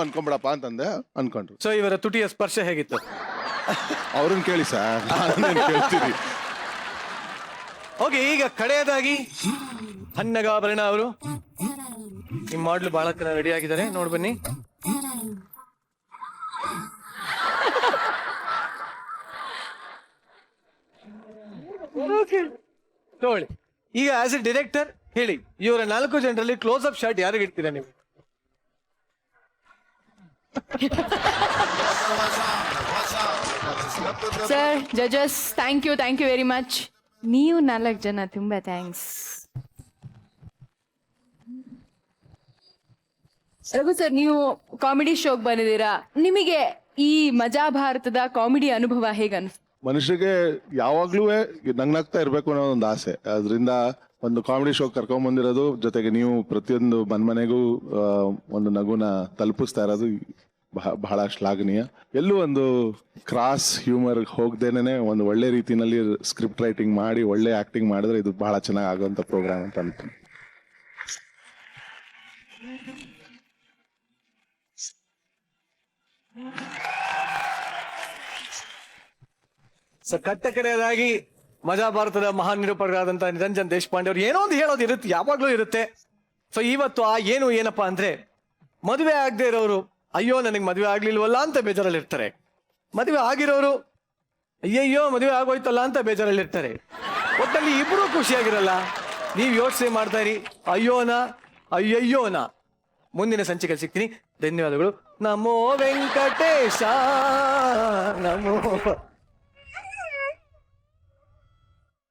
ಅನ್ಕೊಂಬಿಡಪ್ಪ ಅಂತಂದೆ, ಅನ್ಕೊಂಡ್ರು. ಸೊ ಇವರ ತುಟಿಯ ಸ್ಪರ್ಶ ಹೇಗಿತ್ತು? ಅವ್ರನ್ನ ಕೇಳಿ ಸರ್, ನಾನೇನ್ ಕೇಳ್ತೀನಿ. ಓಕೆ, ಈಗ ಕಡೆಯದಾಗಿ ಹನ್ನಗಾಭರಣ ಅವರು ನಿಮ್ಮ ಮಾಡ್ಲು ಬಹಳ ರೆಡಿ ಆಗಿದ್ದಾರೆ. ನೋಡ್ ಬನ್ನಿ. ತಗೊಳ್ಳಿ. ಈಗ ಆಸ್ ಎ ಡೈರೆಕ್ಟರ್ ಹೇಳಿ, ಇವರ 4 ಜನರಲ್ಲಿ ಕ್ಲೋಸ್ ಅಪ್ ಶಾಟ್ ಯಾರಿಗೆ ಇಡ್ತೀರಾ ನೀವು? ಸರ್, ಜಜಸ್, ಥ್ಯಾಂಕ್ ಯು ವೆರಿ ಮಚ್. ನೀವು 4 ಜನ ತುಂಬಾ ಥ್ಯಾಂಕ್ಸ್. ರಘು ಸರ್, ನೀವು ಕಾಮಿಡಿ ಶೋಗೆ ಬಂದಿದ್ದೀರಾ. ನಿಮಗೆ ಈ ಮಜಾ ಭಾರತದ ಕಾಮಿಡಿ ಅನುಭವ ಹೇಗನ್ನಿಸ್ತು? ಮನುಷ್ಯರಿಗೆ ಯಾವಾಗ್ಲೂ ನಗ್ನಾಗ್ತಾ ಇರ್ಬೇಕು ಅನ್ನೋ ಒಂದು ಆಸೆ. ಅದರಿಂದ ಒಂದು ಕಾಮಿಡಿ ಶೋ ಕರ್ಕೊಂಡ್ ಬಂದಿರೋದು, ಜೊತೆಗೆ ನೀವು ಪ್ರತಿಯೊಂದು ಮನೆಗೂ ಒಂದು ನಗುನ ತಲುಪಿಸ್ತಾ ಇರೋದು ಬಹಳ ಶ್ಲಾಘನೀಯ. ಎಲ್ಲೂ ಒಂದು ಕ್ರಾಸ್ ಹ್ಯೂಮರ್ ಹೋಗ್ದೇನೆ ಒಂದು ಒಳ್ಳೆ ರೀತಿನಲ್ಲಿ ಸ್ಕ್ರಿಪ್ಟ್ ರೈಟಿಂಗ್ ಮಾಡಿ ಒಳ್ಳೆ ಆಕ್ಟಿಂಗ್ ಮಾಡಿದ್ರೆ ಇದು ಬಹಳ ಚೆನ್ನಾಗಿ ಆಗುವಂತ ಪ್ರೋಗ್ರಾಮ್ ಅಂತ ಅನ್ತೀನಿ. ಸೊ ಕಟ್ಟಕಡೆಯದಾಗಿ ಮಜಾ ಭಾರತದ ಮಹಾನ್ ನಿರೂಪಕರಾದಂತ ನಿರಂಜನ್ ದೇಶಪಾಂಡೆ ಅವ್ರು ಏನೋ ಒಂದು ಹೇಳೋದು ಇರುತ್ತೆ, ಯಾವಾಗ್ಲೂ ಇರುತ್ತೆ. ಸೊ ಇವತ್ತು ಆ ಏನಪ್ಪಾ ಅಂದ್ರೆ, ಮದುವೆ ಆಗದೆ ಇರೋರು ಅಯ್ಯೋ ನನಗೆ ಮದುವೆ ಆಗ್ಲಿಲ್ವಲ್ಲ ಅಂತ ಬೇಜಾರಲ್ಲಿ ಇರ್ತಾರೆ. ಮದುವೆ ಆಗಿರೋರು ಅಯ್ಯಯ್ಯೋ ಮದುವೆ ಆಗೋಯ್ತಲ್ಲ ಅಂತ ಬೇಜಾರಲ್ಲಿ ಇರ್ತಾರೆ. ಒಟ್ಟಲ್ಲಿ ಇಬ್ರು ಖುಷಿಯಾಗಿರಲ್ಲ. ನೀವು ಯೋಚನೆ ಮಾಡ್ತಾ ಇರಿ, ಅಯ್ಯೋನ. ಮುಂದಿನ ಸಂಚಿಕೆ ಸಿಗ್ತೀನಿ. ಧನ್ಯವಾದಗಳು. ನಮೋ ವೆಂಕಟೇಶ, ನಮೋ